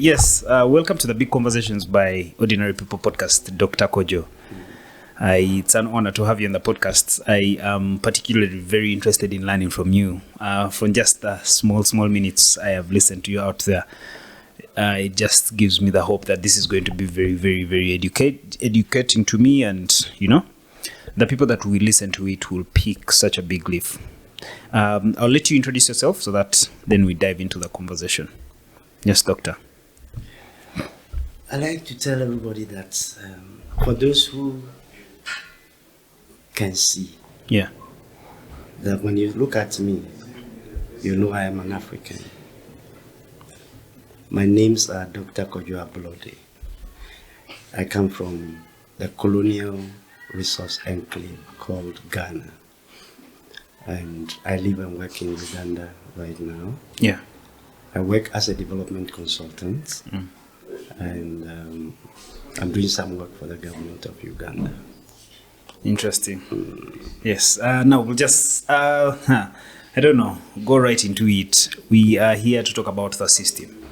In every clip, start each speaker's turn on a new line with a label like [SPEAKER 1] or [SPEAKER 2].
[SPEAKER 1] Yes, welcome to the Big Conversations by Ordinary People podcast, Dr. Kojjo. It's an honor to have you on the podcast. I am particularly very interested in learning from you. From just the small minutes I have listened to you out there, it just gives me the hope that this is going to be very, very, very educating to me, and, the people that will listen to it will pick such a big leaf. I'll let you introduce yourself so that then we dive into the conversation. Yes, Doctor.
[SPEAKER 2] I like to tell everybody that for those who can see, that when you look at me, you know I am an African. My names are Dr. Kojjo Ablode. I come from the colonial resource enclave called Ghana. And I live and work in Uganda right now.
[SPEAKER 1] Yeah.
[SPEAKER 2] I work as a development consultant. And I'm doing some work for the government of Uganda.
[SPEAKER 1] Interesting. Yes. Now we'll just, go right into it. We are here to talk about the system.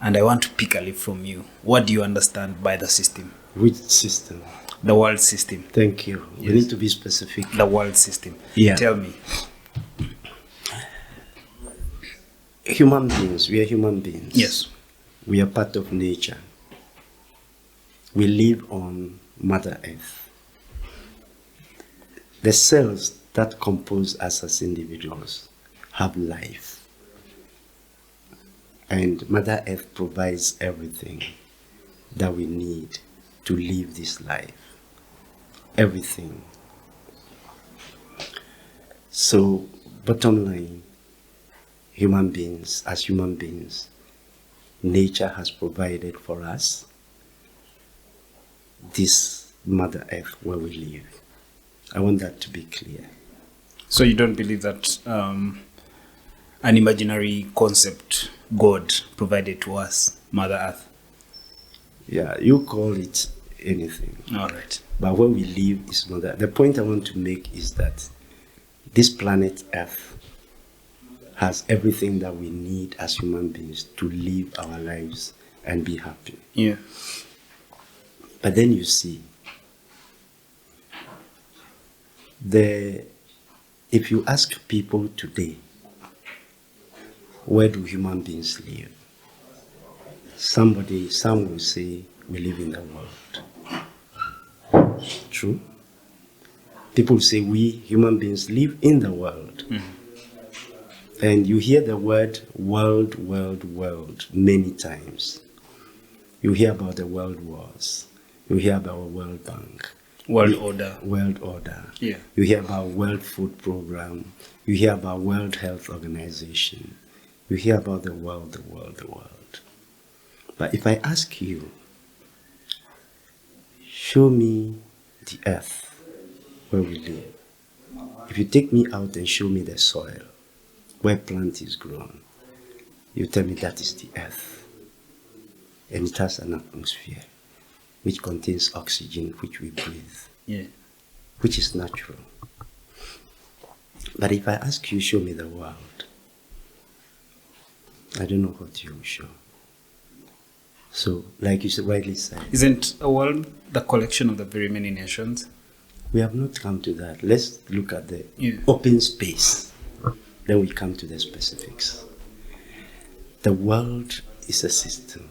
[SPEAKER 1] And I want to pick a leaf from you. What do you understand by the system?
[SPEAKER 2] Which system?
[SPEAKER 1] The world system.
[SPEAKER 2] Thank you. Yes. We need to be specific.
[SPEAKER 1] The world system.
[SPEAKER 2] Yeah.
[SPEAKER 1] Tell me.
[SPEAKER 2] Human beings. We are human beings.
[SPEAKER 1] Yes.
[SPEAKER 2] We are part of nature. We live on Mother Earth. The cells that compose us as individuals have life. And Mother Earth provides everything that we need to live this life. Everything. So, bottom line, human beings, as human beings, nature has provided for us this Mother Earth where we live. I want that to be clear.
[SPEAKER 1] So you don't believe that an imaginary concept, God, provided to us, Mother Earth?
[SPEAKER 2] Yeah, you call it anything.
[SPEAKER 1] All right.
[SPEAKER 2] But where we live is Mother Earth. The point I want to make is that this planet Earth has everything that we need as human beings to live our lives and be happy.
[SPEAKER 1] Yeah.
[SPEAKER 2] But then you see, if you ask people today, where do human beings live? Some will say we live in the world. True? People say we human beings live in the world. Mm-hmm. And you hear the word world many times. You hear about the world wars. You hear about World Bank.
[SPEAKER 1] World order.
[SPEAKER 2] Yeah. You hear about World Food Program. You hear about World Health Organization. You hear about the world. But if I ask you, show me the earth where we live. If you take me out and show me the soil, where plant is grown, you tell me that is the earth. And it has an atmosphere which contains oxygen, which we breathe, which is natural. But if I ask you, show me the world, I don't know what you will show. So, like you rightly said,
[SPEAKER 1] isn't a world the collection of the very many nations?
[SPEAKER 2] We have not come to that. Let's look at the open space. Then we come to the specifics. The world is a system.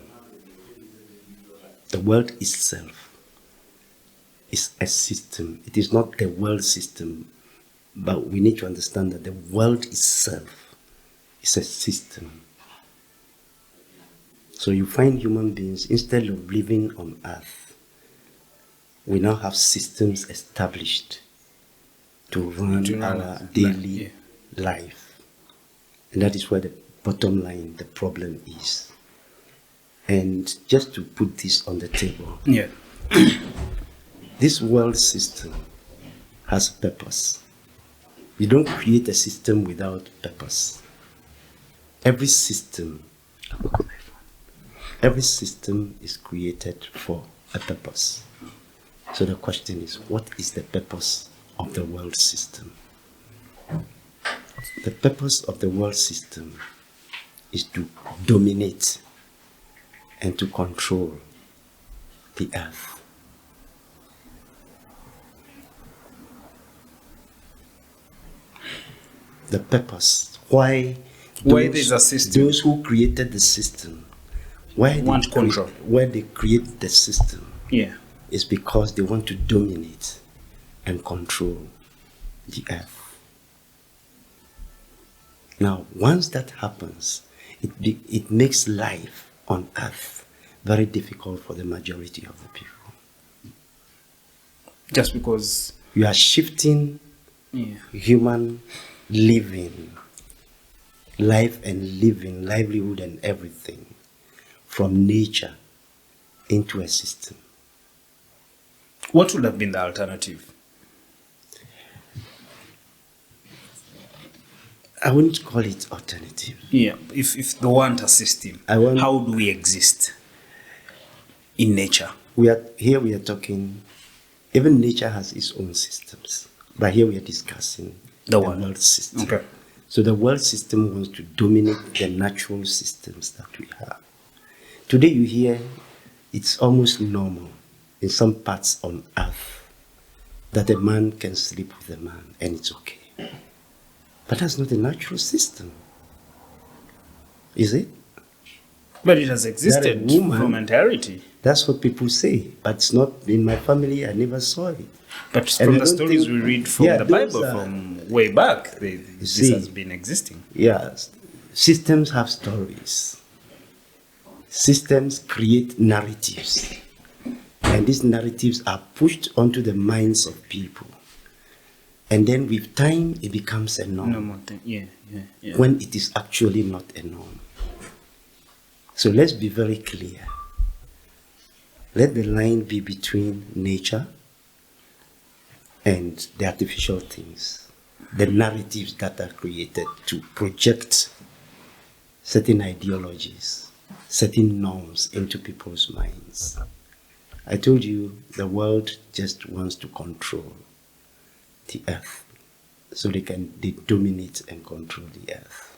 [SPEAKER 2] The world itself is a system. It is not the world system, but we need to understand that the world itself is a system. So you find human beings, instead of living on earth, we now have systems established to run our daily life. And that is where the bottom line, the problem is. And just to put this on the table, this world system has a purpose. You don't create a system without purpose. Every system is created for a purpose. So the question is, what is the purpose of the world system? The purpose of the world system is to dominate and to control the earth. The purpose, why
[SPEAKER 1] there's a system.
[SPEAKER 2] Those who created the system, why
[SPEAKER 1] want control.
[SPEAKER 2] Why they create the system, is because they want to dominate and control the earth. Now, once that happens, it makes life on earth very difficult for the majority of the people.
[SPEAKER 1] Just because
[SPEAKER 2] you are shifting human living, life and living, livelihood and everything from nature into a system.
[SPEAKER 1] What would have been the alternative?
[SPEAKER 2] I wouldn't call it alternative.
[SPEAKER 1] Yeah, if they want a system, how do we exist in nature?
[SPEAKER 2] We are talking, even nature has its own systems, but here we are discussing the world system.
[SPEAKER 1] Okay.
[SPEAKER 2] So the world system wants to dominate the natural systems that we have. Today you hear it's almost normal in some parts on earth that a man can sleep with a man and it's okay. But that's not a natural system, is it?
[SPEAKER 1] But it has existed from entirety.
[SPEAKER 2] That's what people say, but it's not in my family. I never saw it.
[SPEAKER 1] But from the stories we read from the Bible from way back, this has been existing.
[SPEAKER 2] Yes, systems have stories. Systems create narratives, and these narratives are pushed onto the minds of people. And then with time, it becomes a norm. When it is actually not a norm. So let's be very clear. Let the line be between nature and the artificial things, the narratives that are created to project certain ideologies, certain norms into people's minds. I told you the world just wants to control the earth, so they dominate and control the earth.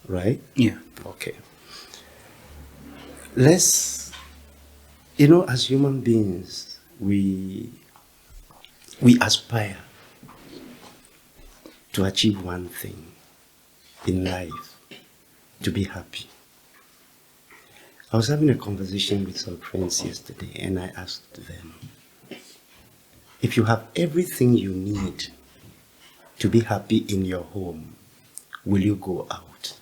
[SPEAKER 2] Right?
[SPEAKER 1] Yeah.
[SPEAKER 2] Okay. Let's, as human beings, we aspire to achieve one thing in life, to be happy. I was having a conversation with some friends yesterday, and I asked them, if you have everything you need to be happy in your home, will you go out?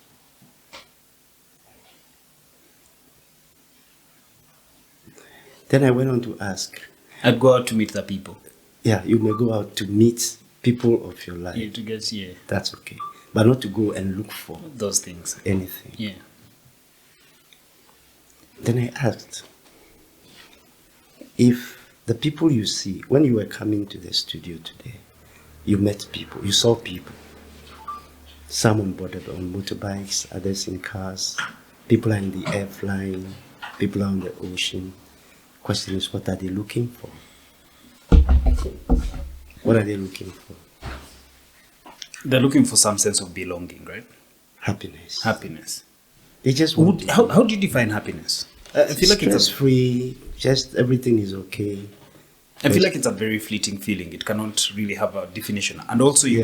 [SPEAKER 2] Then I went on to ask.
[SPEAKER 1] I'd go out to meet the people.
[SPEAKER 2] Yeah, you may go out to meet people of your life.
[SPEAKER 1] Yeah, to get,
[SPEAKER 2] that's okay. But not to go and look for
[SPEAKER 1] those things.
[SPEAKER 2] Anything.
[SPEAKER 1] Yeah.
[SPEAKER 2] Then I asked, if the people you see, when you were coming to the studio today, you met people, you saw people. Some on motorbikes, others in cars, people are in the air flying, people are on the ocean. Question is, what are they looking for? What are they looking for?
[SPEAKER 1] They're looking for some sense of belonging, right?
[SPEAKER 2] Happiness. They just
[SPEAKER 1] how do you define happiness? I feel like it's
[SPEAKER 2] free, just everything is okay.
[SPEAKER 1] I feel like it's a very fleeting feeling. It cannot really have a definition. And also you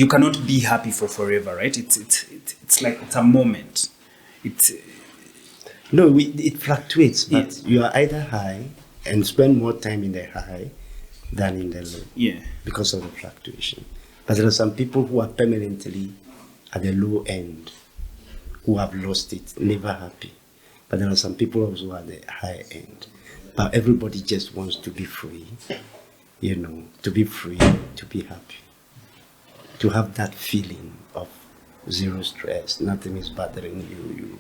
[SPEAKER 1] cannot be happy for forever, right? It's like it's a moment.
[SPEAKER 2] It fluctuates, but you are either high and spend more time in the high than in the low.
[SPEAKER 1] Yeah.
[SPEAKER 2] Because of the fluctuation. But there are some people who are permanently at the low end, who have lost it, never happy. But there are some people also at the high end. But everybody just wants to be free, to be free, to be happy. To have that feeling of zero stress, nothing is bothering you.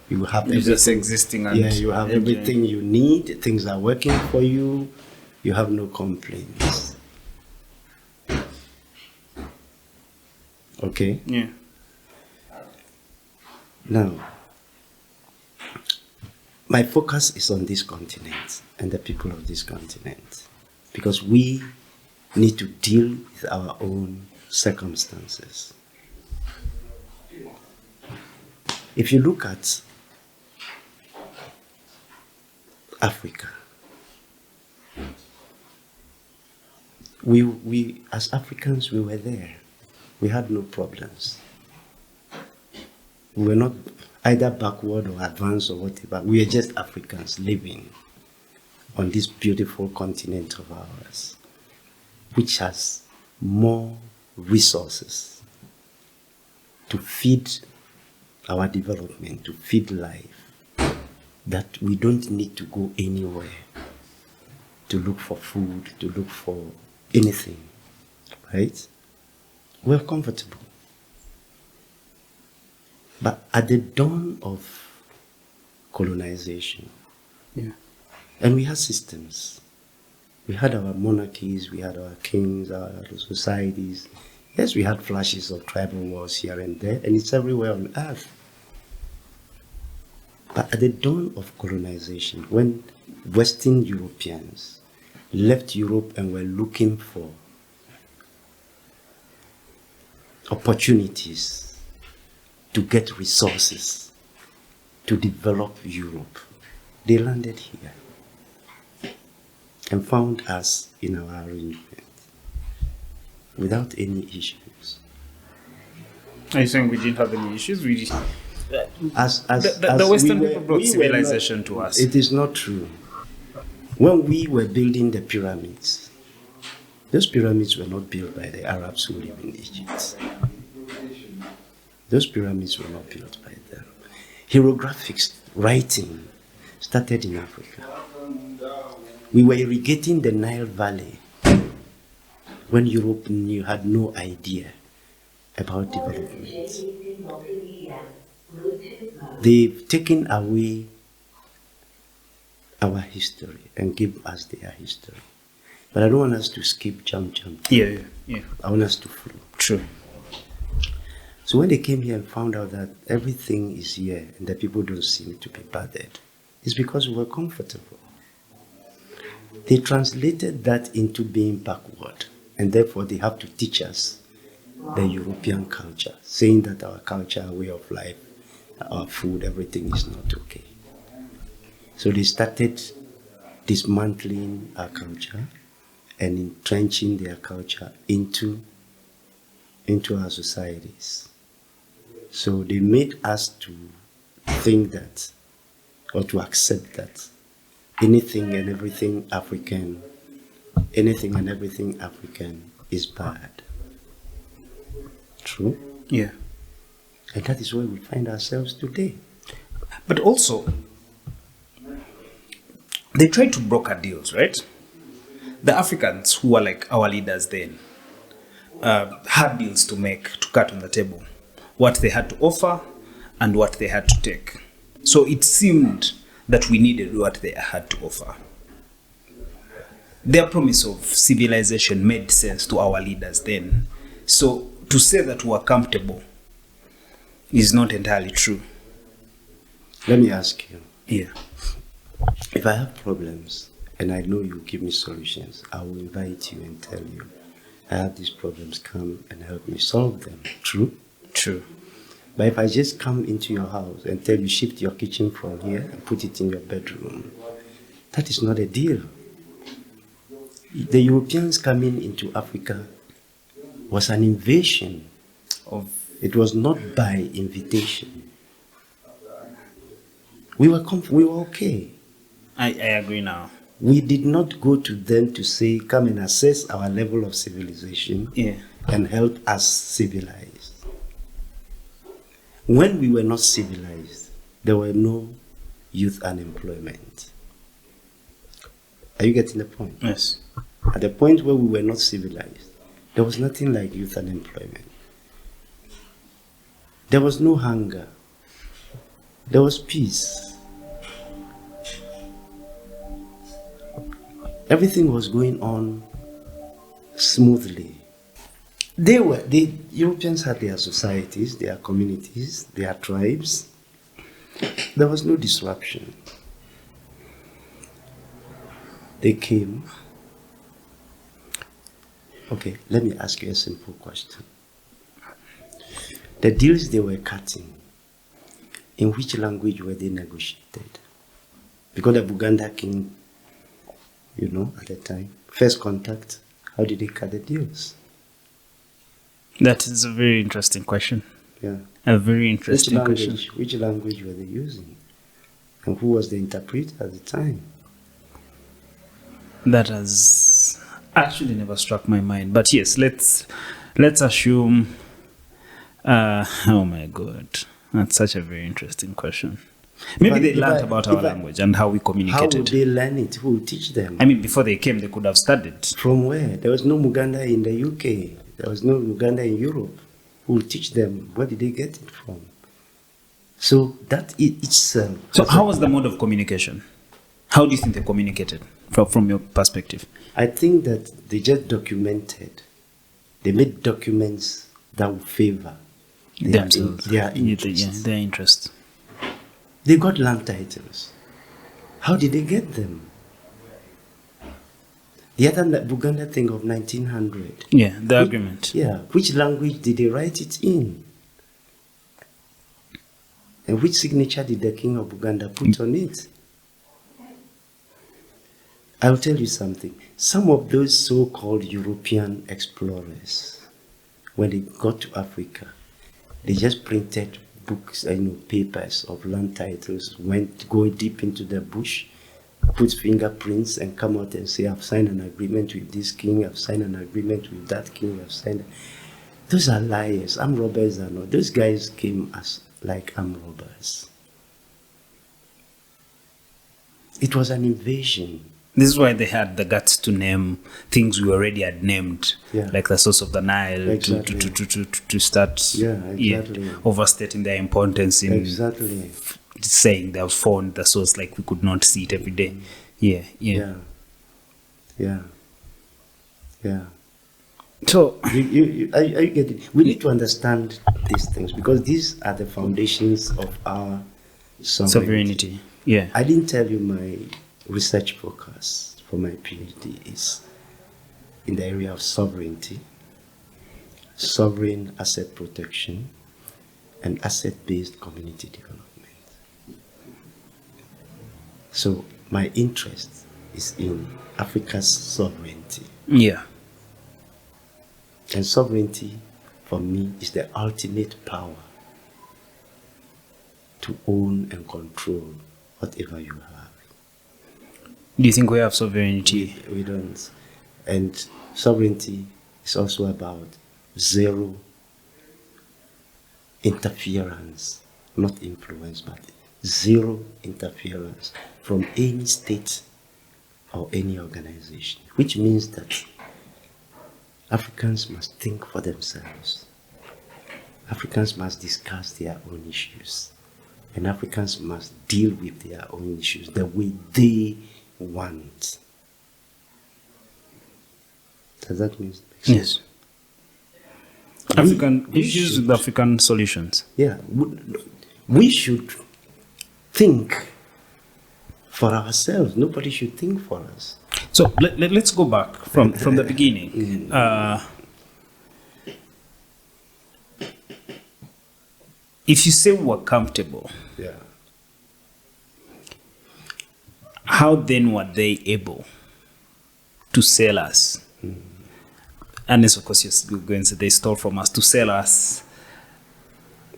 [SPEAKER 2] You have everything.
[SPEAKER 1] Just existing. And
[SPEAKER 2] you have everything you need, things are working for you, you have no complaints. Okay?
[SPEAKER 1] Yeah.
[SPEAKER 2] Now, my focus is on this continent and the people of this continent, because we need to deal with our own circumstances. If you look at Africa. We as Africans, we were there. We had no problems. We were not either backward or advanced or whatever. We were just Africans living on this beautiful continent of ours, which has more resources to feed our development, to feed life, that we don't need to go anywhere to look for food, to look for anything, right? We're comfortable. But at the dawn of colonization, and we had systems. We had our monarchies, we had our kings, our societies. Yes, we had flashes of tribal wars here and there, and it's everywhere on earth. But at the dawn of colonization, when Western Europeans left Europe and were looking for opportunities to get resources to develop Europe, they landed here and found us in our arrangement without any issues.
[SPEAKER 1] Are you saying we didn't have any issues? We just,
[SPEAKER 2] the
[SPEAKER 1] Western people brought civilization to us.
[SPEAKER 2] It is not true. When we were building the pyramids, those pyramids were not built by the Arabs who live in Egypt. Those pyramids were not built by them. Hieroglyphics, writing, started in Africa. We were irrigating the Nile Valley when Europe had no idea about development. They've taken away our history and give us their history. But I don't want us to skip, jump.
[SPEAKER 1] Yeah.
[SPEAKER 2] I want us to flow.
[SPEAKER 1] True.
[SPEAKER 2] So when they came here and found out that everything is here and the people don't seem to be bothered, it's because we were comfortable. They translated that into being backward, and therefore they have to teach us the European culture, saying that our culture, our way of life, our food, everything is not okay. So they started dismantling our culture and entrenching their culture into our societies. So they made us to think that, or to accept that, anything and everything African is bad. True?
[SPEAKER 1] Yeah.
[SPEAKER 2] And that is where we find ourselves today.
[SPEAKER 1] But also, they tried to broker deals, right? The Africans, who were like our leaders then, had deals to make, to cut on the table. What they had to offer and what they had to take. So it seemed that we needed what they had to offer. Their promise of civilization made sense to our leaders then. So to say that we were comfortable is not entirely true.
[SPEAKER 2] Let me ask you.
[SPEAKER 1] Yeah.
[SPEAKER 2] If I have problems and I know you give me solutions, I will invite you and tell you, I have these problems, come and help me solve them. True?
[SPEAKER 1] True.
[SPEAKER 2] But if I just come into your house and tell you, shift your kitchen from here and put it in your bedroom, that is not a deal. The Europeans coming into Africa was an invasion. It was not by invitation. We were okay.
[SPEAKER 1] I agree now.
[SPEAKER 2] We did not go to them to say, come and assess our level of civilization and help us civilize. When we were not civilized, there were no youth unemployment. Are you getting the point?
[SPEAKER 1] Yes.
[SPEAKER 2] At the point where we were not civilized, there was nothing like youth unemployment. There was no hunger. There was peace. Everything was going on smoothly. The Europeans had their societies, their communities, their tribes. There was no disruption. They came. Okay, let me ask you a simple question. The deals they were cutting, in which language were they negotiated? Because the Buganda king, you know, at the time, first contact, how did they cut the deals?
[SPEAKER 1] That is a very interesting question.
[SPEAKER 2] Yeah.
[SPEAKER 1] A very interesting question.
[SPEAKER 2] Which language were they using? And who was the interpreter at the time?
[SPEAKER 1] That has actually never struck my mind. But yes, let's assume. Oh my God, that's such a very interesting question. Maybe they learned about our language and how we communicated.
[SPEAKER 2] How would they learn it? Who would teach them?
[SPEAKER 1] I mean, before they came, they could have studied.
[SPEAKER 2] From where? There was no Muganda in the UK. There was no Uganda in Europe. Who would teach them? Where did they get it from? So that itself.
[SPEAKER 1] So how was the mode of communication? How do you think they communicated from your perspective?
[SPEAKER 2] I think that they just documented. They made documents that would favor
[SPEAKER 1] themselves,
[SPEAKER 2] their interests.
[SPEAKER 1] Their interests.
[SPEAKER 2] They got land titles. How did they get them? The other Buganda thing of 1900.
[SPEAKER 1] Yeah, the agreement.
[SPEAKER 2] Yeah, which language did they write it in? And which signature did the king of Uganda put on it? I'll tell you something. Some of those so-called European explorers, when they got to Africa, they just printed books, papers of land titles, go deep into the bush, put fingerprints and come out and say, I've signed an agreement with this king, I've signed an agreement with that king, I've signed. Those are liars. Armed robbers are not. Those guys came as like armed robbers. It was an invasion.
[SPEAKER 1] This is why they had the guts to name things we already had named, like the source of the Nile,
[SPEAKER 2] exactly.
[SPEAKER 1] to start overstating their importance in saying they have found the source, like we could not see it every day. Yeah. So
[SPEAKER 2] I get it. We need to understand these things because these are the foundations of our sovereignty.
[SPEAKER 1] Yeah.
[SPEAKER 2] I didn't tell you my research focus for my PhD is in the area of sovereignty, sovereign asset protection, and asset-based community development. So my interest is in Africa's sovereignty.
[SPEAKER 1] Yeah.
[SPEAKER 2] And sovereignty, for me, is the ultimate power to own and control whatever you have.
[SPEAKER 1] Do you think we have sovereignty?
[SPEAKER 2] We don't. And sovereignty is also about zero interference, not influence, but zero interference from any state or any organization, which means that Africans must think for themselves. Africans must discuss their own issues. And Africans must deal with their own issues the way they want. Does that make sense?
[SPEAKER 1] Yes. African issues with African solutions.
[SPEAKER 2] Yeah. We should think for ourselves. Nobody should think for us.
[SPEAKER 1] So let's go back from the beginning. If you say we're comfortable, how then were they able to sell us? Unless, of course, you're going to say they stole from us to sell us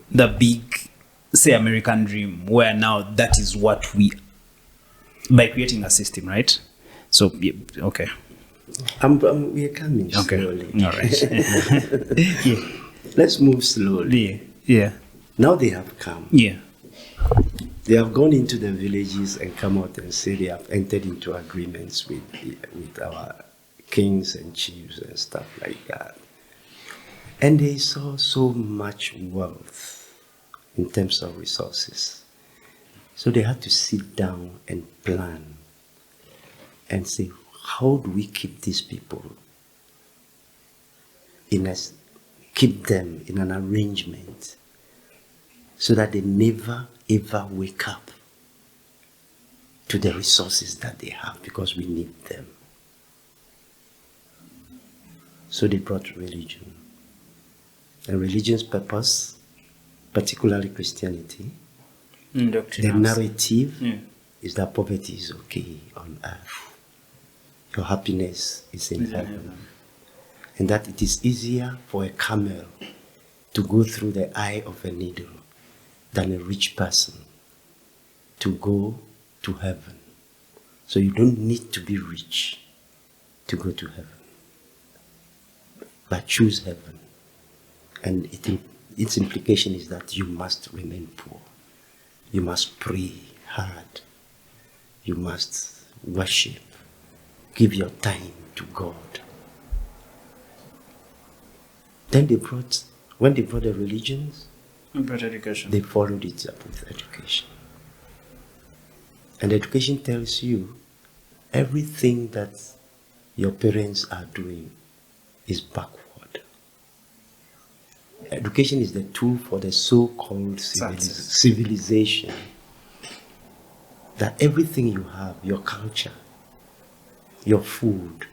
[SPEAKER 1] the big, say, American dream, where now that is what we, by creating a system, right? So, yeah, okay.
[SPEAKER 2] We are coming slowly.
[SPEAKER 1] All right.
[SPEAKER 2] Let's move slowly.
[SPEAKER 1] Yeah.
[SPEAKER 2] Now they have come.
[SPEAKER 1] Yeah.
[SPEAKER 2] They have gone into the villages and come out and say they have entered into agreements with our kings and chiefs and stuff like that. And they saw so much wealth in terms of resources. So they had to sit down and plan and say, how do we keep these people keep them in an arrangement so that they never ever wake up to the resources that they have, because we need them. So they brought religion. And religion's purpose, particularly Christianity, the narrative is that poverty is okay on earth. Your happiness is in heaven. And that it is easier for a camel to go through the eye of a needle than a rich person to go to heaven. So you don't need to be rich to go to heaven. But choose heaven. And its implication is that you must remain poor. You must pray hard. You must worship. Give your time to God. Then when they brought the religions, they followed it up with education. And education tells you everything that your parents are doing is backward. Education is the tool for the so-called civilization. That everything you have, your culture, your food,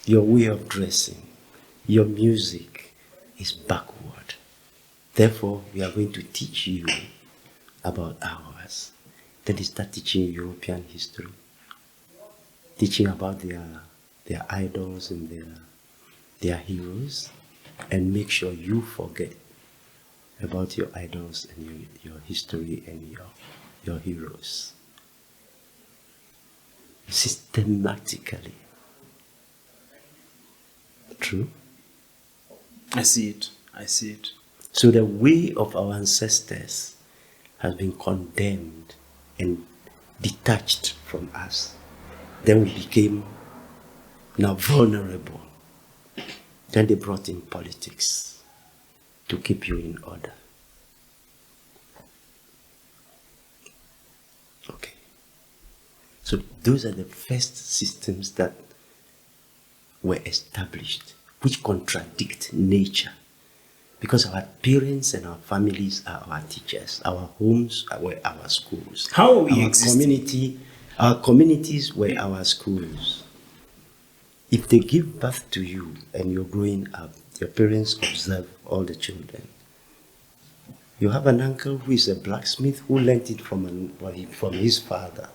[SPEAKER 2] your way of dressing, your music is backward. Therefore, we are going to teach you about ours. Then they start teaching European history, teaching about their idols and their heroes, and make sure you forget about your idols and your history and your heroes. Systematically. True?
[SPEAKER 1] I see it.
[SPEAKER 2] So the way of our ancestors has been condemned and detached from us. Then we became now vulnerable. Then they brought in politics to keep you in order. Okay. So those are the first systems that were established, which contradict nature. Because our parents and our families are our teachers. Our homes were our schools.
[SPEAKER 1] How are we existing?
[SPEAKER 2] Our communities were our schools. If they give birth to you and you're growing up, your parents observe all the children. You have an uncle who is a blacksmith who learned it from his father.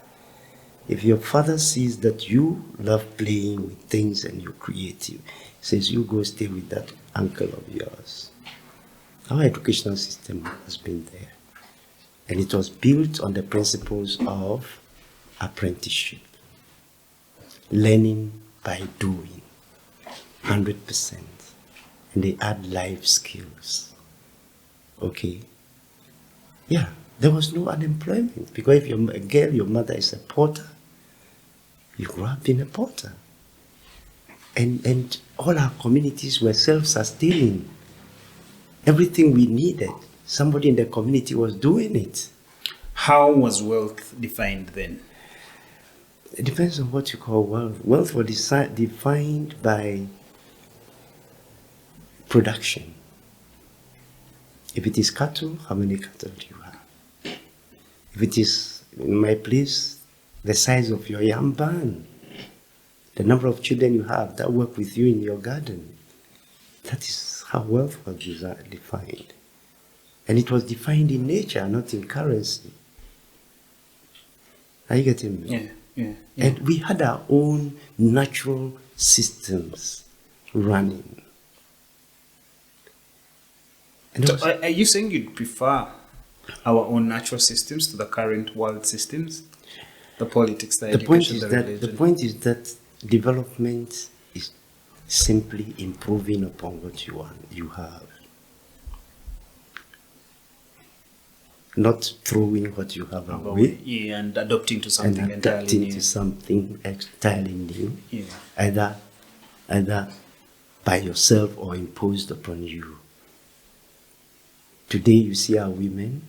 [SPEAKER 2] If your father sees that you love playing with things and you're creative, he says, you go stay with that uncle of yours. Our educational system has been there. And it was built on the principles of apprenticeship. Learning by doing, 100%. And they add life skills. Okay? Yeah, there was no unemployment. Because if you're a girl, your mother is a porter, you grew up being a porter. And all our communities were self-sustaining. Everything we needed, somebody in the community was doing it.
[SPEAKER 1] How was wealth defined then?
[SPEAKER 2] It depends on what you call wealth. Wealth was defined by production. If it is cattle, how many cattle do you have? If it is, in my place, the size of your yam barn, the number of children you have that work with you in your garden, that is how wealth was defined. And it was defined in nature, not in currency. Are you getting me?
[SPEAKER 1] Yeah.
[SPEAKER 2] And we had our own natural systems running. And
[SPEAKER 1] So are you saying you'd prefer our own natural systems to the current world systems? The politics, the education, the religion?
[SPEAKER 2] The point is that development is simply improving upon what you have. Not throwing what you have away.
[SPEAKER 1] Yeah, and adopting to something entirely new.
[SPEAKER 2] To something entirely new.
[SPEAKER 1] Yeah.
[SPEAKER 2] Either by yourself or imposed upon you. Today you see our women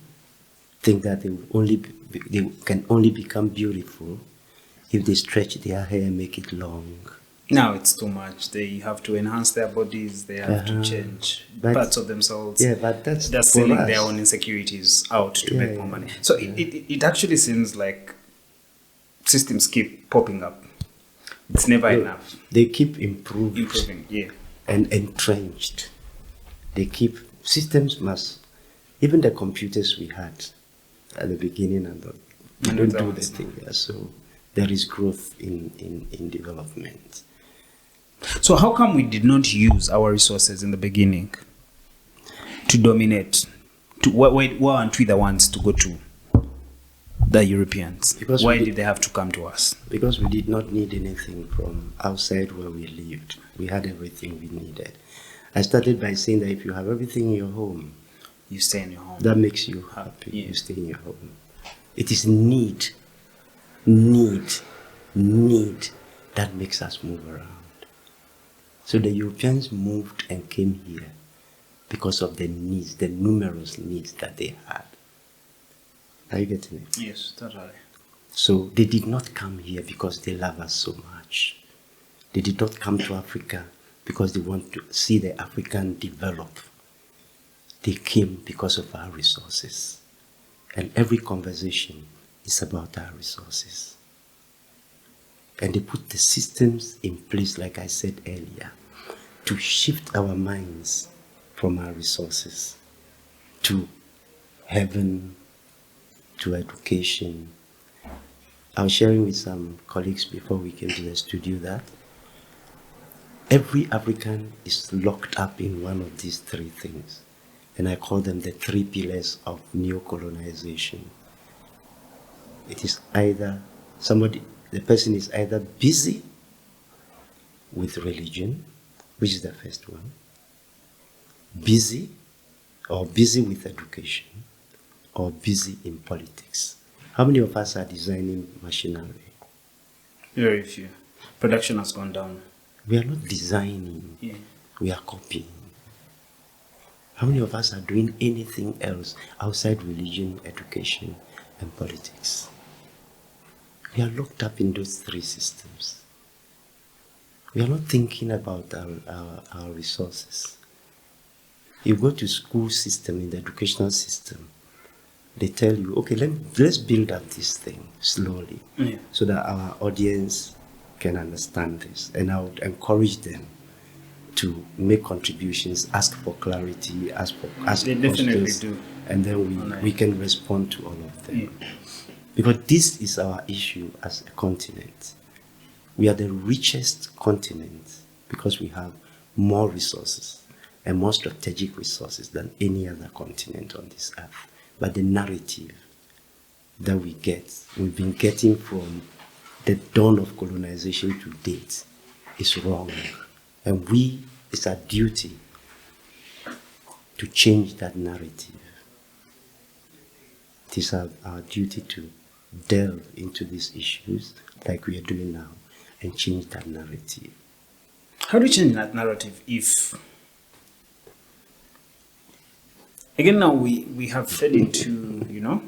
[SPEAKER 2] think that they can only become beautiful if they stretch their hair and make it long.
[SPEAKER 1] Now it's too much. They have to enhance their bodies. They have to change parts of themselves.
[SPEAKER 2] Yeah, but that's
[SPEAKER 1] they're selling their own insecurities out to make more money. So it actually seems like systems keep popping up. It's never enough.
[SPEAKER 2] They keep improving,
[SPEAKER 1] yeah,
[SPEAKER 2] and entrenched. Systems must, even the computers we had at the beginning and You don't do the thing. Yeah. So there is growth in development.
[SPEAKER 1] So how come we did not use our resources in the beginning to dominate? Why aren't we the ones to go to the Europeans?
[SPEAKER 2] Because
[SPEAKER 1] why did they have to come to us?
[SPEAKER 2] Because we did not need anything from outside where we lived. We had everything we needed. I started by saying that if you have everything in your home,
[SPEAKER 1] you stay in your home.
[SPEAKER 2] That makes you happy.
[SPEAKER 1] Yeah.
[SPEAKER 2] You stay in your home. It is need that makes us move around. So the Europeans moved and came here because of the needs, the numerous needs that they had. Are you getting it?
[SPEAKER 1] Yes, totally.
[SPEAKER 2] So they did not come here because they love us so much. They did not come to Africa because they want to see the African develop. They came because of our resources. And every conversation is about our resources. And they put the systems in place, like I said earlier, to shift our minds from our resources to heaven, to education. I was sharing with some colleagues before we came to the studio that every African is locked up in one of these three things. And I call them the three pillars of Neo-Colonization. It is either the person is either busy with religion, which is the first one, busy with education, or busy in politics. How many of us are designing machinery?
[SPEAKER 1] Very few. Production has gone down.
[SPEAKER 2] We are not designing, we are copying. How many of us are doing anything else outside religion, education, and politics? We are locked up in those three systems. We are not thinking about our resources. You go to school system, in the educational system, they tell you, okay, let's build up this thing slowly so that our audience can understand this. And I would encourage them to make contributions, ask for clarity, ask
[SPEAKER 1] they definitely do.
[SPEAKER 2] And then we can respond to all of them. Yeah. Because this is our issue as a continent. We are the richest continent because we have more resources and more strategic resources than any other continent on this earth. But the narrative that we've been getting from the dawn of colonization to date is wrong. And it's our duty to change that narrative. It is our duty to delve into these issues like we are doing now and change that narrative.
[SPEAKER 1] How do you change that narrative if, again now we have fed into,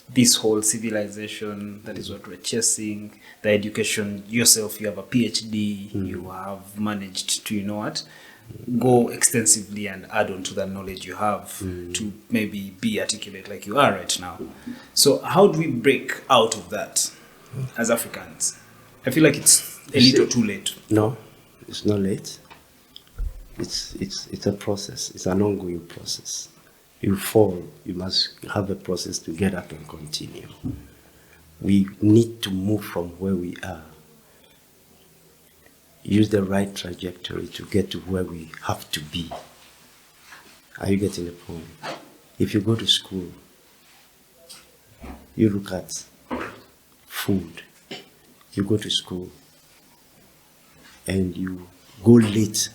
[SPEAKER 1] this whole civilization, that is what we're chasing, the education, yourself, you have a PhD, you have managed to, go extensively and add on to the knowledge you have to maybe be articulate like you are right now. So how do we break out of that as Africans? I feel like it's a little too late.
[SPEAKER 2] No, it's not late. It's a process. It's an ongoing process. You fall, you must have a process to get up and continue. We need to move from where we are. Use the right trajectory to get to where we have to be. Are you getting the point? If you go to school, you look at food. You go to school and you go late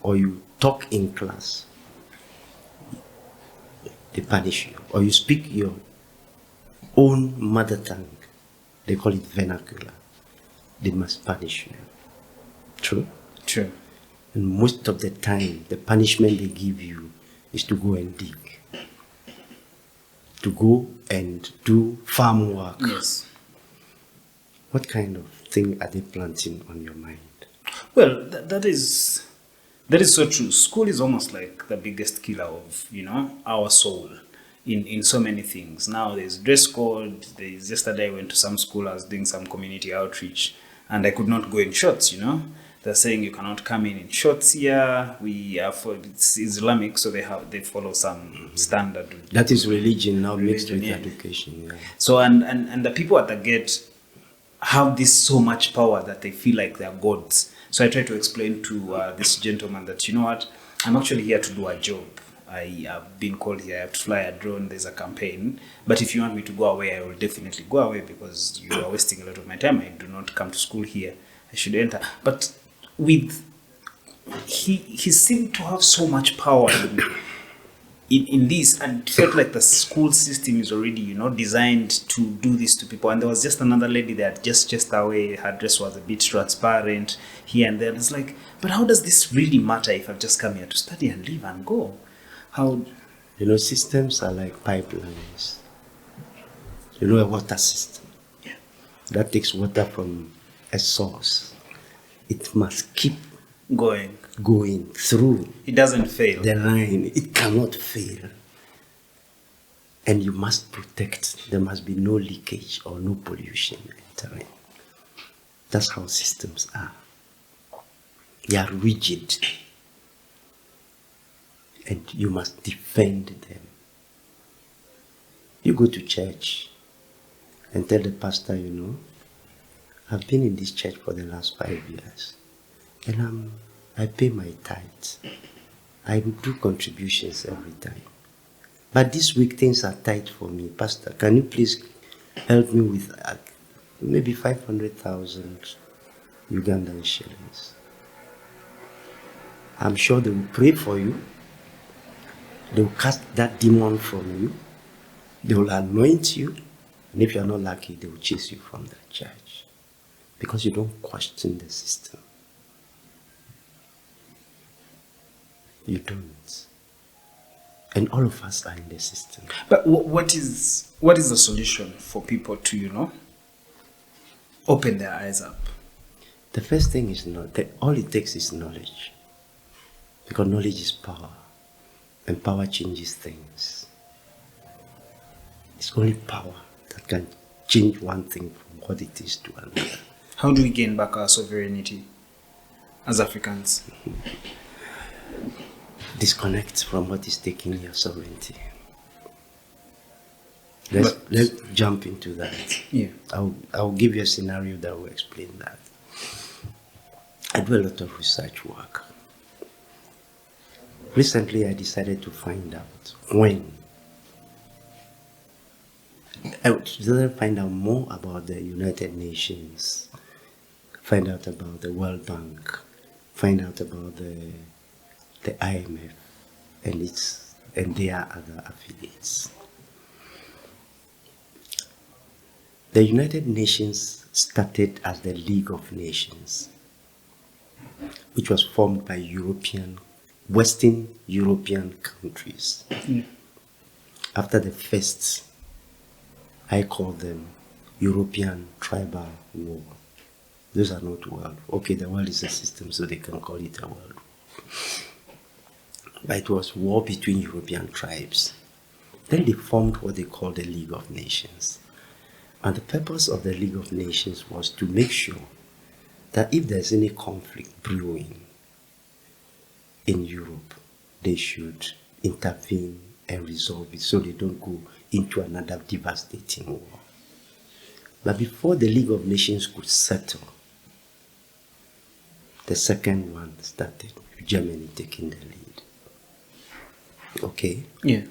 [SPEAKER 2] or you talk in class, they punish you. Or you speak your own mother tongue, they call it vernacular, they must punish you. True?
[SPEAKER 1] True.
[SPEAKER 2] And most of the time, the punishment they give you is to go and dig. To go and do farm work.
[SPEAKER 1] Yes.
[SPEAKER 2] What kind of thing are they planting on your mind?
[SPEAKER 1] Well, that is so true. School is almost like the biggest killer of, our soul in so many things. Now there's dress code. Yesterday I went to some school, I was doing some community outreach, and I could not go in shorts, they're saying you cannot come in shorts here. It's Islamic, so they follow some standard.
[SPEAKER 2] That is religion now mixed with
[SPEAKER 1] yeah.
[SPEAKER 2] education. Yeah.
[SPEAKER 1] So and the people at the gate have this so much power that they feel like they're gods. So I try to explain to this gentleman that, you know what, I'm actually here to do a job. I have been called here. I have to fly a drone. There's a campaign. But if you want me to go away, I will definitely go away because you are wasting a lot of my time. I do not come to school here. I should enter. But he seemed to have so much power in this, and felt like the school system is already, designed to do this to people. And there was just another lady that just chased away. Her dress was a bit transparent here and there. It's like, but how does this really matter if I've just come here to study and leave and go? How?
[SPEAKER 2] Systems are like pipelines. A water system.
[SPEAKER 1] Yeah.
[SPEAKER 2] That takes water from a source. It must keep going through.
[SPEAKER 1] It doesn't fail.
[SPEAKER 2] The line. It cannot fail. And you must protect. There must be no leakage or no pollution entering. That's how systems are. They are rigid. And you must defend them. You go to church and tell the pastor, I've been in this church for the last 5 years. And I pay my tithes. I do contributions every time. But this week things are tight for me. Pastor, can you please help me with maybe 500,000 Ugandan shillings? I'm sure they will pray for you. They will cast that demon from you. They will anoint you. And if you are not lucky, they will chase you from that church. Because you don't question the system. You don't. And all of us are in the system.
[SPEAKER 1] But what is the solution for people to, open their eyes up?
[SPEAKER 2] The first thing is all it takes is knowledge. Because knowledge is power. And power changes things. It's only power that can change one thing from what it is to another.
[SPEAKER 1] How do we gain back our sovereignty as Africans?
[SPEAKER 2] Disconnect from what is taking your sovereignty. Let's jump into that.
[SPEAKER 1] Yeah.
[SPEAKER 2] I'll give you a scenario that will explain that. I do a lot of research work. Recently, I decided to find out when. I decided to find out more about the United Nations, find out about the World Bank, find out about the IMF and their other affiliates. The United Nations started as the League of Nations, which was formed by Western European countries.
[SPEAKER 1] Mm.
[SPEAKER 2] After the first, I call them European tribal war. Those are not world. Okay, the world is a system, so they can call it a world. But it was war between European tribes. Then they formed what they call the League of Nations. And the purpose of the League of Nations was to make sure that if there's any conflict brewing in Europe, they should intervene and resolve it so they don't go into another devastating war. But before the League of Nations could settle, the second one started, with Germany taking the lead. Okay?
[SPEAKER 1] Yeah.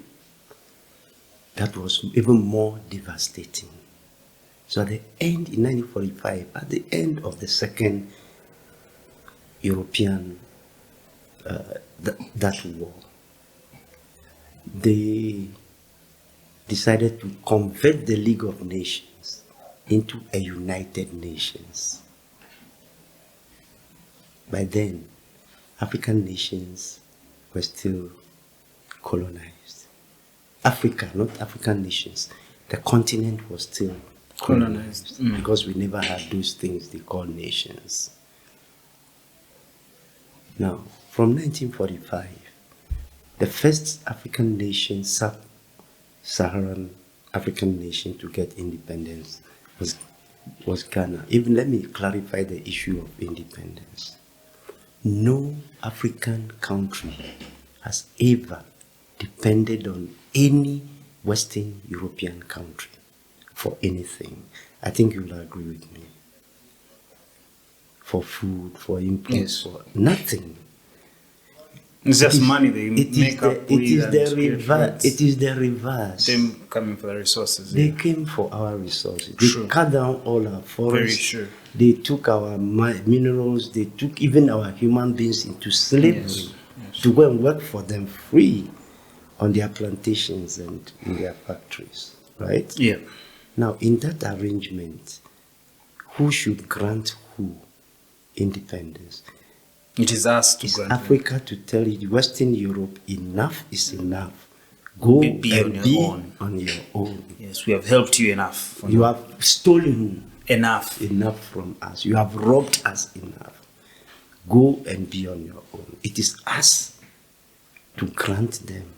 [SPEAKER 2] That was even more devastating. So at the end, in 1945, at the end of the second European that war, they decided to convert the League of Nations into a United Nations. By then, African nations were still colonized. Africa, not African nations. The continent was still colonized. Because we never had those things they call nations. Now, from 1945, the first African nation, sub-Saharan African nation to get independence was Ghana. Even let me clarify the issue of independence. No African country has ever depended on any Western European country for anything. I think you'll agree with me. For food, for imports, for nothing.
[SPEAKER 1] It's just money they make up with.
[SPEAKER 2] It is the reverse.
[SPEAKER 1] Them coming for the resources.
[SPEAKER 2] They came for our resources. They cut down all our forests.
[SPEAKER 1] Very true.
[SPEAKER 2] They took our minerals. They took even our human beings into slavery to go and work for them free on their plantations and in their factories. Right?
[SPEAKER 1] Yeah.
[SPEAKER 2] Now, in that arrangement, who should grant who independence?
[SPEAKER 1] It is us to
[SPEAKER 2] it's
[SPEAKER 1] grant
[SPEAKER 2] Africa to tell you, Western Europe, enough is enough. Go
[SPEAKER 1] be
[SPEAKER 2] and
[SPEAKER 1] on
[SPEAKER 2] be
[SPEAKER 1] your own.
[SPEAKER 2] on your own.
[SPEAKER 1] Yes, we have helped you enough.
[SPEAKER 2] You have stolen
[SPEAKER 1] enough
[SPEAKER 2] from us. You have robbed us enough. Go and be on your own. It is us to grant them.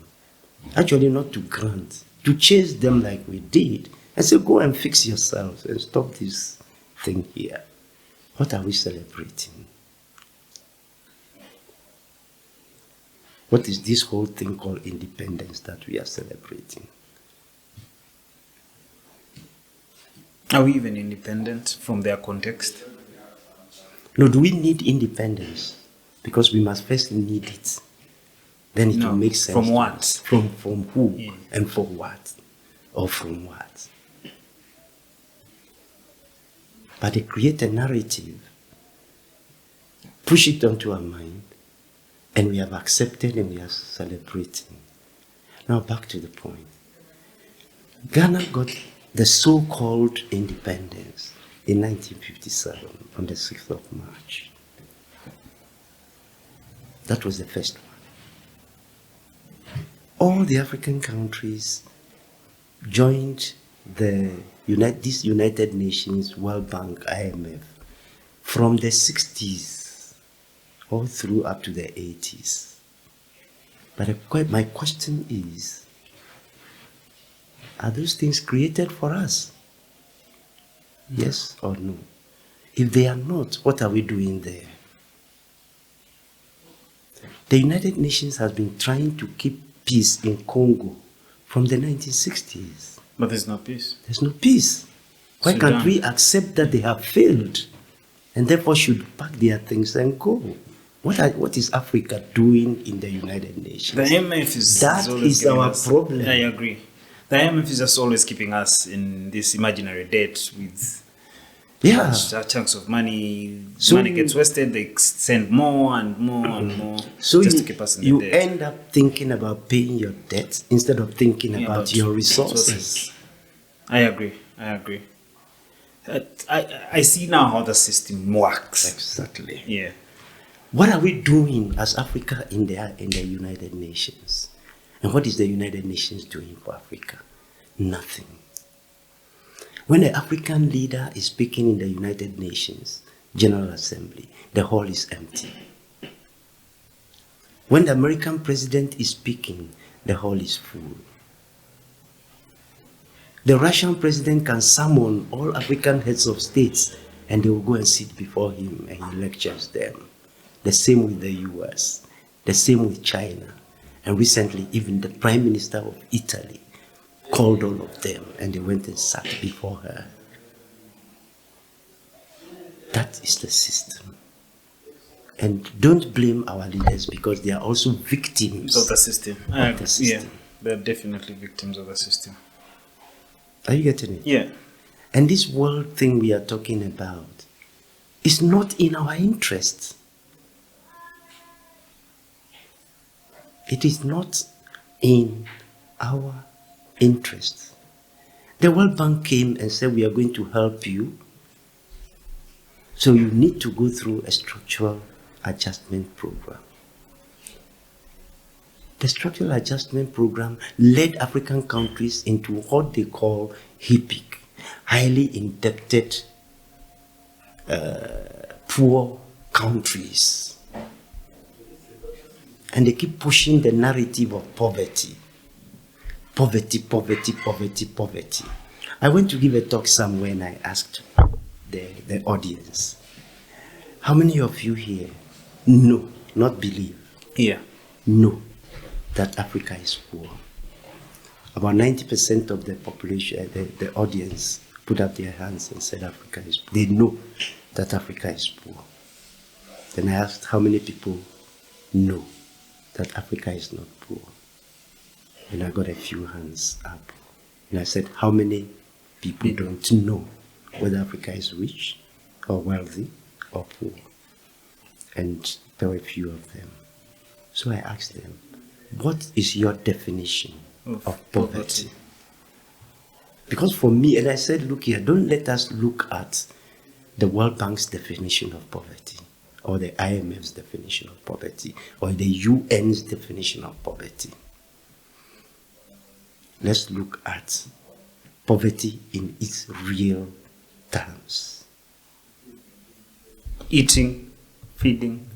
[SPEAKER 2] Actually, not to grant, to chase them like we did. And say, go and fix yourselves and stop this thing here. What are we celebrating? What is this whole thing called independence that we are celebrating?
[SPEAKER 1] Are we even independent from their context?
[SPEAKER 2] No, do we need independence? Because we must first need it. Then it will make sense.
[SPEAKER 1] From what?
[SPEAKER 2] From who?
[SPEAKER 1] Yeah.
[SPEAKER 2] And for what? Or from what? But they create a narrative, push it onto our mind, and we have accepted and we are celebrating. Now back to the point. Ghana got the so-called independence in 1957 on the 6th of March. That was the first one. All the African countries joined this United Nations, World Bank, IMF, from the 60s all through up to the 80s. But my question is, are those things created for us? Yes or no? If they are not, what are we doing there? The United Nations has been trying to keep peace in Congo from the 1960s.
[SPEAKER 1] But there's no peace.
[SPEAKER 2] There's no peace. Why can't we accept that they have failed and therefore should pack their things and go? What is Africa doing in the United Nations?
[SPEAKER 1] The IMF is
[SPEAKER 2] our problem.
[SPEAKER 1] I agree. The IMF is just always keeping us in this imaginary debt with chunks of money. So money gets wasted, they send more and more and more just to keep us in the debt.
[SPEAKER 2] You end up thinking about paying your debt instead of thinking about your resources.
[SPEAKER 1] I agree. I see now how the system works.
[SPEAKER 2] Exactly.
[SPEAKER 1] Yeah.
[SPEAKER 2] What are we doing as Africa in the United Nations? And what is the United Nations doing for Africa? Nothing. When the African leader is speaking in the United Nations General Assembly, the hall is empty. When the American president is speaking, the hall is full. The Russian president can summon all African heads of states and they will go and sit before him and he lectures them. The same with the US, the same with China. And recently, even the Prime Minister of Italy called all of them and they went and sat before her. That is the system. And don't blame our leaders because they are also victims
[SPEAKER 1] of the system. Yeah, they're definitely victims of the system.
[SPEAKER 2] Are you getting it?
[SPEAKER 1] Yeah.
[SPEAKER 2] And this world thing we are talking about is not in our interest. It is not in our interest. The World Bank came and said, we are going to help you. So you need to go through a structural adjustment program. The structural adjustment program led African countries into what they call HIPIC, highly indebted, poor countries. And they keep pushing the narrative of poverty. Poverty, poverty, poverty, poverty. I went to give a talk somewhere and I asked the audience, how many of you here know, not believe,
[SPEAKER 1] Yeah.
[SPEAKER 2] know that Africa is poor. About 90% of the population, the audience, put up their hands and said Africa is poor. They know that Africa is poor. Then I asked how many people know that Africa is not poor. And I got a few hands up. And I said, how many people don't know whether Africa is rich or wealthy or poor? And there were a few of them. So I asked them, what is your definition of poverty? Because for me, and I said, look here, don't let us look at the World Bank's definition of poverty, or the IMF's definition of poverty, or the UN's definition of poverty. Let's look at poverty in its real terms.
[SPEAKER 1] Eating, feeding,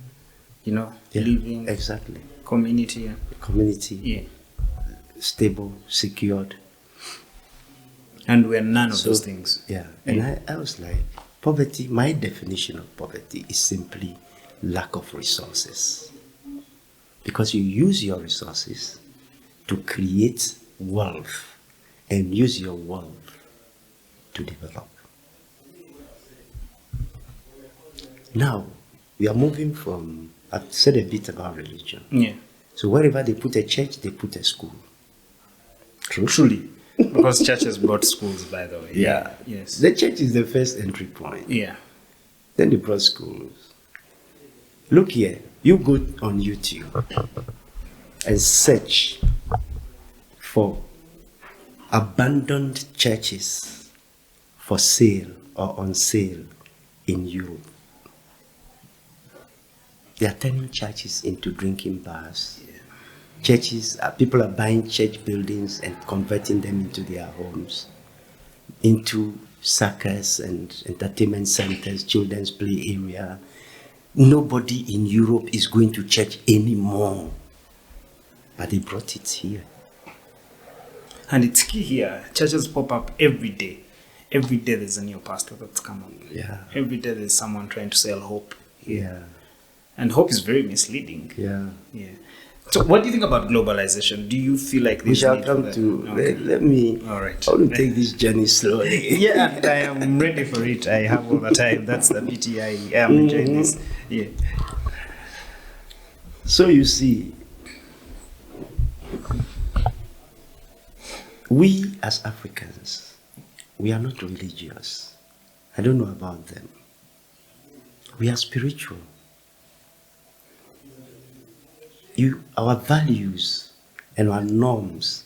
[SPEAKER 1] living.
[SPEAKER 2] Exactly.
[SPEAKER 1] Community. Yeah.
[SPEAKER 2] Community.
[SPEAKER 1] Yeah.
[SPEAKER 2] Stable, secured.
[SPEAKER 1] And we're none of those things.
[SPEAKER 2] Yeah. And I was like, poverty, my definition of poverty is simply lack of resources. Because you use your resources to create wealth and use your wealth to develop. Now, we are moving from, I've said a bit about religion.
[SPEAKER 1] Yeah.
[SPEAKER 2] So wherever they put a church, they put a school. True?
[SPEAKER 1] Truly. Because churches brought schools, by the way.
[SPEAKER 2] Yeah.
[SPEAKER 1] Yes.
[SPEAKER 2] The church is the first entry point.
[SPEAKER 1] Yeah.
[SPEAKER 2] Then they brought schools. Look here, you go on YouTube and search for abandoned churches for sale or on sale in Europe. They are turning churches into drinking bars. Yeah. Churches, people are buying church buildings and converting them into their homes, into circus and entertainment centers, children's play area. Nobody in Europe is going to church anymore. But they brought it here.
[SPEAKER 1] And it's key here. Churches pop up every day. Every day there's a new pastor that's come up.
[SPEAKER 2] Yeah.
[SPEAKER 1] Every day there's someone trying to sell hope here.
[SPEAKER 2] Yeah.
[SPEAKER 1] And hope is very misleading.
[SPEAKER 2] Yeah.
[SPEAKER 1] Yeah. So what do you think about globalization? Do you feel like
[SPEAKER 2] we shall come to let me
[SPEAKER 1] all right.
[SPEAKER 2] I want to take this journey slowly.
[SPEAKER 1] Yeah, I am ready for it. I have all the time. That's the beauty. I am enjoying this. Yeah.
[SPEAKER 2] So you see, we as Africans, we are not religious. I don't know about them. We are spiritual. Our values and our norms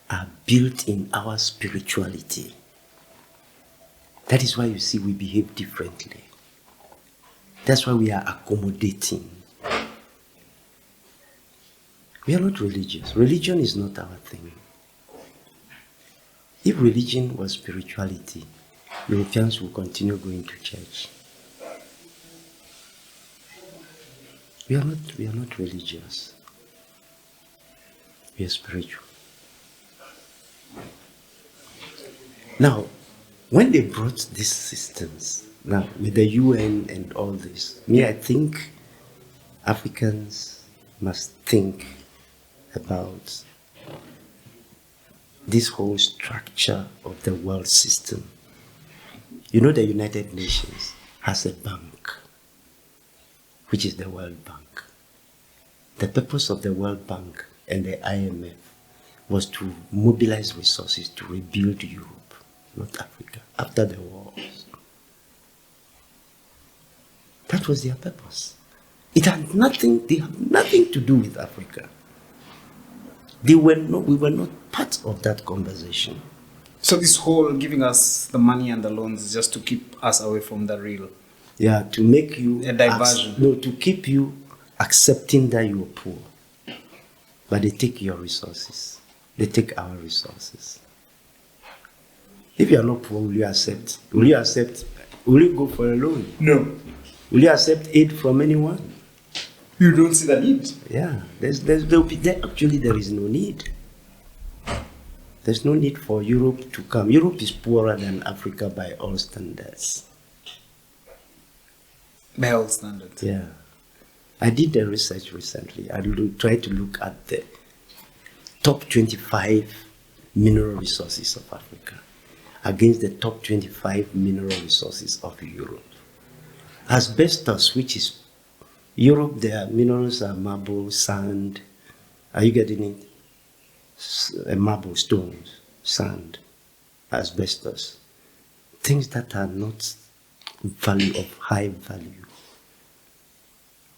[SPEAKER 2] are built in our spirituality. That is why you see we behave differently. That's why we are accommodating. We are not religious. Religion is not our thing. If religion was spirituality, Europeans will continue going to church. We are not religious. We are spiritual. Now, when they brought these systems, now with the UN and all this, I think Africans must think about this whole structure of the world system. You know, the United Nations has a bank, which is the World Bank. The purpose of the World Bank and the IMF was to mobilize resources to rebuild Europe, not Africa, after the wars. That was their purpose. They have nothing to do with Africa. We were not part of that conversation.
[SPEAKER 1] So this whole giving us the money and the loans is just to keep us away from the real.
[SPEAKER 2] Yeah, to make you
[SPEAKER 1] a diversion.
[SPEAKER 2] To keep you accepting that you are poor. But they take your resources. They take our resources. If you are not poor, will you accept? Will you go for a loan?
[SPEAKER 1] No.
[SPEAKER 2] Will you accept aid from anyone?
[SPEAKER 1] You don't see the need.
[SPEAKER 2] Yeah, actually there is no need. There's no need for Europe to come. Europe is poorer than Africa by all standards.
[SPEAKER 1] By all standards.
[SPEAKER 2] Yeah. I did the research recently. I tried to look at the top 25 mineral resources of Africa against the top 25 mineral resources of Europe. Asbestos, which is Europe, their minerals are marble, sand. Are you getting it? Marble, stones, sand, asbestos. Things that are not of high value.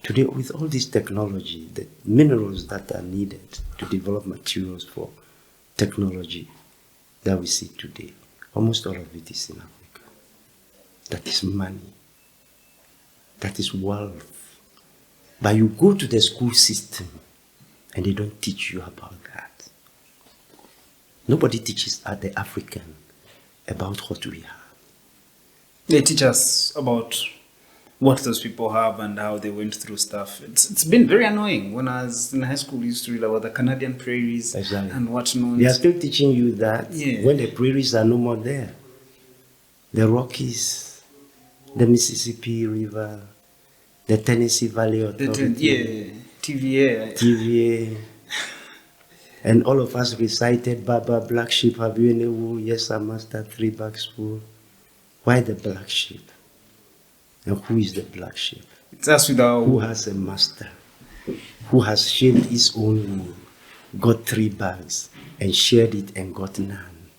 [SPEAKER 2] Today, with all this technology, the minerals that are needed to develop materials for technology that we see today, almost all of it is in Africa. That is money. That is wealth. But you go to the school system and they don't teach you about that. Nobody teaches the African about what we have.
[SPEAKER 1] They teach us about what those people have and how they went through stuff. It's been very annoying. When I was in high school, we used to read about the Canadian prairies and whatnot.
[SPEAKER 2] They are still teaching you that
[SPEAKER 1] Yeah.
[SPEAKER 2] when the prairies are no more there. The Rockies, the Mississippi River, the Tennessee Valley Authority, TVA. And all of us recited Baba, black sheep, have you any wool? Yes, I master 3 bags full. Why the black sheep? And who is the black sheep?
[SPEAKER 1] It's us with our...
[SPEAKER 2] Who has a master? Who has shaved his own wool, got 3 bags, and shared it and got none?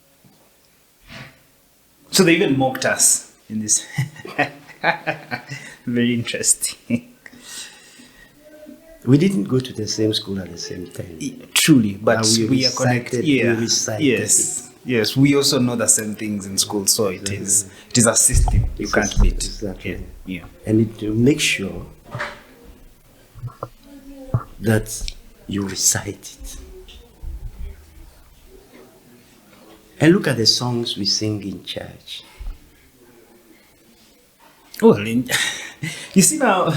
[SPEAKER 1] So they even mocked us in this. Very interesting.
[SPEAKER 2] We didn't go to the same school at the same time.
[SPEAKER 1] Truly, but we are
[SPEAKER 2] recited,
[SPEAKER 1] connected. Yeah.
[SPEAKER 2] we recited
[SPEAKER 1] Yes. Yes, we also know the same things in school, so it is a system you can't beat.
[SPEAKER 2] Exactly.
[SPEAKER 1] Yeah.
[SPEAKER 2] And it to make sure that you recite it. And look at the songs we sing in church.
[SPEAKER 1] Well, you see now,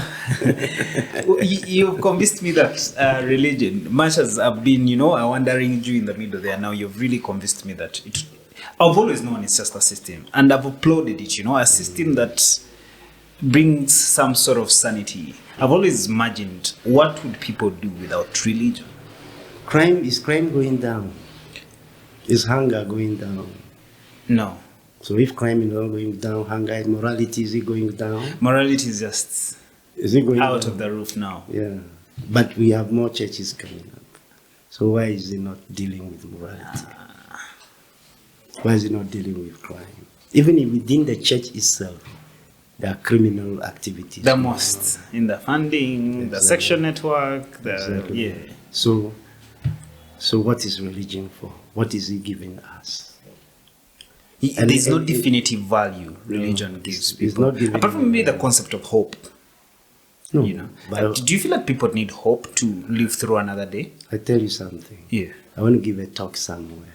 [SPEAKER 1] you've convinced me that religion, much as I've been, a wandering Jew in the middle there, now you've really convinced me that I've always known it's just a system, and I've applauded it, a system that brings some sort of sanity. I've always imagined, what would people do without religion?
[SPEAKER 2] Is crime going down? Is hunger going down?
[SPEAKER 1] No.
[SPEAKER 2] So if crime is not going down, hunger, morality, is it going down?
[SPEAKER 1] Morality is just out
[SPEAKER 2] down?
[SPEAKER 1] of the roof now.
[SPEAKER 2] Yeah. But we have more churches coming up. So why is it not dealing with morality? Why is it not dealing with crime? Even within the church itself, there are criminal activities.
[SPEAKER 1] The most in the funding, the section network, yeah.
[SPEAKER 2] So what is religion for? What is it giving us?
[SPEAKER 1] There's no definitive value religion gives people. Apart from maybe the concept of hope.
[SPEAKER 2] No. But
[SPEAKER 1] do you feel like people need hope to live through another day?
[SPEAKER 2] I tell you something.
[SPEAKER 1] Yeah.
[SPEAKER 2] I want to give a talk somewhere.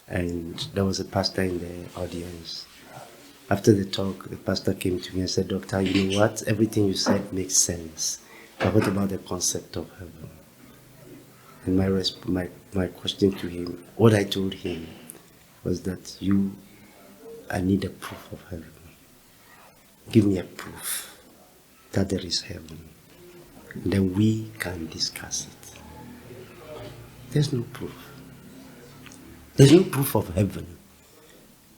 [SPEAKER 2] And there was a pastor in the audience. After the talk, the pastor came to me and said, "Doctor, you know what? Everything you said makes sense. But what about the concept of heaven?" And my question to him, what I told him was that I need a proof of heaven. Give me a proof that there is heaven. Then we can discuss it. There's no proof. There's no proof of heaven.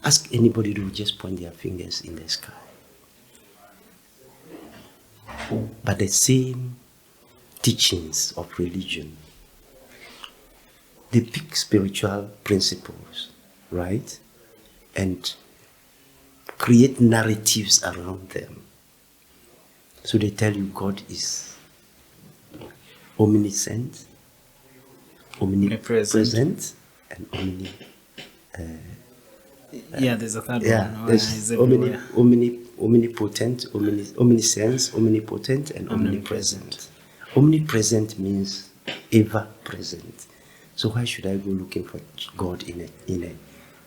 [SPEAKER 2] Ask anybody to just point their fingers in the sky. But the same teachings of religion, they pick spiritual principles, right? And create narratives around them. So they tell you God is omniscient, omnipresent, and
[SPEAKER 1] there's a third one.
[SPEAKER 2] There's omnipotent, omniscience, omnipotent, and omnipresent. Omnipresent means ever present. So why should I go looking for God in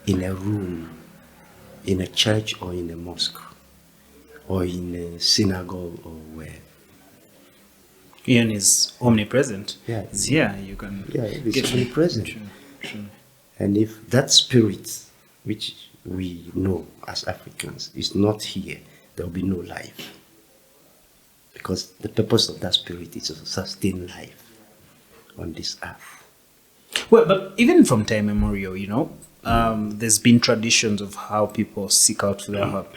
[SPEAKER 2] a room, in a church, or in a mosque, or in a synagogue, or where?
[SPEAKER 1] Ian is omnipresent.
[SPEAKER 2] Yeah.
[SPEAKER 1] You can
[SPEAKER 2] it's omnipresent.
[SPEAKER 1] True.
[SPEAKER 2] And if that spirit, which we know as Africans, is not here, there will be no life. Because the purpose of that spirit is to sustain life on this earth.
[SPEAKER 1] Well, but even from time immemorial, there's been traditions of how people seek out their help.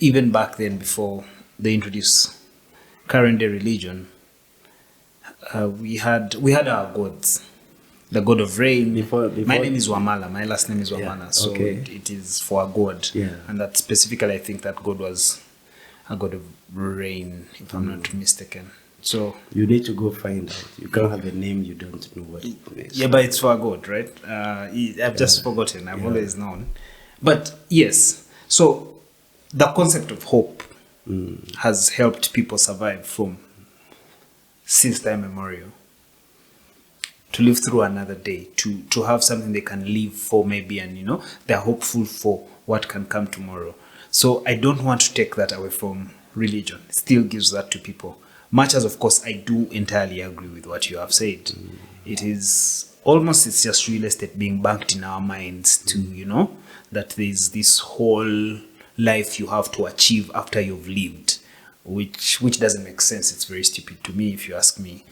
[SPEAKER 1] Even back then, before they introduced current day religion, we had our gods. The god of rain. My name is Wamala. My last name is Wamala. Yeah, so it is for a god.
[SPEAKER 2] Yeah.
[SPEAKER 1] And that specifically, I think that god was a god of rain, if I'm not mistaken. So
[SPEAKER 2] you need to go find out. You can't have a name you don't know what it means.
[SPEAKER 1] Yeah, but it's for a god, right? I've just forgotten. I've always known. But yes, so the concept of hope has helped people survive since time immemorial. To live through another day, to have something they can live for maybe, and they're hopeful for what can come tomorrow. So I don't want to take that away from religion. It still gives that to people. Much as, of course, I do entirely agree with what you have said. It is almost, it's just real estate being banked in our minds to, that there's this whole life you have to achieve after you've lived, which doesn't make sense. It's very stupid to me, if you ask me.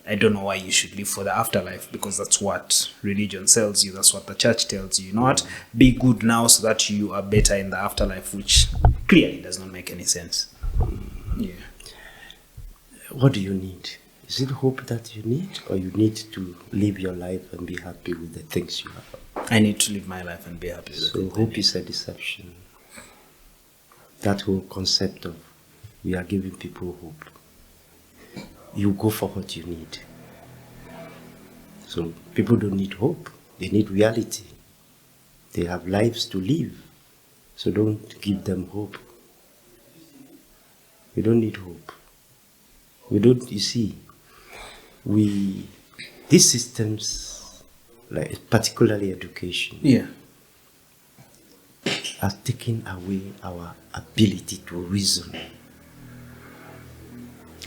[SPEAKER 1] I don't know why you should live for the afterlife, because that's what religion tells you. That's what the church tells you. You know what? Be good now so that you are better in the afterlife, which clearly does not make any sense. Yeah.
[SPEAKER 2] What do you need? Is it hope that you need, or you need to live your life and be happy with the things you have?
[SPEAKER 1] I need to live my life and be happy with
[SPEAKER 2] the things. So hope is a deception. That whole concept of we are giving people hope. You go for what you need. So people don't need hope. They need reality. They have lives to live. So don't give them hope. We don't need hope. We don't, you see, these systems, like particularly education, are taking away our ability to reason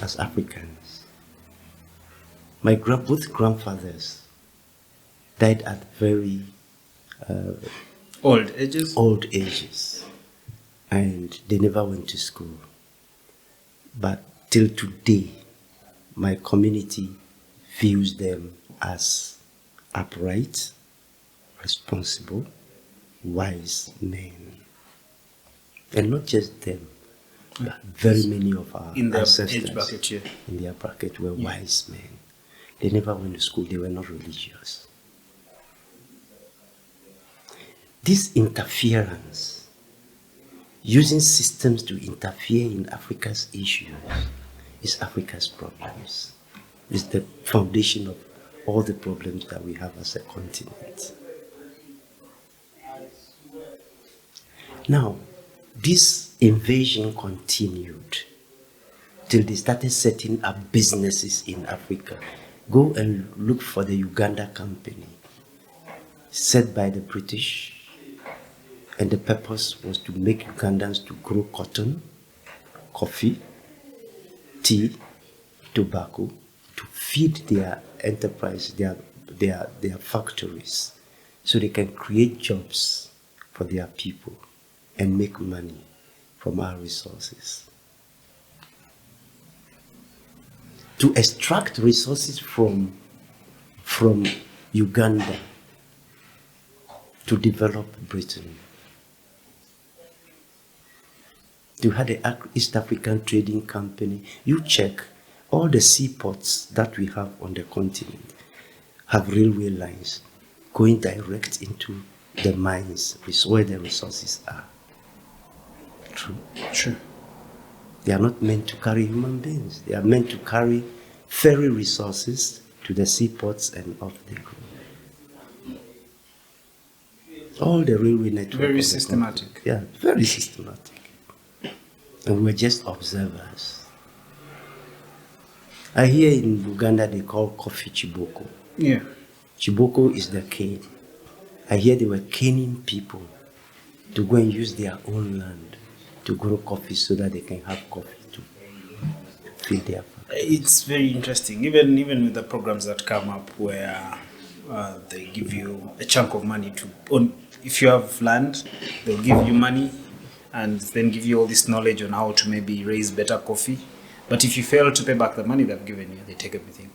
[SPEAKER 2] as Africans. My both grandfathers died at very
[SPEAKER 1] old ages, and they never went to school.
[SPEAKER 2] But till today, my community views them as upright, responsible, wise men. And not just them, but very many of our ancestors in their bracket were wise men. They never went to school, they were not religious. This interference, using systems to interfere in Africa's issues, is Africa's problems. It's the foundation of all the problems that we have as a continent. Now, this invasion continued till they started setting up businesses in Africa. Go and look for the Uganda company, set by the British, and the purpose was to make Ugandans to grow cotton, coffee, tea, tobacco, to feed their enterprise, their factories, so they can create jobs for their people and make money from our resources. To extract resources from Uganda to develop Britain. You had the East African Trading Company. You check all the seaports that we have on the continent have railway lines going direct into the mines where the resources are. True. They are not meant to carry human beings. They are meant to carry ferry resources to the seaports and off they go. All the railway network.
[SPEAKER 1] Very systematic.
[SPEAKER 2] Yeah, very systematic. And we're just observers. I hear in Uganda they call coffee chiboko.
[SPEAKER 1] Yeah.
[SPEAKER 2] Chiboko is the cane. I hear they were caning people to go and use their own land to grow coffee so that they can have coffee to feed their family.
[SPEAKER 1] It's very interesting, even with the programs that come up where they give you a chunk of money if you have land, they'll give you money and then give you all this knowledge on how to maybe raise better coffee. But if you fail to pay back the money they've given you, they take everything.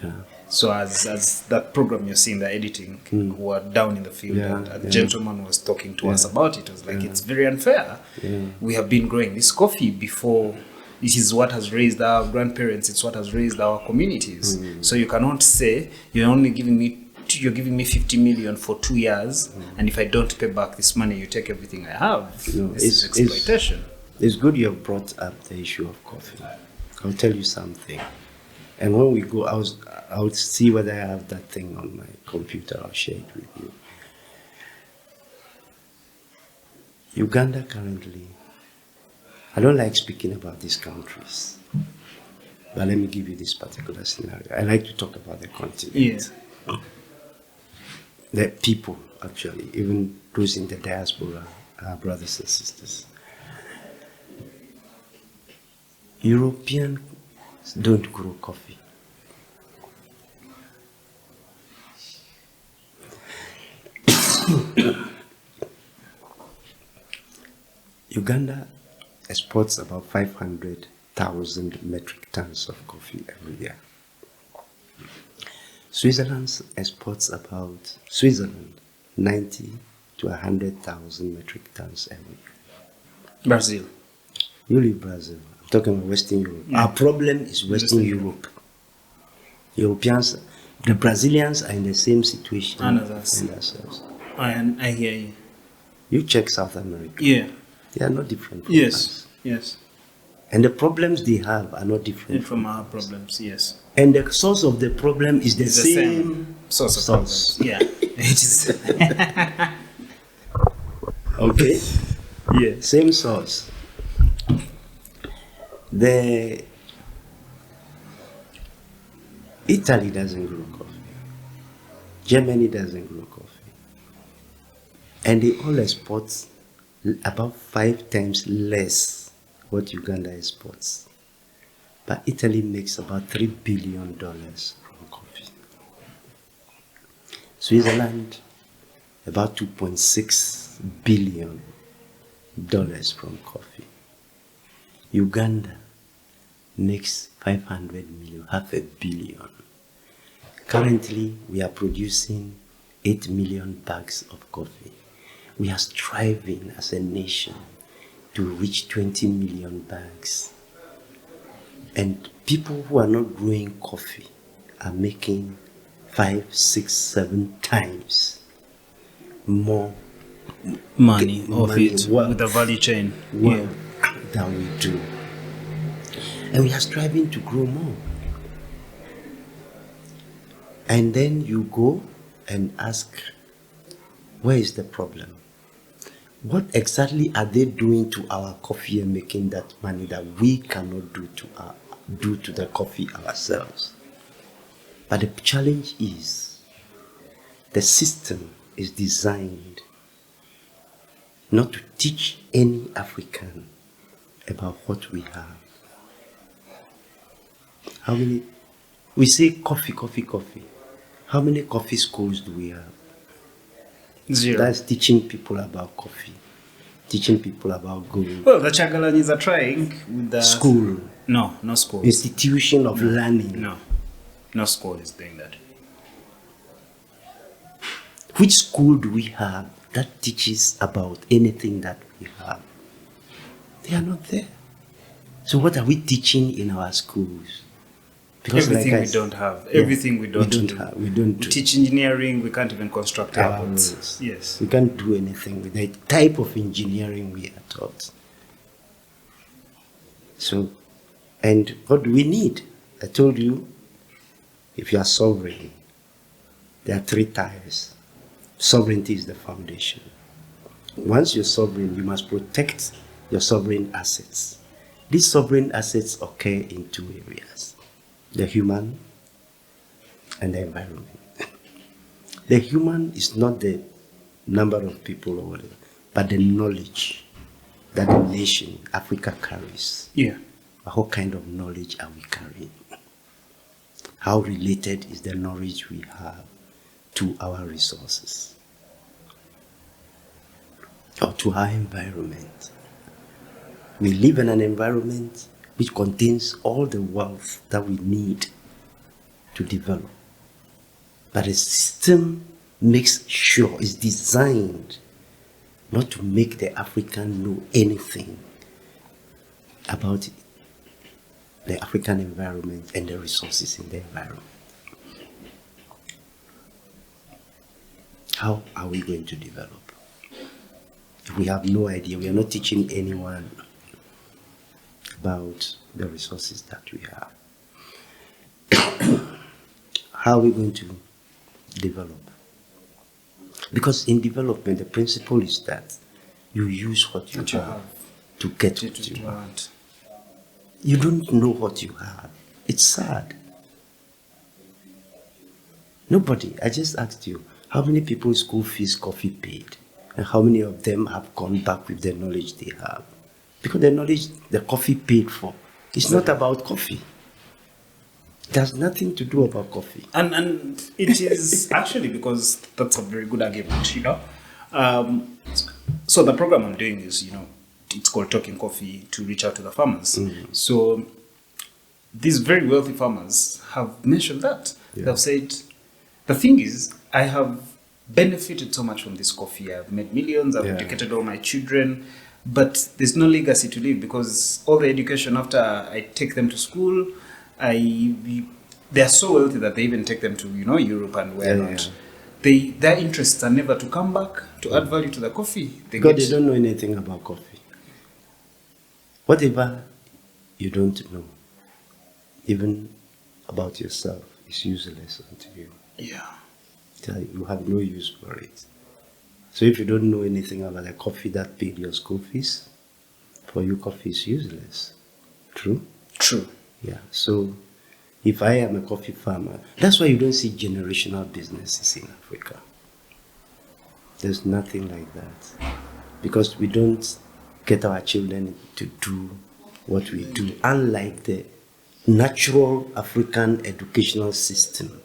[SPEAKER 2] Yeah.
[SPEAKER 1] So as that program you're seeing, the editing, who are down in the field, and a gentleman was talking to us about it. It was like, it's very unfair. Yeah. We have been growing this coffee before. This is what has raised our grandparents. It's what has raised our communities. So you cannot say you're giving me 50 million for 2 years, and if I don't pay back this money, you take everything I have. This is exploitation.
[SPEAKER 2] It's good you have brought up the issue of coffee. I'll tell you something. And when we go, I'll see whether I have that thing on my computer. I'll share it with you. Uganda currently, I don't like speaking about these countries, but let me give you this particular scenario. I like to talk about the continent. Yeah. The people, actually, even those in the diaspora, our brothers and sisters. Europeans don't grow coffee. Uganda exports about 500,000 metric tons of coffee every year. Switzerland exports about 90 to 100,000 metric tons every year.
[SPEAKER 1] Brazil.
[SPEAKER 2] You leave Brazil. I'm talking about Western Europe. Our problem is Western Europe. Europeans, the Brazilians are in the same situation as ourselves.
[SPEAKER 1] I hear you.
[SPEAKER 2] You check South America.
[SPEAKER 1] Yeah.
[SPEAKER 2] They are not different from us.
[SPEAKER 1] Yes.
[SPEAKER 2] And the problems they have are not different
[SPEAKER 1] from our problems, yes.
[SPEAKER 2] And the source of the problem is the same
[SPEAKER 1] source of problems. Yeah. It is.
[SPEAKER 2] Okay?
[SPEAKER 1] Yeah.
[SPEAKER 2] Same source. Italy doesn't grow coffee. Germany doesn't grow coffee. And they all export about 5 times less what Uganda exports. But Italy makes about $3 billion from coffee. Switzerland, about $2.6 billion from coffee. Uganda makes 500 million, $500 million. Currently, we are producing 8 million bags of coffee. We are striving as a nation to reach 20 million bags. And people who are not growing coffee are making 5, 6, 7 times more
[SPEAKER 1] money with the value chain
[SPEAKER 2] than we do. And we are striving to grow more. And then you go and ask, where is the problem? What exactly are they doing to our coffee and making that money that we cannot do to the coffee ourselves? But the challenge is, the system is designed not to teach any African about what we have. How many? We say coffee. How many coffee schools do we have?
[SPEAKER 1] 0.
[SPEAKER 2] That's teaching people about coffee, teaching people about gold.
[SPEAKER 1] Well, the Chagalanis are trying with the
[SPEAKER 2] school.
[SPEAKER 1] No school.
[SPEAKER 2] Institution of learning.
[SPEAKER 1] No school is doing that.
[SPEAKER 2] Which school do we have that teaches about anything that we have? They are not there. So what are we teaching in our schools?
[SPEAKER 1] Because everything we don't have. Everything we don't do.
[SPEAKER 2] We don't
[SPEAKER 1] teach engineering, we can't even construct airports. Yes.
[SPEAKER 2] We can't do anything with the type of engineering we are taught. So, and what do we need? I told you, if you are sovereign, there are 3 tiers. Sovereignty is the foundation. Once you're sovereign, you must protect your sovereign assets. These sovereign assets occur in 2 areas. The human and the environment. The human is not the number of people or whatever, but the knowledge that the nation, Africa, carries.
[SPEAKER 1] Yeah.
[SPEAKER 2] What kind of knowledge are we carrying? How related is the knowledge we have to our resources? Or to our environment? We live in an environment which contains all the wealth that we need to develop. But the system makes sure, is designed not to make the African know anything about the African environment and the resources in the environment. How are we going to develop? If we have no idea, we are not teaching anyone about the resources that we have. How are we going to develop? Because in development, the principle is that you use what you have to get what you want. You don't know what you have. It's sad. Nobody. I just asked you, how many people's school fees coffee paid? And how many of them have gone back with the knowledge they have? Because the knowledge the coffee paid for, it's not about coffee. It has nothing to do about coffee.
[SPEAKER 1] And it is actually, because that's a very good argument, you know. So the program I'm doing is, you know, it's called Talking Coffee, to reach out to the farmers. So these very wealthy farmers have mentioned that. Yeah. They've said, the thing is, I have benefited so much from this coffee. I've made millions, I've educated all my children, but there's no legacy to leave, because all the education after I take them to school, they are so wealthy that they even take them to, you know, Europe and where not. Their interests are never to come back to add value to the coffee.
[SPEAKER 2] They don't know anything about coffee. Whatever you don't know, even about yourself, is useless unto you.
[SPEAKER 1] Yeah.
[SPEAKER 2] You have no use for it. So if you don't know anything about the coffee that paid your school fees, for you coffee is useless. True?
[SPEAKER 1] True.
[SPEAKER 2] Yeah. So if I am a coffee farmer, that's why you don't see generational businesses in Africa. There's nothing like that. Because we don't get our children to do what we do, unlike the natural African educational system.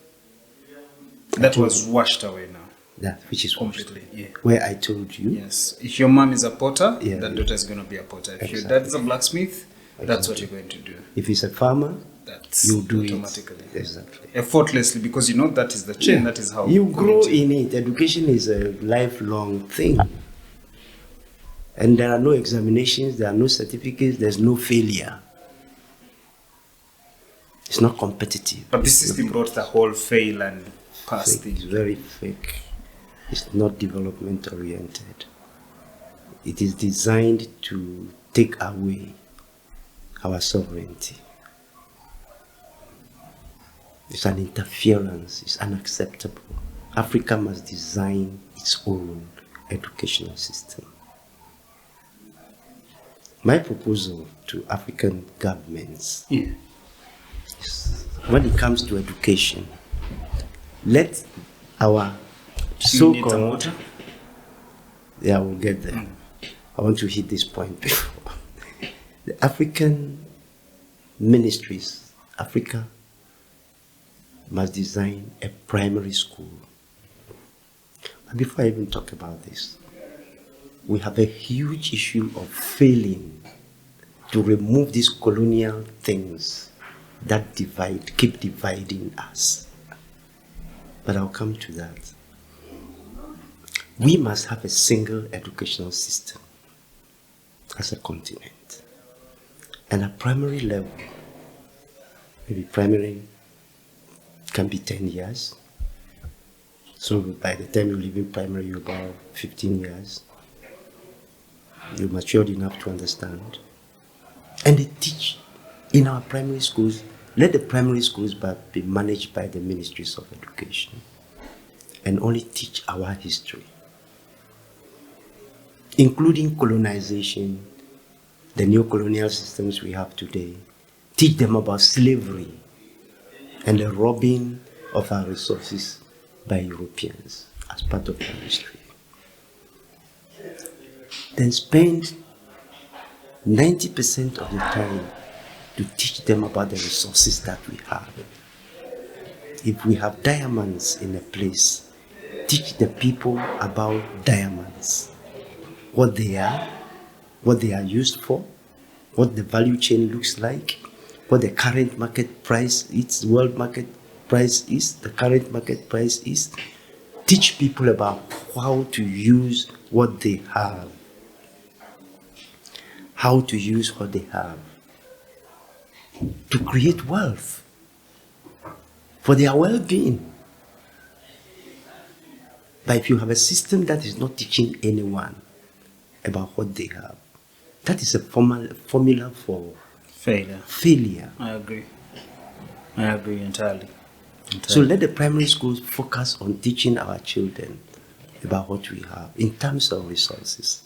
[SPEAKER 1] That was washed away now.
[SPEAKER 2] That which is
[SPEAKER 1] completely,
[SPEAKER 2] where I told you.
[SPEAKER 1] Yes. If your mom is a potter, that daughter is going to be a potter. If your dad is a blacksmith, that's what you're going to do.
[SPEAKER 2] If he's a farmer, you do
[SPEAKER 1] automatically.
[SPEAKER 2] It. Exactly.
[SPEAKER 1] Effortlessly, because you know that is the chain, that is how
[SPEAKER 2] you grow in it. Education is a lifelong thing. And there are no examinations, there are no certificates, there's no failure. It's not competitive.
[SPEAKER 1] But this system brought the whole fail and pass thing.
[SPEAKER 2] It's very fake. It's not development oriented. It is designed to take away our sovereignty. It's an interference. It's unacceptable. Africa must design its own educational system. My proposal to African governments is, when it comes to education, let our so-called... Yeah, we'll get there. I want to hit this point before. The African ministries, Africa must design a primary school. But before I even talk about this, we have a huge issue of failing to remove these colonial things that divide, keep dividing us. But I'll come to that. We must have a single educational system as a continent. And at primary level, maybe primary can be 10 years. So by the time you leave in primary, you're about 15 years. You're matured enough to understand. And they teach in our primary schools. Let the primary schools be managed by the ministries of education and only teach our history, including colonization, the neo-colonial systems we have today. Teach them about slavery and the robbing of our resources by Europeans as part of our history. Then spend 90% of the time to teach them about the resources that we have. If we have diamonds in a place, teach the people about diamonds, what they are used for, what the value chain looks like, what the current market price is, world market price is, the current market price is. Teach people about how to use what they have. How to use what they have to create wealth for their well-being. But if you have a system that is not teaching anyone about what they have, that is a formula for failure.
[SPEAKER 1] I agree entirely.
[SPEAKER 2] So let the primary schools focus on teaching our children about what we have in terms of resources,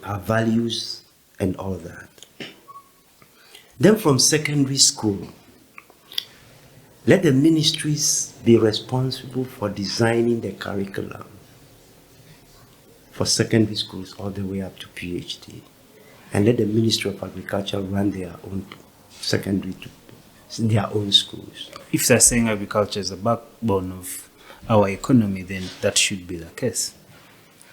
[SPEAKER 2] our values, and all that. Then from secondary school, let the ministries be responsible for designing the curriculum for secondary schools all the way up to PhD. And let the Ministry of Agriculture run their own secondary, their own schools.
[SPEAKER 1] If they're saying agriculture is the backbone of our economy, then that should be the case.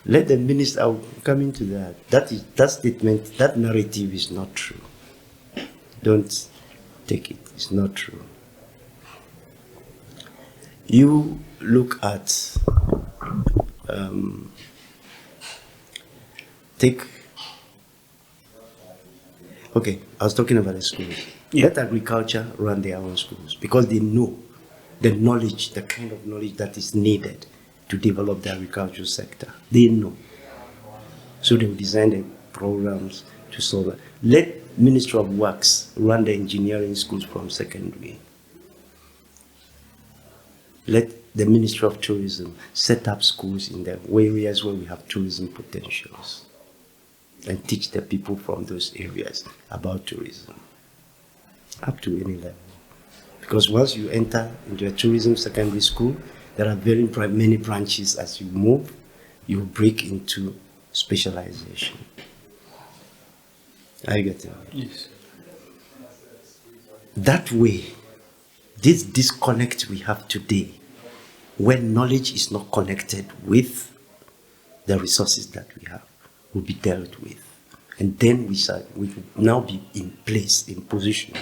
[SPEAKER 2] Let the minister, I'll come into that. That statement, that narrative is not true. Don't take it. It's not true. You look at, I was talking about the schools.
[SPEAKER 1] Yeah.
[SPEAKER 2] Let agriculture run their own schools because they know the knowledge, the kind of knowledge that is needed to develop the agricultural sector. They know. So they will design the programs to solve that. Let Ministry of Works run the engineering schools from secondary. Let the Ministry of Tourism set up schools in the areas where we have tourism potentials and teach the people from those areas about tourism up to any level. Because once you enter into a tourism secondary school, there are very many branches. As you move, you break into specialization. Are you getting it?
[SPEAKER 1] Yes.
[SPEAKER 2] That way, this disconnect we have today, when knowledge is not connected with the resources that we have, will be dealt with. And then we will now be in place, in position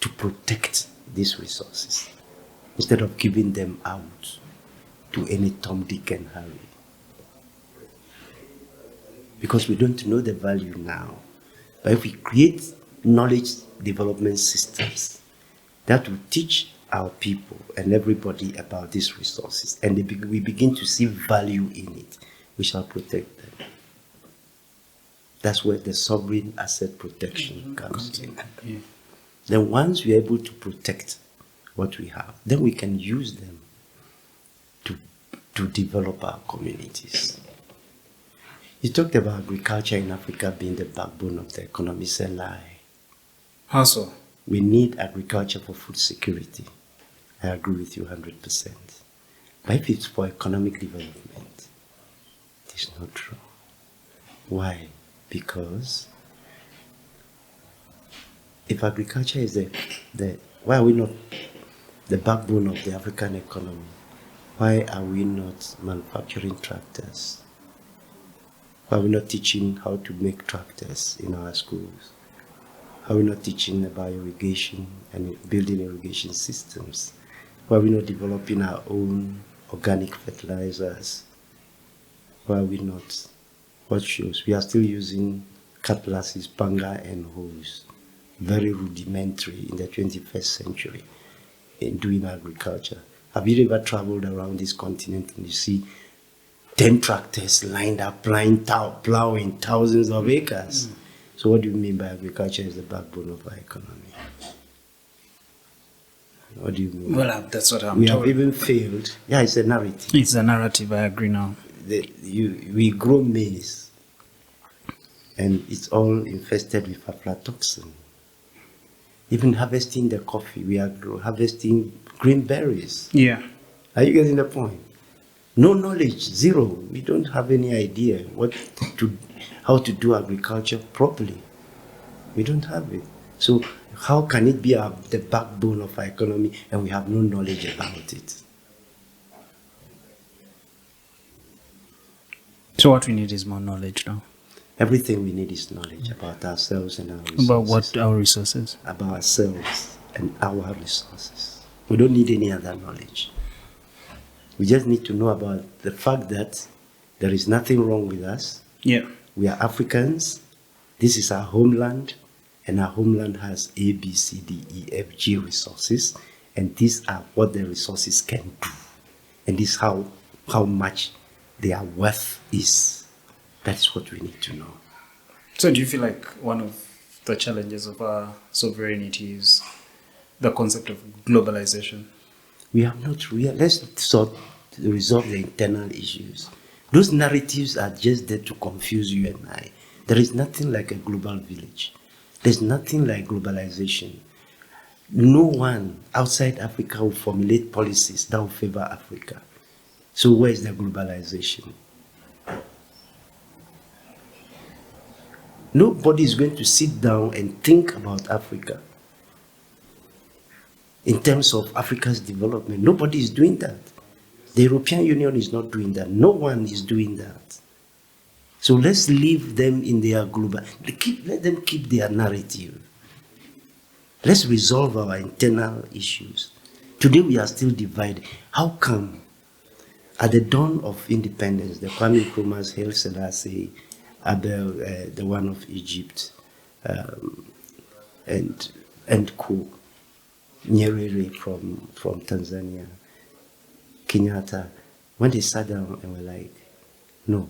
[SPEAKER 2] to protect these resources instead of giving them out to any Tom, Dick, and Harry. Because we don't know the value now. But if we create knowledge development systems that will teach our people and everybody about these resources, and we begin to see value in it, we shall protect them. That's where the sovereign asset protection comes in.
[SPEAKER 1] Yeah.
[SPEAKER 2] Then once we are able to protect what we have, then we can use them to develop our communities. You talked about agriculture in Africa being the backbone of the economy. It's a lie.
[SPEAKER 1] How so?
[SPEAKER 2] We need agriculture for food security. I agree with you 100%. But if it's for economic development, it is not true. Why? Because if agriculture is why are we not the backbone of the African economy? Why are we not manufacturing tractors? Why are we not teaching how to make tractors in our schools? How are we not teaching about irrigation and building irrigation systems? Why are we not developing our own organic fertilizers? Why are we not? What shows? We are still using cutlasses, panga, and hoes. Very rudimentary in the 21st century in doing agriculture. Have you ever traveled around this continent and you see 10 tractors lined up plowing thousands of acres? So what do you mean by agriculture is the backbone of our economy? What do you mean?
[SPEAKER 1] Well, that's what I'm
[SPEAKER 2] We
[SPEAKER 1] told.
[SPEAKER 2] have even failed. Yeah, it's a narrative.
[SPEAKER 1] It's a narrative, I agree now.
[SPEAKER 2] We grow maize and it's all infested with aflatoxin. Even harvesting the coffee, we are harvesting green berries.
[SPEAKER 1] Yeah.
[SPEAKER 2] Are you getting the point? No knowledge, zero. We don't have any idea how to do agriculture properly. We don't have it. So how can it be the backbone of our economy and we have no knowledge about it?
[SPEAKER 1] So what we need is more knowledge now.
[SPEAKER 2] Everything we need is knowledge about ourselves and our resources.
[SPEAKER 1] About what our resources?
[SPEAKER 2] About ourselves and our resources. We don't need any other knowledge. We just need to know about the fact that there is nothing wrong with us.
[SPEAKER 1] Yeah.
[SPEAKER 2] We are Africans. This is our homeland. And our homeland has A, B, C, D, E, F, G resources. And these are what the resources can do. And this is how much their worth is. That's what we need to know.
[SPEAKER 1] So do you feel like one of the challenges of our sovereignty is the concept of globalization?
[SPEAKER 2] We have not let's resolve the internal issues. Those narratives are just there to confuse you and I. There is nothing like a global village. There's nothing like globalization. No one outside Africa will formulate policies that will favor Africa. So where is the globalization? Nobody is going to sit down and think about Africa in terms of Africa's development. Nobody is doing that. The European Union is not doing that. No one is doing that. So let's leave them in their global. Let them keep their narrative. Let's resolve our internal issues. Today we are still divided. How come at the dawn of independence, the Kwame Nkrumah's, Haile Selassie, Abel, the one of Egypt, and Co, Nyerere from Tanzania, Kenyatta, when they sat down and were like, no,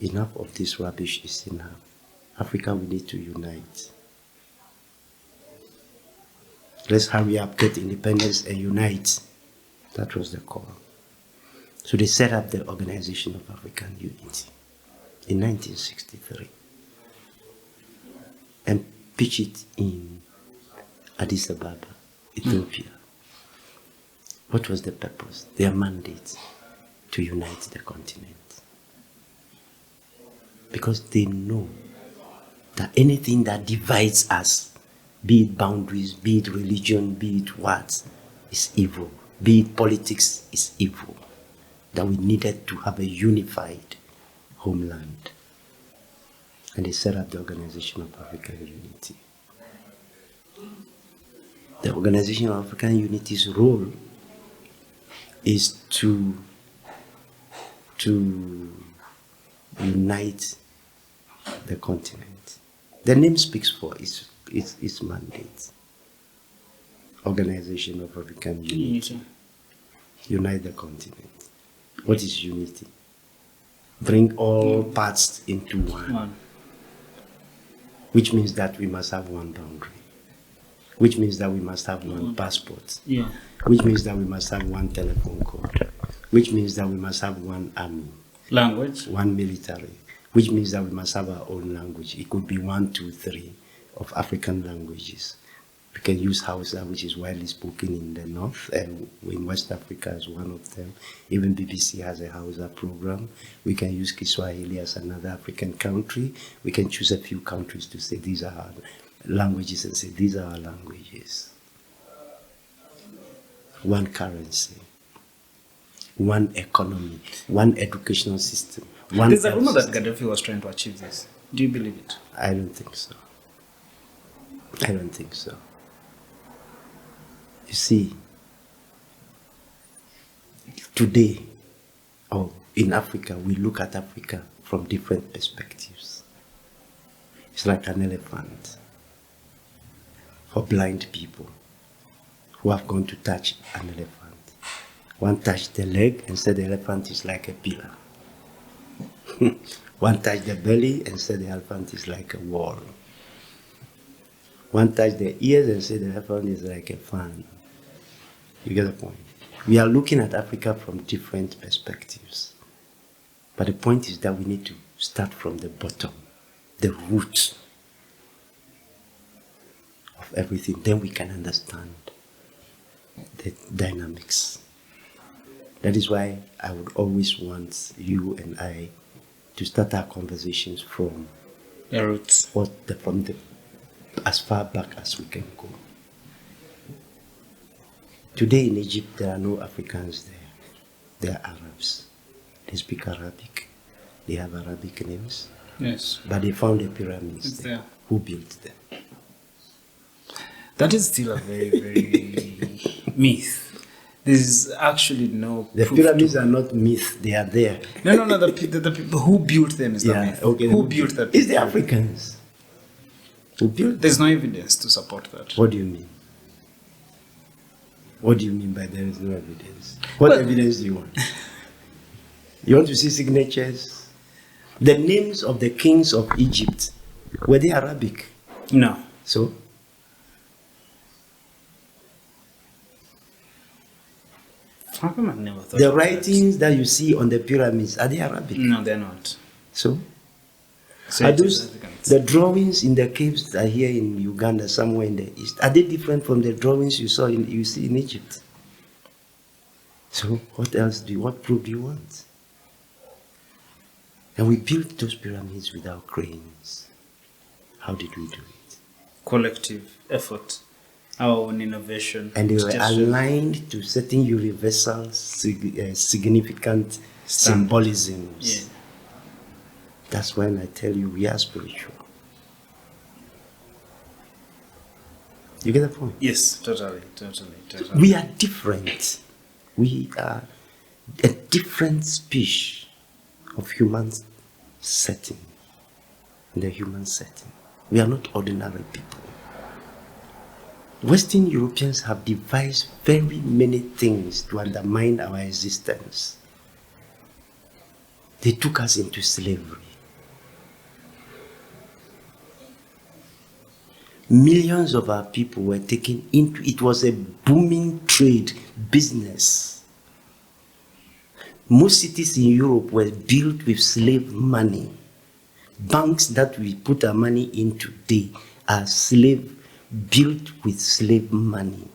[SPEAKER 2] enough of this rubbish is enough. Africa, we need to unite. Let's hurry up, get independence and unite. That was the call. So they set up the Organization of African Unity in 1963 and pitched it in Addis Ababa, Ethiopia. What was the purpose? Their mandate to unite the continent. Because they know that anything that divides us, be it boundaries, be it religion, be it what, is evil. Be it politics, is evil. That we needed to have a unified homeland. And they set up the Organization of African Unity. The Organization of African Unity's role is to unite the continent. The name speaks for its mandate. Organization of African Unity. Unite the continent. What is unity? Bring all parts into one. Which means that we must have one boundary. Which means that we must have one passport.
[SPEAKER 1] Yeah.
[SPEAKER 2] Which means that we must have one telephone code. Which means that we must have one army.
[SPEAKER 1] Language.
[SPEAKER 2] One military. Which means that we must have our own language. It could be 1, 2, 3 of African languages. We can use Hausa, which is widely spoken in the north, and in West Africa as one of them. Even BBC has a Hausa program. We can use Kiswahili as another African country. We can choose a few countries to say these are our languages and say these are our languages. One currency, one economy, one educational system.
[SPEAKER 1] There's a rumor that Gaddafi was trying to achieve this. Do you believe it?
[SPEAKER 2] I don't think so. I don't think so. You see, today, in Africa, we look at Africa from different perspectives. It's like an elephant for blind people who have gone to touch an elephant. One touched the leg and said the elephant is like a pillar. One touched the belly and said the elephant is like a wall. One touched the ears and said the elephant is like a fan. You get the point? We are looking at Africa from different perspectives. But the point is that we need to start from the bottom, the root of everything. Then we can understand the dynamics. That is why I would always want you and I to start our conversations from
[SPEAKER 1] The roots.
[SPEAKER 2] As far back as we can go. Today in Egypt, there are no Africans there. They are Arabs. They speak Arabic. They have Arabic names.
[SPEAKER 1] Yes.
[SPEAKER 2] But they found the pyramids
[SPEAKER 1] It's
[SPEAKER 2] there.
[SPEAKER 1] there.
[SPEAKER 2] Who built them?
[SPEAKER 1] That is still a very, very myth. There's actually no
[SPEAKER 2] The
[SPEAKER 1] proof
[SPEAKER 2] pyramids
[SPEAKER 1] to...
[SPEAKER 2] are not myths, they are there.
[SPEAKER 1] No. The people who built them is the myth.
[SPEAKER 2] Okay.
[SPEAKER 1] Who built that?
[SPEAKER 2] It's the Africans who built
[SPEAKER 1] There's no evidence to support that.
[SPEAKER 2] What do you mean? What do you mean by there is no evidence? What evidence do you want? You want to see signatures? The names of the kings of Egypt, were they Arabic?
[SPEAKER 1] No.
[SPEAKER 2] So?
[SPEAKER 1] How come I never thought
[SPEAKER 2] The
[SPEAKER 1] of
[SPEAKER 2] writings that you see on the pyramids, are they Arabic?
[SPEAKER 1] that? No, they're not.
[SPEAKER 2] So?
[SPEAKER 1] So
[SPEAKER 2] Are
[SPEAKER 1] it is
[SPEAKER 2] those,
[SPEAKER 1] Africans.
[SPEAKER 2] the drawings in the caves that are here in Uganda, somewhere in the east, are they different from the drawings you see in Egypt? So what else what proof do you want? And we built those pyramids without cranes. How did we do it?
[SPEAKER 1] Collective effort, our own innovation.
[SPEAKER 2] And they were
[SPEAKER 1] suggestion.
[SPEAKER 2] aligned to certain universal significant symbolisms.
[SPEAKER 1] Yeah.
[SPEAKER 2] That's when I tell you we are spiritual. You get the point?
[SPEAKER 1] Yes, totally.
[SPEAKER 2] We are different. We are a different species of human setting. In the human setting. We are not ordinary people. Western Europeans have devised very many things to undermine our existence. They took us into slavery. Millions of our people were taken into it. Was a booming trade business. Most cities in Europe were built with slave money. Banks that we put our money in today are built with slave money.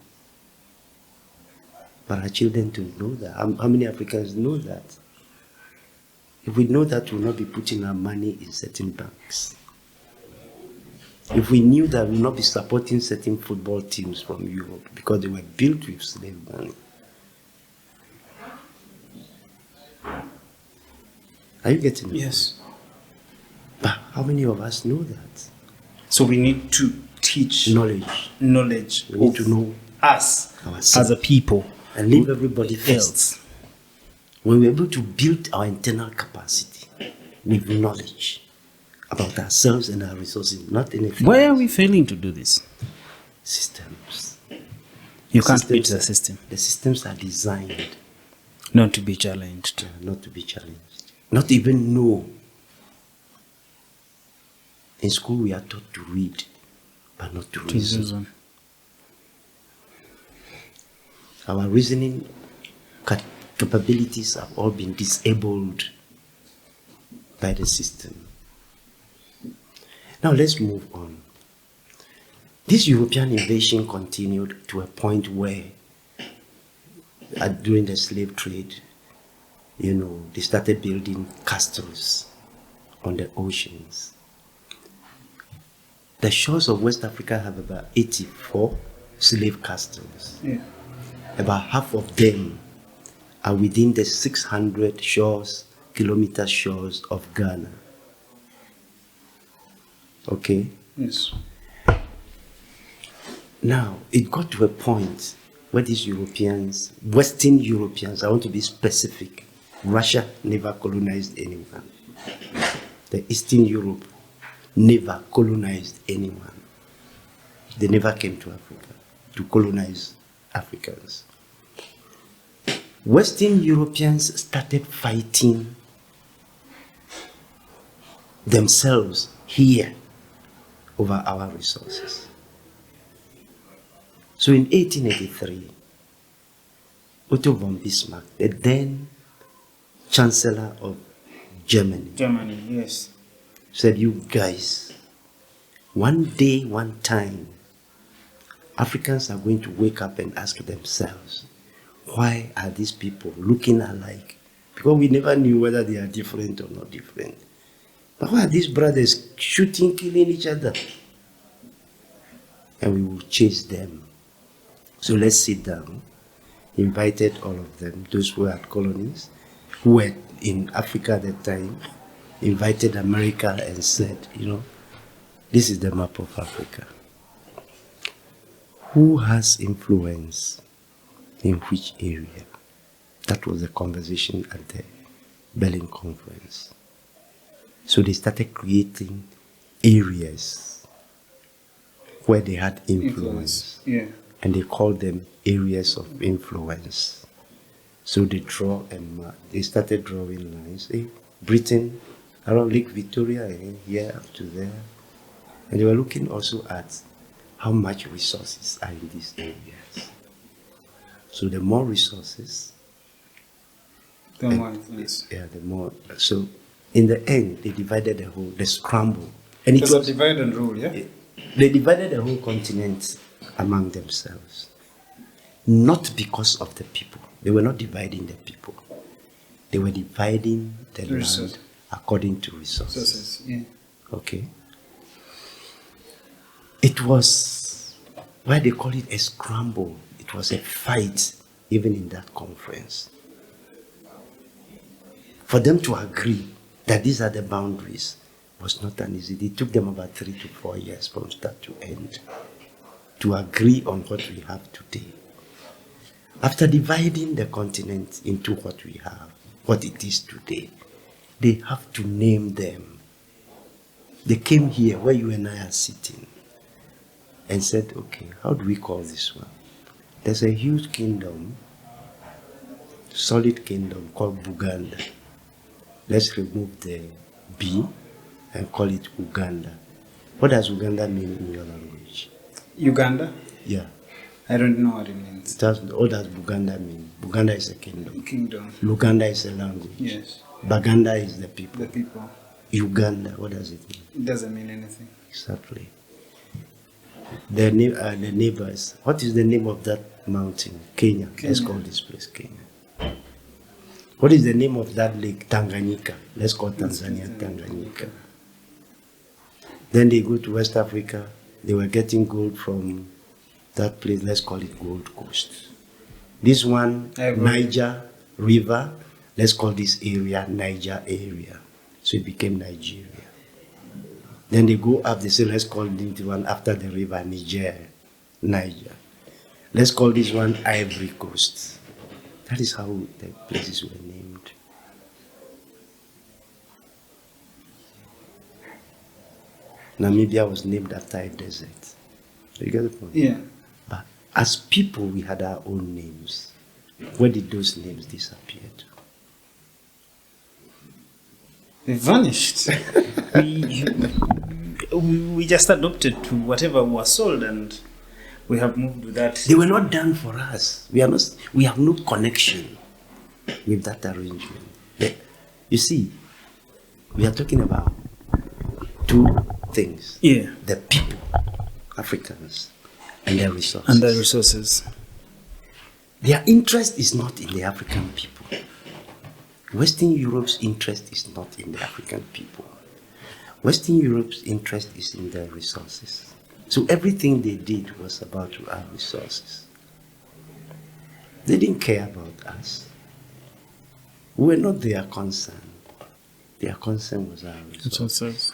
[SPEAKER 2] But our children don't know that. How many Africans know that? If we know that, we will not be putting our money in certain banks. If we knew that, we would not be supporting certain football teams from Europe because they were built with slave money. Are you getting it?
[SPEAKER 1] Yes.
[SPEAKER 2] But how many of us know that?
[SPEAKER 1] So we need to teach
[SPEAKER 2] Knowledge.
[SPEAKER 1] We
[SPEAKER 2] need to know
[SPEAKER 1] us
[SPEAKER 2] ourselves.
[SPEAKER 1] as a people
[SPEAKER 2] And leave everybody first.
[SPEAKER 1] else.
[SPEAKER 2] When we're able to build our internal capacity with knowledge about ourselves and our resources, not anything
[SPEAKER 1] Why
[SPEAKER 2] else.
[SPEAKER 1] are we failing to do this?
[SPEAKER 2] Systems.
[SPEAKER 1] You can't beat the system.
[SPEAKER 2] The systems are designed
[SPEAKER 1] Not to be challenged.
[SPEAKER 2] not to be challenged. Not even know. In school we are taught to read, but not to reason. Our reasoning capabilities have all been disabled by the system. Now let's move on. This European invasion continued to a point where, during the slave trade, they started building castles on the oceans. The shores of West Africa have about 84 slave castles.
[SPEAKER 1] Yeah.
[SPEAKER 2] About half of them are within the 600 kilometer shores of Ghana. Okay?
[SPEAKER 1] Yes.
[SPEAKER 2] Now, it got to a point where these Europeans, Western Europeans, I want to be specific, Russia never colonized anyone. The Eastern Europe never colonized anyone. They never came to Africa to colonize Africans. Western Europeans started fighting themselves here over our resources. So in 1883, Otto von Bismarck, the then Chancellor of Germany,
[SPEAKER 1] Yes.
[SPEAKER 2] said, you guys, one day, one time, Africans are going to wake up and ask themselves, why are these people looking alike? Because we never knew whether they are different or not different. But why are these brothers shooting, killing each other? And we will chase them. So let's sit down. Invited all of them, those who had colonies, who were in Africa at that time, invited America and said, this is the map of Africa. Who has influence in which area? That was the conversation at the Berlin conference. So they started creating areas where they had influence.
[SPEAKER 1] Yeah.
[SPEAKER 2] And they called them areas of influence. So they they started drawing lines. Britain, around Lake Victoria, here up to there. And they were looking also at how much resources are in these areas. So the more resources,
[SPEAKER 1] the more influence.
[SPEAKER 2] Yeah, the more. So in the end, they divided the scramble. And it was
[SPEAKER 1] a divide and rule, yeah?
[SPEAKER 2] They divided the whole continent among themselves. Not because of the people. They were not dividing the people. They were dividing the land according to resources.
[SPEAKER 1] Yeah.
[SPEAKER 2] Okay. It was, why they call it a scramble. It was a fight, even in that conference. For them to agree that these are the boundaries was not an easy. It took them about 3 to 4 years from start to end to agree on what we have today. After dividing the continent into what we have, what it is today, they have to name them. They came here where you and I are sitting and said, okay, how do we call this one? There's a huge kingdom, solid kingdom called Buganda. Let's remove the B and call it Uganda. What does Uganda mean in your language?
[SPEAKER 1] Uganda?
[SPEAKER 2] Yeah.
[SPEAKER 1] I don't know what it means.
[SPEAKER 2] What does Buganda mean? Buganda is a kingdom.
[SPEAKER 1] Kingdom.
[SPEAKER 2] Luganda is a language.
[SPEAKER 1] Yes.
[SPEAKER 2] Baganda is the people.
[SPEAKER 1] The people.
[SPEAKER 2] Uganda, what does it mean?
[SPEAKER 1] It doesn't mean anything.
[SPEAKER 2] Exactly. The neighbors. What is the name of that mountain? Kenya. Let's call this place Kenya. What is the name of that lake? Tanganyika. Let's call Tanzania Tanganyika. Then they go to West Africa. They were getting gold from that place. Let's call it Gold Coast. This one, Niger River. Let's call this area Niger area. So it became Nigeria. Then they go up, they say, let's call this one after the river Niger. Let's call this one Ivory Coast. That is how the places were named. Namibia was named after a desert. You get the point?
[SPEAKER 1] Yeah.
[SPEAKER 2] But as people, we had our own names. Where did those names disappear to?
[SPEAKER 1] They vanished. we just adopted to whatever was sold, and we have moved with that.
[SPEAKER 2] They were not done for us. We have no connection with that arrangement. You see, we are talking about two things.
[SPEAKER 1] Yeah.
[SPEAKER 2] The people, Africans, and their resources. Their interest is not in the African people. Western Europe's interest is not in the African people. Western Europe's interest is in their resources. So everything they did was about our resources. They didn't care about us. We were not their concern. Their concern was our resources.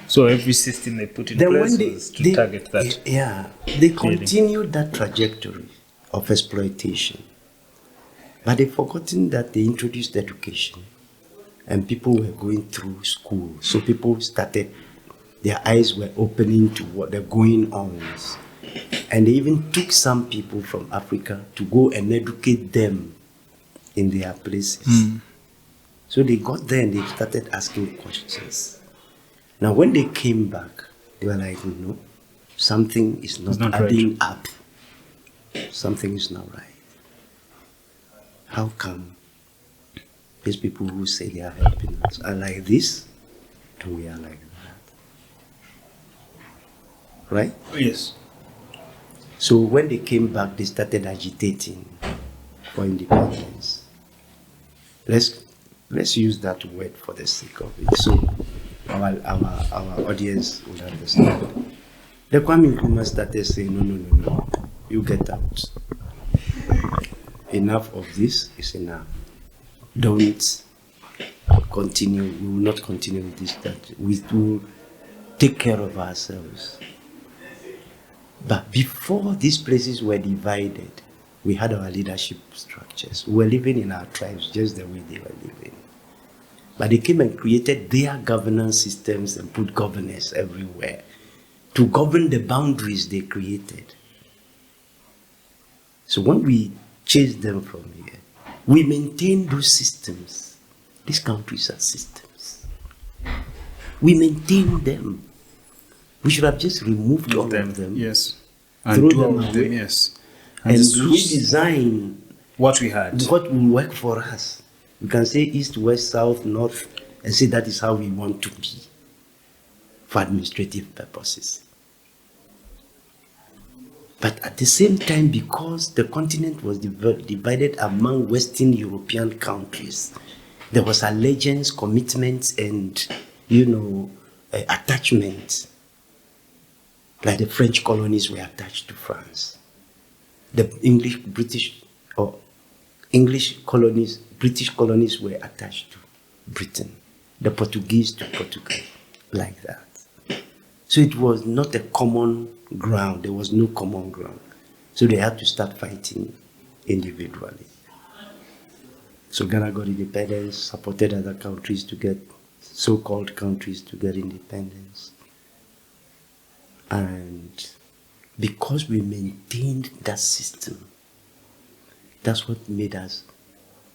[SPEAKER 1] So every system they put in place was to target that.
[SPEAKER 2] Yeah, they continued that trajectory of exploitation. But they've forgotten that they introduced education and people were going through school. So people started, their eyes were opening to what the going ons. And they even took some people from Africa to go and educate them in their places. So they got there and they started asking questions. Now when they came back, they were like, no, something is not adding up. Something is not right. How come these people who say they are helping us are like this and we are like that? Right?
[SPEAKER 1] Yes.
[SPEAKER 2] So when they came back, they started agitating for independence. Let's use that word for the sake of it, so our audience will understand. The Kwame Nkrumah started saying, no, you get out. Enough of this is enough. Don't continue. We will not continue with this. That we will take care of ourselves. But before these places were divided, we had our leadership structures. We were living in our tribes just the way they were living. But they came and created their governance systems and put governors everywhere to govern the boundaries they created. So when we chase them from here, we maintain those systems. These countries are systems. We maintain them. We should have just removed all of them.
[SPEAKER 1] Yes.
[SPEAKER 2] And
[SPEAKER 1] And
[SPEAKER 2] throw
[SPEAKER 1] do
[SPEAKER 2] them
[SPEAKER 1] all of them,
[SPEAKER 2] away.
[SPEAKER 1] yes.
[SPEAKER 2] And
[SPEAKER 1] just
[SPEAKER 2] redesign
[SPEAKER 1] what we had.
[SPEAKER 2] what will work for us. We can say east, west, south, north, and say that is how we want to be for administrative purposes. But at the same time, because the continent was divided among Western European countries, there was allegiance, commitments, and, attachment. Like the French colonies were attached to France. The British colonies were attached to Britain. The Portuguese to Portugal, like that. So it was not a common ground. There was no common ground. So they had to start fighting individually. So Ghana got independence, supported other countries to get, so-called countries to get independence. And because we maintained that system, that's what made us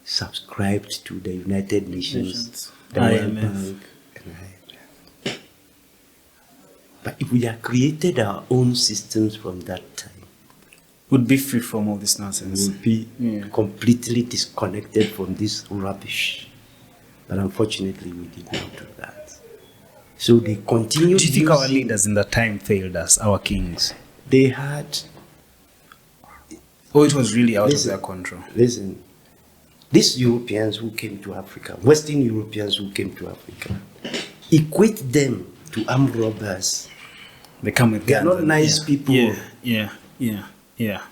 [SPEAKER 2] subscribe to the United Nations, the World
[SPEAKER 1] IMF.
[SPEAKER 2] Bank, and IMF. But if we had created our own systems from that time,
[SPEAKER 1] Would be free from all this
[SPEAKER 2] we
[SPEAKER 1] nonsense.
[SPEAKER 2] would be completely disconnected from this rubbish. But unfortunately, we did not do that. So they continued.
[SPEAKER 1] Do you think our
[SPEAKER 2] using-
[SPEAKER 1] leaders in that time failed us, our kings?
[SPEAKER 2] They had.
[SPEAKER 1] Or it was really out
[SPEAKER 2] Listen.
[SPEAKER 1] of their control?
[SPEAKER 2] Listen, these Europeans who came to Africa, Western Europeans who came to Africa, equate them to armed robbers.
[SPEAKER 1] They come with
[SPEAKER 2] They are
[SPEAKER 1] guns
[SPEAKER 2] not
[SPEAKER 1] and-
[SPEAKER 2] nice people.
[SPEAKER 1] Yeah.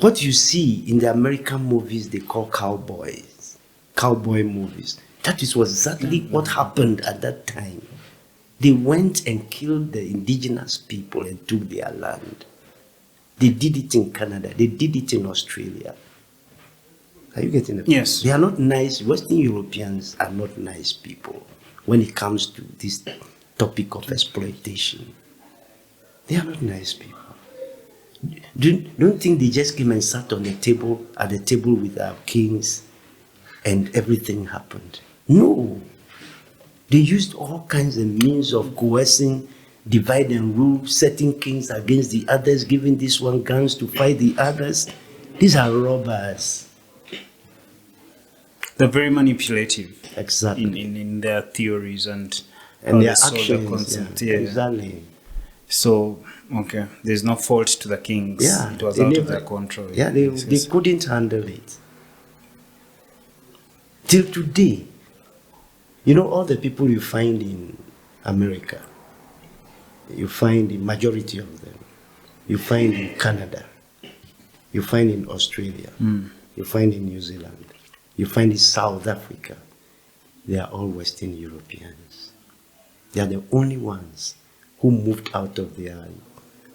[SPEAKER 2] What you see in the American movies they call cowboys, cowboy movies, that is exactly what happened at that time. They went and killed the indigenous people and took their land. They did it in Canada. They did it in Australia. Are you getting it?
[SPEAKER 1] Yes.
[SPEAKER 2] They are not nice. Western Europeans are not nice people when it comes to this topic of exploitation. They are not nice people. Don't think they just came and sat on the table, at the table with our kings and everything happened. No. They used all kinds of means of coercing, divide and rule, setting kings against the others, giving this one guns to fight the others. These are robbers.
[SPEAKER 1] They're very manipulative
[SPEAKER 2] Exactly.
[SPEAKER 1] in their theories and how
[SPEAKER 2] And
[SPEAKER 1] they
[SPEAKER 2] their
[SPEAKER 1] solve the
[SPEAKER 2] actions.
[SPEAKER 1] concept.
[SPEAKER 2] Yeah, exactly.
[SPEAKER 1] So, okay, there's no fault to the kings.
[SPEAKER 2] Yeah,
[SPEAKER 1] It was
[SPEAKER 2] they
[SPEAKER 1] out of
[SPEAKER 2] never-
[SPEAKER 1] their control.
[SPEAKER 2] Yeah, they couldn't handle it. Till today, all the people you find in America, you find the majority of them, you find in Canada, you find in Australia, you find in New Zealand, you find in South Africa, they are all Western Europeans. They are the only ones who moved out of their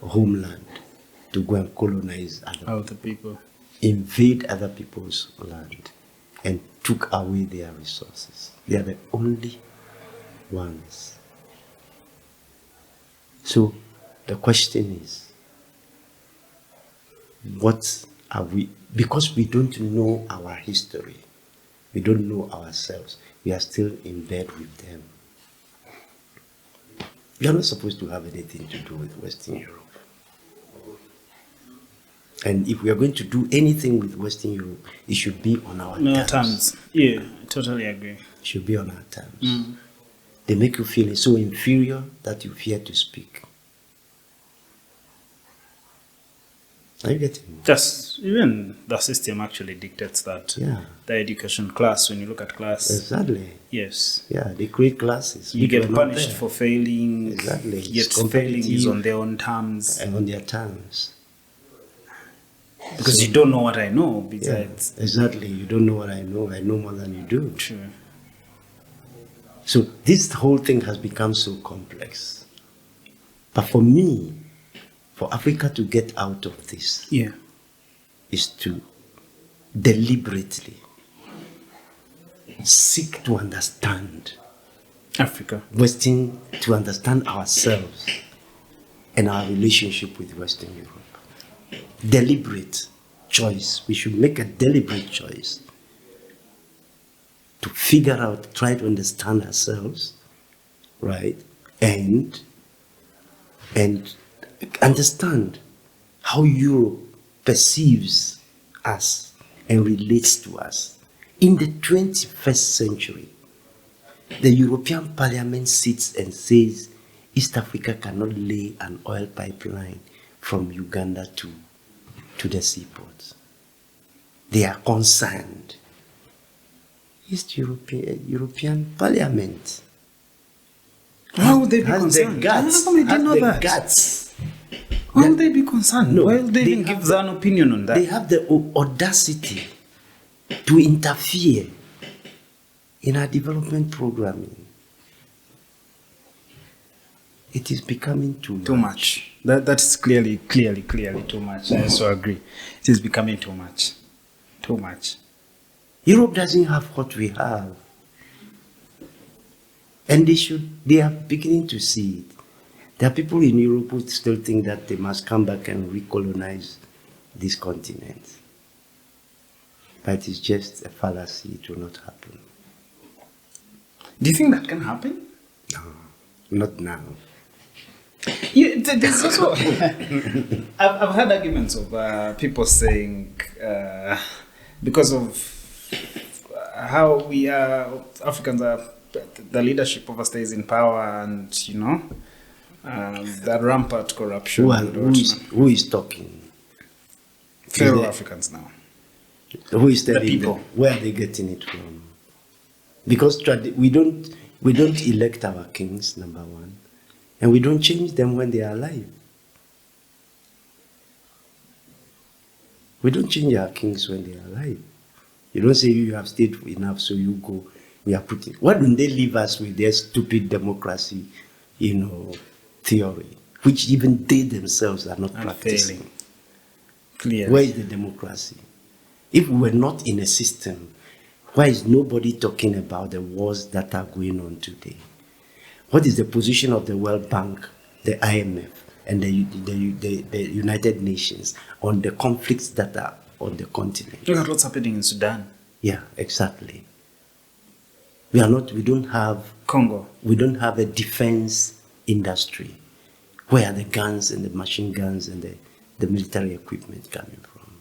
[SPEAKER 2] homeland to go and colonize
[SPEAKER 1] Other people.
[SPEAKER 2] invade other people's land and took away their resources. They are the only ones. So the question is, what are we? Because we don't know our history, we don't know ourselves, we are still in bed with them. We are not supposed to have anything to do with Western Europe. And if we are going to do anything with Western Europe, it should be on our
[SPEAKER 1] No
[SPEAKER 2] terms.
[SPEAKER 1] terms. Yeah, I totally agree.
[SPEAKER 2] It should be on our terms. They make you feel so inferior that you fear to speak. Are you getting me?
[SPEAKER 1] Just even the system actually dictates that.
[SPEAKER 2] Yeah.
[SPEAKER 1] The education class, when you look at class,
[SPEAKER 2] Exactly.
[SPEAKER 1] yes.
[SPEAKER 2] Yeah, they create classes.
[SPEAKER 1] You
[SPEAKER 2] which
[SPEAKER 1] get
[SPEAKER 2] were not
[SPEAKER 1] punished
[SPEAKER 2] there.
[SPEAKER 1] for failing.
[SPEAKER 2] Exactly.
[SPEAKER 1] Yet
[SPEAKER 2] It's
[SPEAKER 1] failing is
[SPEAKER 2] competitive.
[SPEAKER 1] on their own terms.
[SPEAKER 2] And on their terms.
[SPEAKER 1] Because you don't know what I know besides.
[SPEAKER 2] Exactly. You don't know what I know. I know more than you do.
[SPEAKER 1] True.
[SPEAKER 2] So this whole thing has become so complex. But for me, for Africa to get out of this, is to deliberately seek to understand
[SPEAKER 1] Africa.
[SPEAKER 2] to understand ourselves and our relationship with Western Europe. Deliberate choice. We should make a deliberate choice to figure out, try to understand ourselves, right? And understand how Europe perceives us and relates to us. In the 21st century, the European Parliament sits and says East Africa cannot lay an oil pipeline from Uganda to the seaports. They are concerned. East European Parliament.
[SPEAKER 1] Why would they be concerned?
[SPEAKER 2] How come
[SPEAKER 1] I didn't know that?
[SPEAKER 2] Guts.
[SPEAKER 1] Why would they be concerned?
[SPEAKER 2] No,
[SPEAKER 1] Why would they even give an opinion on that?
[SPEAKER 2] They have the audacity to interfere in our development programming. It is becoming too
[SPEAKER 1] much. That's clearly too much. I also agree. It is becoming too much. Too much.
[SPEAKER 2] Europe doesn't have what we have. And they are beginning to see it. There are people in Europe who still think that they must come back and recolonize this continent. But it is just a fallacy. It will not happen.
[SPEAKER 1] Do you think that can happen?
[SPEAKER 2] No, not now.
[SPEAKER 1] There's also I've had arguments of people saying because of how we are Africans are, the leadership overstays in power, and the rampant corruption.
[SPEAKER 2] Who is talking?
[SPEAKER 1] Fellow Africans now.
[SPEAKER 2] Who is telling
[SPEAKER 1] the people?
[SPEAKER 2] Them? Where are they getting it from? Because we don't elect our kings, number one, and we don't change them when they are alive. We don't change our kings when they are alive. You don't say you have stayed enough, so you go. We are putting. Why don't they leave us with their stupid democracy, theory, which even they themselves are not practicing?
[SPEAKER 1] Failing. Clearly.
[SPEAKER 2] Where is the democracy? If we were not in a system, why is nobody talking about the wars that are going on today? What is the position of the World Bank, the IMF, and the United Nations on the conflicts that are on the continent?
[SPEAKER 1] Look at what's happening in Sudan.
[SPEAKER 2] Yeah, exactly. We don't have
[SPEAKER 1] Congo.
[SPEAKER 2] We don't have a defense industry. Where are the guns and the machine guns and the military equipment coming from?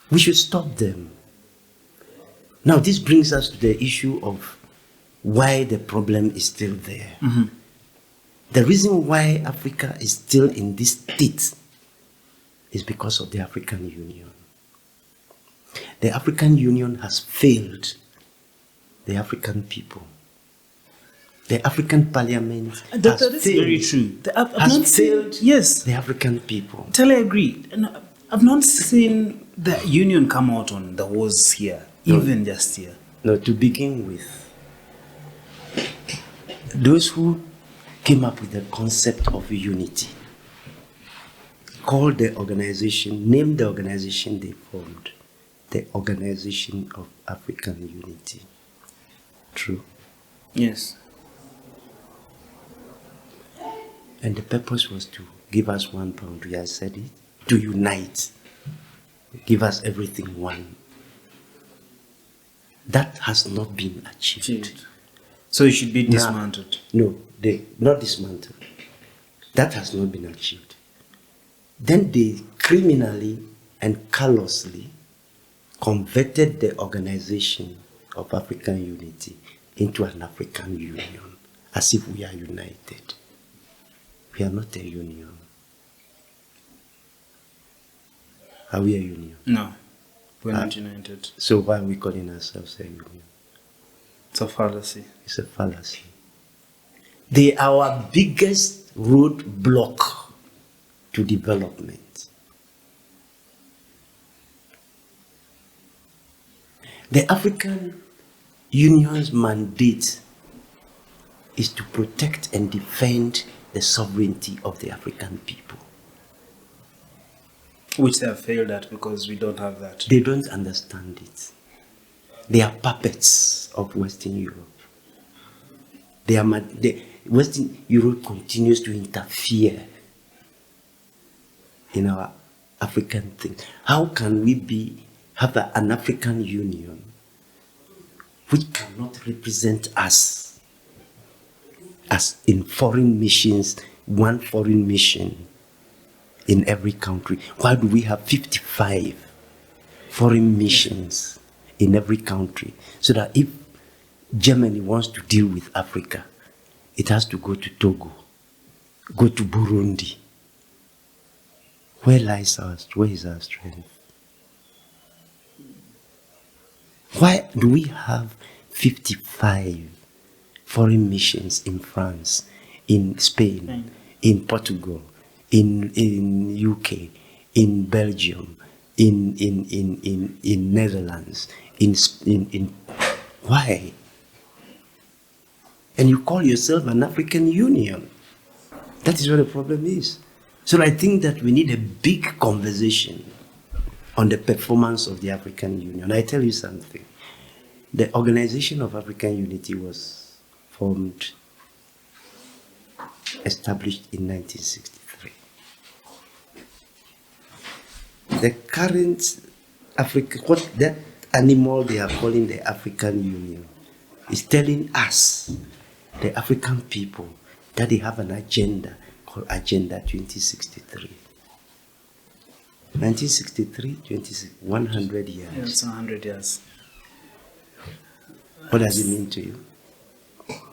[SPEAKER 2] We should stop them. Now, this brings us to the issue of why the problem is still there.
[SPEAKER 1] Mm-hmm.
[SPEAKER 2] The reason why Africa is still in this state is because of the African Union. The African Union has failed the African people. The African Parliament
[SPEAKER 1] That's
[SPEAKER 2] failed.
[SPEAKER 1] very true.
[SPEAKER 2] Has failed
[SPEAKER 1] yes.
[SPEAKER 2] the African people.
[SPEAKER 1] Totally agree. And I've not seen the union come out on the wars here, even just here.
[SPEAKER 2] No, to begin with, those who came up with the concept of unity called the organization, named the organization they formed, the Organization of African Unity. True?
[SPEAKER 1] Yes.
[SPEAKER 2] And the purpose was to give us one boundary, I said it, to unite, give us everything one. That has not been achieved.
[SPEAKER 1] So it should be dismantled.
[SPEAKER 2] Not dismantled. That has not been achieved. Then they criminally and callously converted the Organization of African Unity into an African Union, as if we are united. We are not a union. Are we a union?
[SPEAKER 1] No, we're not united.
[SPEAKER 2] So why are we calling ourselves a union?
[SPEAKER 1] It's a fallacy.
[SPEAKER 2] It's a fallacy. They are our biggest roadblock to development. The African Union's mandate is to protect and defend the sovereignty of the African people.
[SPEAKER 1] Which they have failed at because we don't have that.
[SPEAKER 2] They don't understand it. They are puppets of Western Europe. Western Europe continues to interfere in our African thing. How can we have an African Union which cannot represent us as in foreign missions, one foreign mission in every country? Why do we have 55 foreign missions in every country? So that if Germany wants to deal with Africa, it has to go to Togo, go to Burundi. Where is our strength? Why do we have 55 foreign missions in France, in Spain, in Portugal, in UK, in Belgium, in Netherlands, in why? And you call yourself an African Union. That is what the problem is. So I think that we need a big conversation on the performance of the African Union. I tell you something. The Organization of African Unity was established in 1963. The current what that animal they are calling the African Union is telling us, the African people, that they have an agenda called Agenda 2063. 1963, 100 years.
[SPEAKER 1] Yeah, it's 100 years.
[SPEAKER 2] What does it mean to you?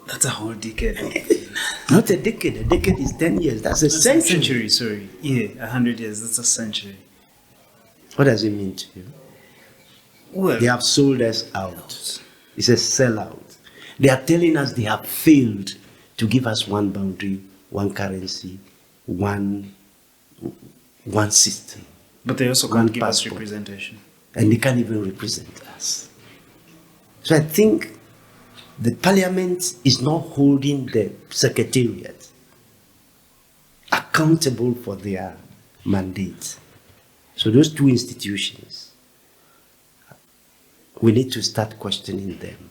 [SPEAKER 1] That's a whole decade.
[SPEAKER 2] Not a decade. A decade is 10 years. That's a century.
[SPEAKER 1] Century, sorry. Yeah, 100 years. That's a century.
[SPEAKER 2] What does it mean to you?
[SPEAKER 1] Well,
[SPEAKER 2] They have sold us out. It's a sellout. They are telling us they have failed to give us one boundary, one currency, one system.
[SPEAKER 1] but they also
[SPEAKER 2] one
[SPEAKER 1] can't give us
[SPEAKER 2] passport.
[SPEAKER 1] representation.
[SPEAKER 2] And they can't even represent us. So I think the parliament is not holding the secretariat accountable for their mandate. So those two institutions, we need to start questioning them.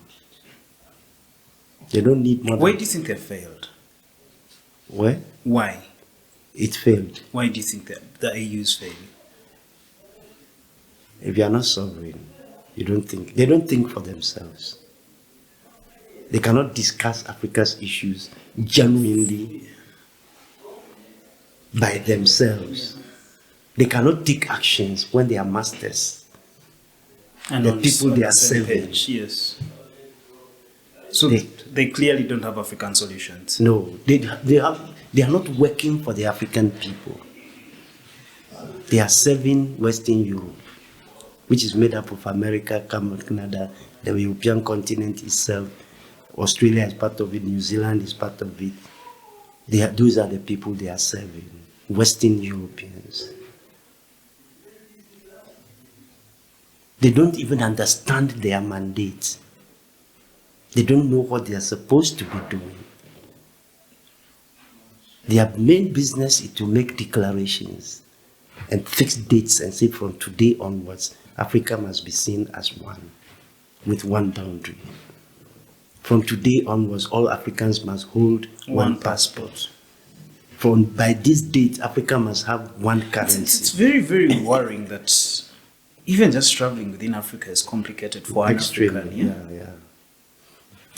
[SPEAKER 2] They don't need more.
[SPEAKER 1] Why do you think they failed?
[SPEAKER 2] Where?
[SPEAKER 1] Why?
[SPEAKER 2] It failed.
[SPEAKER 1] Why do you think that the AU's failing?
[SPEAKER 2] If you are not sovereign, they don't think for themselves. They cannot discuss Africa's issues genuinely by themselves. They cannot take actions when they are masters.
[SPEAKER 1] And
[SPEAKER 2] The
[SPEAKER 1] on
[SPEAKER 2] people
[SPEAKER 1] on
[SPEAKER 2] they
[SPEAKER 1] the
[SPEAKER 2] are
[SPEAKER 1] same
[SPEAKER 2] serving.
[SPEAKER 1] page, yes. So
[SPEAKER 2] They-
[SPEAKER 1] they clearly don't have African solutions.
[SPEAKER 2] No, they are not working for the African people. They are serving Western Europe, which is made up of America, Canada, the European continent itself. Australia is part of it, New Zealand is part of it. Those are the people they are serving, Western Europeans. They don't even understand their mandate. They don't know what they are supposed to be doing. Their main business is to make declarations and fix dates and say from today onwards, Africa must be seen as one, with one boundary. From today onwards, all Africans must hold one passport. By this date, Africa must have one
[SPEAKER 1] It's
[SPEAKER 2] currency.
[SPEAKER 1] very, very worrying that even just traveling within Africa is complicated for an
[SPEAKER 2] Extremely,
[SPEAKER 1] African.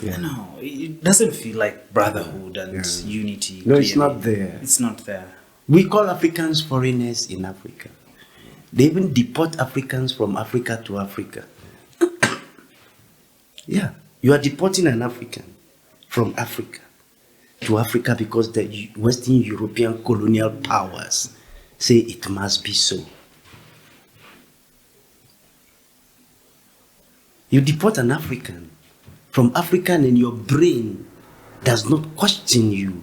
[SPEAKER 2] yeah.
[SPEAKER 1] No, it doesn't feel like brotherhood and unity.
[SPEAKER 2] No, it's
[SPEAKER 1] clearly.
[SPEAKER 2] not there.
[SPEAKER 1] It's not there.
[SPEAKER 2] We call Africans foreigners in Africa. They even deport Africans from Africa to Africa. Yeah, you are deporting an African from Africa to Africa because the Western European colonial powers say it must be so. You deport an African from Africa and your brain does not question you.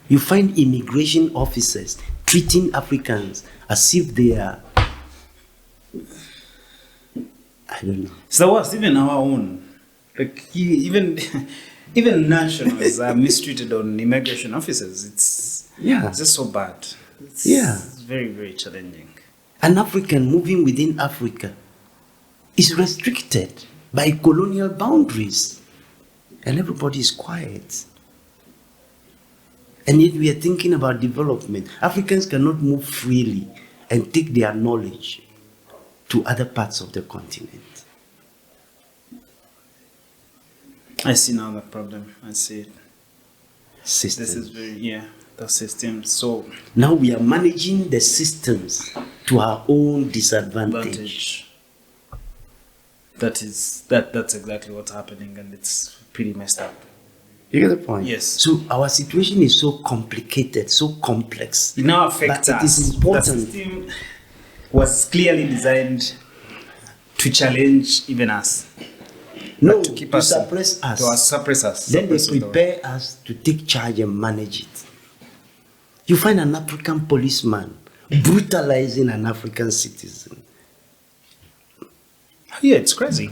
[SPEAKER 2] You find immigration officers treating Africans as if they are, I don't know.
[SPEAKER 1] It's the worst, even our own Like even even nationals are mistreated on immigration officers. It's just so bad. It's very, very challenging.
[SPEAKER 2] An African moving within Africa is restricted by colonial boundaries, and everybody is quiet. And yet we are thinking about development. Africans cannot move freely and take their knowledge to other parts of the continent.
[SPEAKER 1] I see now the problem. I see it.
[SPEAKER 2] Systems.
[SPEAKER 1] This is the system. So
[SPEAKER 2] now we are managing the systems to our own disadvantage.
[SPEAKER 1] That's exactly what's happening, and it's pretty messed up.
[SPEAKER 2] You get the point?
[SPEAKER 1] Yes.
[SPEAKER 2] So our situation is so complicated, so complex.
[SPEAKER 1] It now affects us.
[SPEAKER 2] It is important.
[SPEAKER 1] The system was clearly designed to challenge even us.
[SPEAKER 2] No,
[SPEAKER 1] to keep
[SPEAKER 2] to
[SPEAKER 1] us,
[SPEAKER 2] suppress us.
[SPEAKER 1] To suppress us.
[SPEAKER 2] Then they prepare us to take charge and manage it. You find an African policeman brutalizing an African citizen.
[SPEAKER 1] Yeah, it's crazy.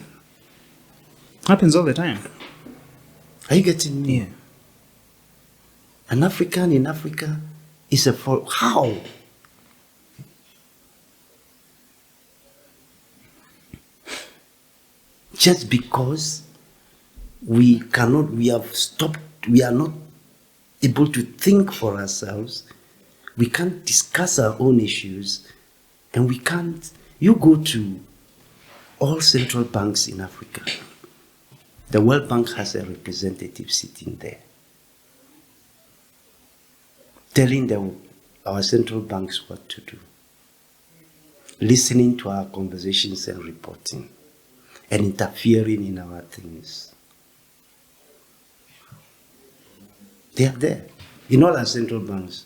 [SPEAKER 1] Happens all the time.
[SPEAKER 2] Are you getting me?
[SPEAKER 1] Yeah.
[SPEAKER 2] An African in Africa is a for how? Just because we are not able to think for ourselves, we can't discuss our own issues, and you go to all central banks in Africa. The World Bank has a representative sitting there, telling our central banks what to do, listening to our conversations and reporting, and interfering in our things. They are there. In all our central banks,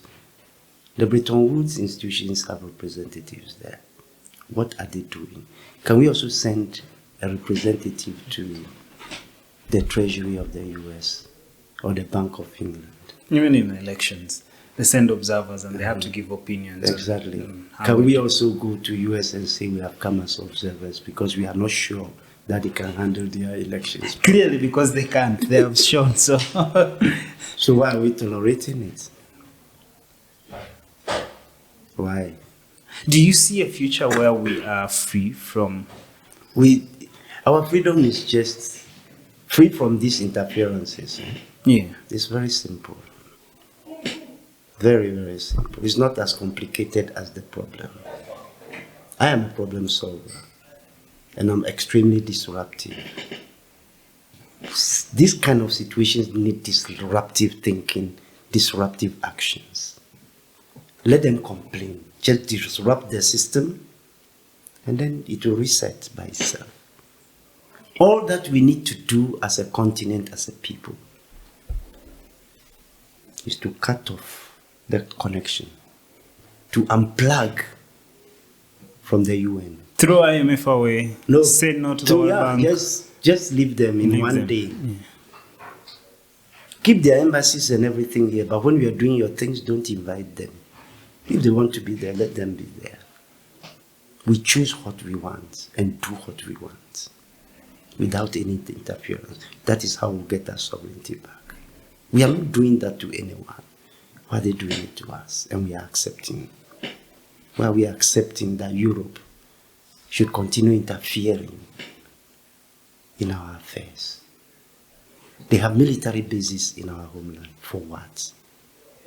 [SPEAKER 2] the Bretton Woods institutions have representatives there. What are they doing? Can we also send a representative to the Treasury of the US or the Bank of England?
[SPEAKER 1] Even in elections, they send observers and they have to give opinions.
[SPEAKER 2] Exactly. Can we also go to US and say we have come as observers because we are not sure that they can handle their elections?
[SPEAKER 1] Clearly, because they can't. They have shown so.
[SPEAKER 2] So why are we tolerating it? Why?
[SPEAKER 1] Do you see a future where we are free from...
[SPEAKER 2] Our freedom is just free from these interferences.
[SPEAKER 1] Yeah.
[SPEAKER 2] It's very simple. Very, very simple. It's not as complicated as the problem. I am a problem solver, and I'm extremely disruptive. These kind of situations need disruptive thinking, disruptive actions. Let them complain. Just disrupt the system, and then it will reset by itself. All that we need to do as a continent, as a people, is to cut off the connection, to unplug from the UN.
[SPEAKER 1] Throw IMF away.
[SPEAKER 2] No.
[SPEAKER 1] Say no to the World Bank.
[SPEAKER 2] Just leave them in one day. Yeah. Keep their embassies and everything here, but when you are doing your things, don't invite them. If they want to be there, let them be there. We choose what we want and do what we want without any interference. That is how we get our sovereignty back. We are not doing that to anyone. Why are they doing it to us? And we are accepting. Why we are accepting that Europe should continue interfering in our affairs. They have military bases in our homeland. For what?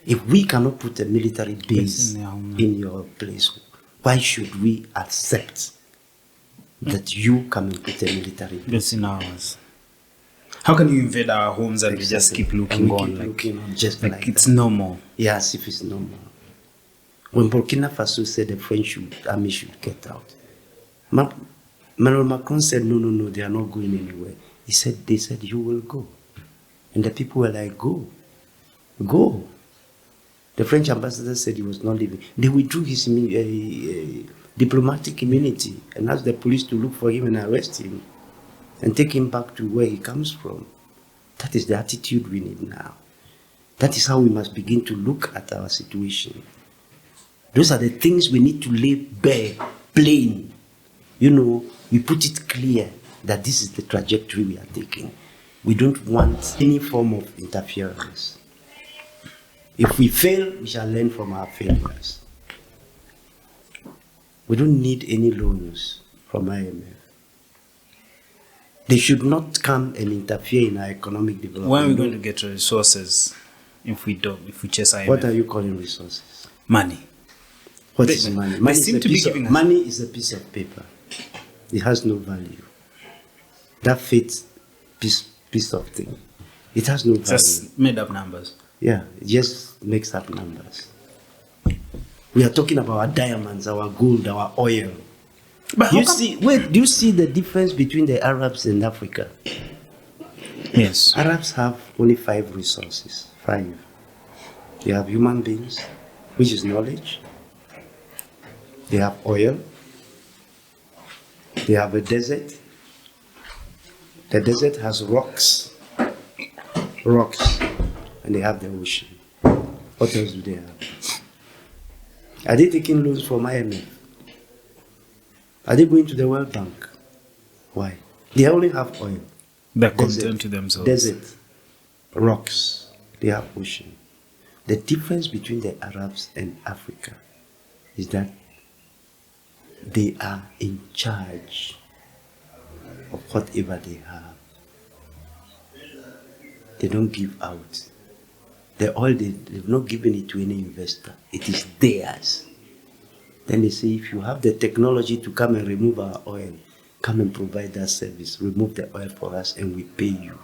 [SPEAKER 2] If we cannot put a military base in your place, why should we accept that you come and put a military base
[SPEAKER 1] in ours? How can you invade our homes and we just keep looking on? Like it's normal.
[SPEAKER 2] Yes, if it's normal. When Burkina Faso said the French army should get out, Emmanuel Macron said, no, they are not going anywhere. They said, you will go. And the people were like, go. The French ambassador said he was not leaving. They withdrew his diplomatic immunity and asked the police to look for him and arrest him and take him back to where he comes from. That is the attitude we need now. That is how we must begin to look at our situation. Those are the things we need to lay bare, plain. We put it clear. that this is the trajectory we are taking. We don't want any form of interference. If we fail, we shall learn from our failures. We don't need any loans from IMF. They should not come and interfere in our economic development.
[SPEAKER 1] When are we going to get resources if we chase IMF?
[SPEAKER 2] What are you calling resources?
[SPEAKER 1] Money.
[SPEAKER 2] What is money? Money is a piece of paper. It has no value. That fits piece of thing. It has no value.
[SPEAKER 1] Just made up numbers.
[SPEAKER 2] Yeah, it just makes up numbers. We are talking about our diamonds, our gold, our oil.
[SPEAKER 1] But
[SPEAKER 2] do you see the difference between the Arabs and Africa?
[SPEAKER 1] Yes.
[SPEAKER 2] Arabs have only 5 resources. 5. They have human beings, which is knowledge. They have oil. They have a desert. The desert has rocks. And they have the ocean. What else do they have? Are they taking loans from IMF? Are they going to the World Bank? Why? They only have oil.
[SPEAKER 1] They're content to themselves.
[SPEAKER 2] Desert, rocks, they have ocean. The difference between the Arabs and Africa is that they are in charge of whatever they have. They don't give out. The oil, they've not given it to any investor. It is theirs. Then they say, if you have the technology to come and remove our oil, come and provide that service. Remove the oil for us and we pay you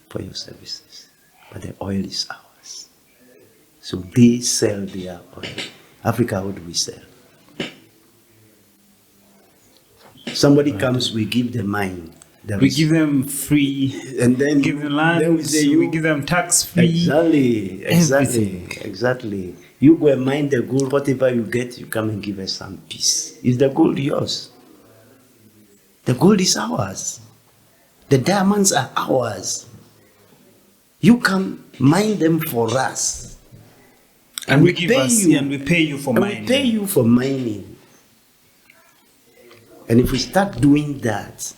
[SPEAKER 2] for your services. But the oil is ours. So they sell their oil. Africa, what do we sell? Somebody comes, we give the mine.
[SPEAKER 1] We give them free,
[SPEAKER 2] and then
[SPEAKER 1] give them land,
[SPEAKER 2] then we
[SPEAKER 1] give them tax free.
[SPEAKER 2] Exactly. You go and mine the gold, whatever you get, you come and give us some peace. Is the gold yours? The gold is ours. The diamonds are ours. You come mine them for us.
[SPEAKER 1] And we pay you for mining.
[SPEAKER 2] We pay you for mining. And if we start doing that,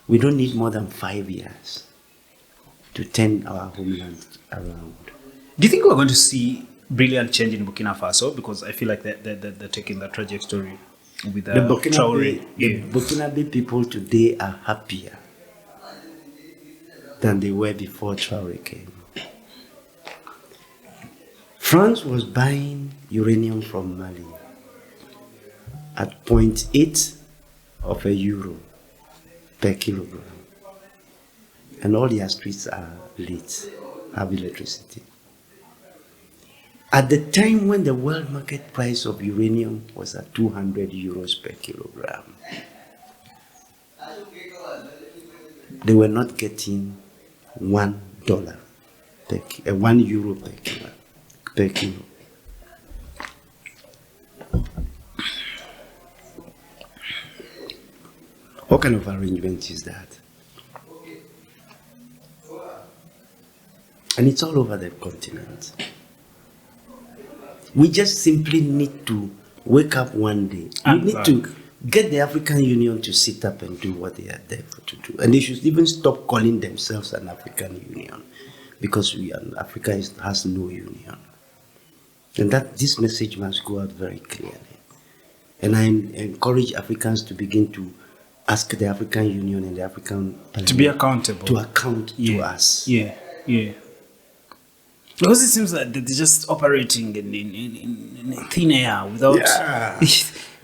[SPEAKER 2] we don't need more than 5 years to turn our homeland around.
[SPEAKER 1] Do you think we're going to see brilliant change in Burkina Faso? Because I feel like they're taking that trajectory with the
[SPEAKER 2] Burkinabe people today are happier than they were before Traoré came. France was buying uranium from Mali at 0.8 of a euro per kilogram. And all their streets are lit, have electricity. At the time when the world market price of uranium was at 200 euros per kilogram, they were not getting $1 per 1 euro per kilo. What kind of arrangement is that? And it's all over the continent. We just simply need to wake up one day. We need to get the African Union to sit up and do what they are there to do. And they should even stop calling themselves an African Union, because Africa has no union. And that this message must go out very clearly. And I encourage Africans to begin to ask the African Union and the African Parliament
[SPEAKER 1] to be accountable,
[SPEAKER 2] to account to us.
[SPEAKER 1] Yeah. Because it seems like they're just operating in thin air without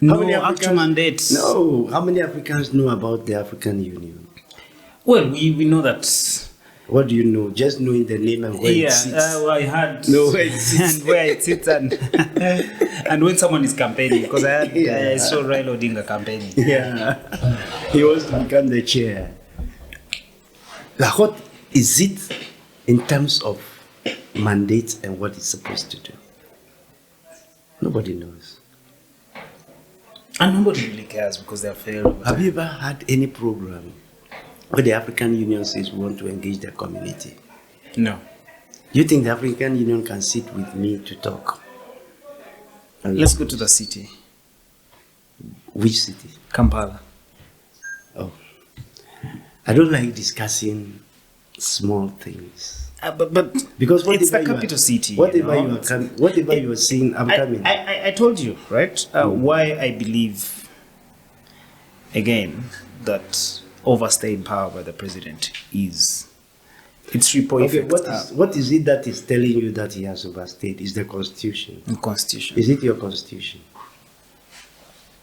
[SPEAKER 1] no actual mandate.
[SPEAKER 2] No, how many Africans know about the African Union?
[SPEAKER 1] Well, we know that.
[SPEAKER 2] What do you know? Just knowing the name and where it sits.
[SPEAKER 1] I had
[SPEAKER 2] where it sits.
[SPEAKER 1] and where it sits and when someone is campaigning, because I saw Raila Odinga campaigning.
[SPEAKER 2] Yeah, he wants to become the chair. Like, what is it in terms of mandate and what it's supposed to do? Nobody knows.
[SPEAKER 1] And nobody really cares because they have failed.
[SPEAKER 2] Have you ever had any program where the African Union says we want to engage the community?
[SPEAKER 1] No.
[SPEAKER 2] Do you think the African Union can sit with me to talk?
[SPEAKER 1] Let's go to the city.
[SPEAKER 2] Which city?
[SPEAKER 1] Kampala.
[SPEAKER 2] Oh. I don't like discussing small things.
[SPEAKER 1] But
[SPEAKER 2] Because
[SPEAKER 1] it's the
[SPEAKER 2] whatever
[SPEAKER 1] capital city.
[SPEAKER 2] Whatever
[SPEAKER 1] you know?
[SPEAKER 2] whatever you are seeing, I'm coming.
[SPEAKER 1] I told you, right? Why I believe, again, that overstaying power by the president is its ripple
[SPEAKER 2] Okay,
[SPEAKER 1] effect.
[SPEAKER 2] what is it that is telling you that he has overstayed? Is the constitution?
[SPEAKER 1] In constitution.
[SPEAKER 2] Is it your constitution?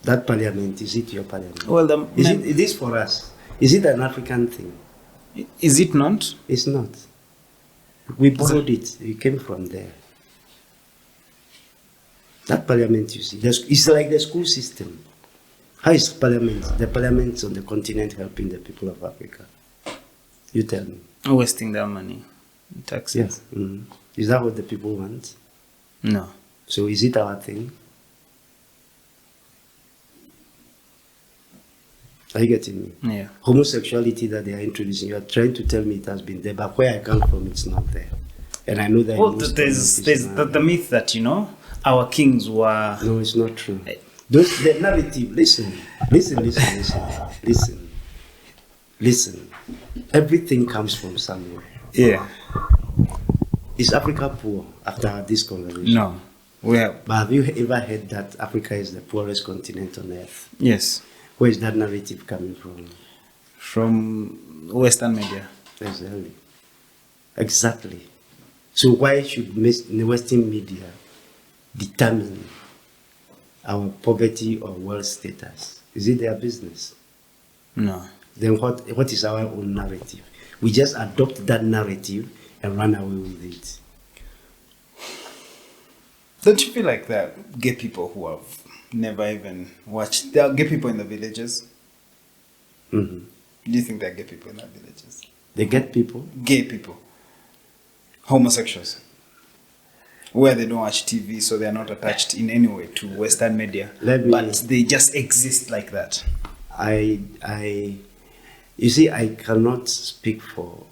[SPEAKER 2] That parliament, is it your parliament?
[SPEAKER 1] Well,
[SPEAKER 2] is it is for us? Is it an African thing?
[SPEAKER 1] Is it not?
[SPEAKER 2] It's not. We borrowed it. We came from there. That parliament, you see, it's like the school system. How is parliament? The parliaments on the continent helping the people of Africa? You tell me.
[SPEAKER 1] Wasting their money, taxes.
[SPEAKER 2] Yes. Is that what the people want?
[SPEAKER 1] No.
[SPEAKER 2] So is it our thing? Are you getting me?
[SPEAKER 1] Yeah.
[SPEAKER 2] Homosexuality that they are introducing, you are trying to tell me it has been there, but where I come from, it's not there. And I know that.
[SPEAKER 1] Well, there's the myth that, you know, our kings were.
[SPEAKER 2] No, it's not true. The narrative, listen. Everything comes from somewhere.
[SPEAKER 1] Yeah.
[SPEAKER 2] Is Africa poor after this conversation?
[SPEAKER 1] No. We have.
[SPEAKER 2] But have you ever heard that Africa is the poorest continent on earth?
[SPEAKER 1] Yes.
[SPEAKER 2] Where is that narrative coming from?
[SPEAKER 1] From Western media.
[SPEAKER 2] Exactly. So why should the Western media determine our poverty or wealth status? Is it their business?
[SPEAKER 1] No.
[SPEAKER 2] Then what is our own narrative? We just adopt that narrative and run away with it.
[SPEAKER 1] Don't you feel like there are gay people who have never even watched? There are gay people in the villages.
[SPEAKER 2] Mm-hmm.
[SPEAKER 1] Do you think there are gay people in the villages?
[SPEAKER 2] They get people?
[SPEAKER 1] Gay people. Homosexuals. Where they don't watch TV, so they are not attached in any way to Western media. But they just exist like that.
[SPEAKER 2] You see, I cannot speak for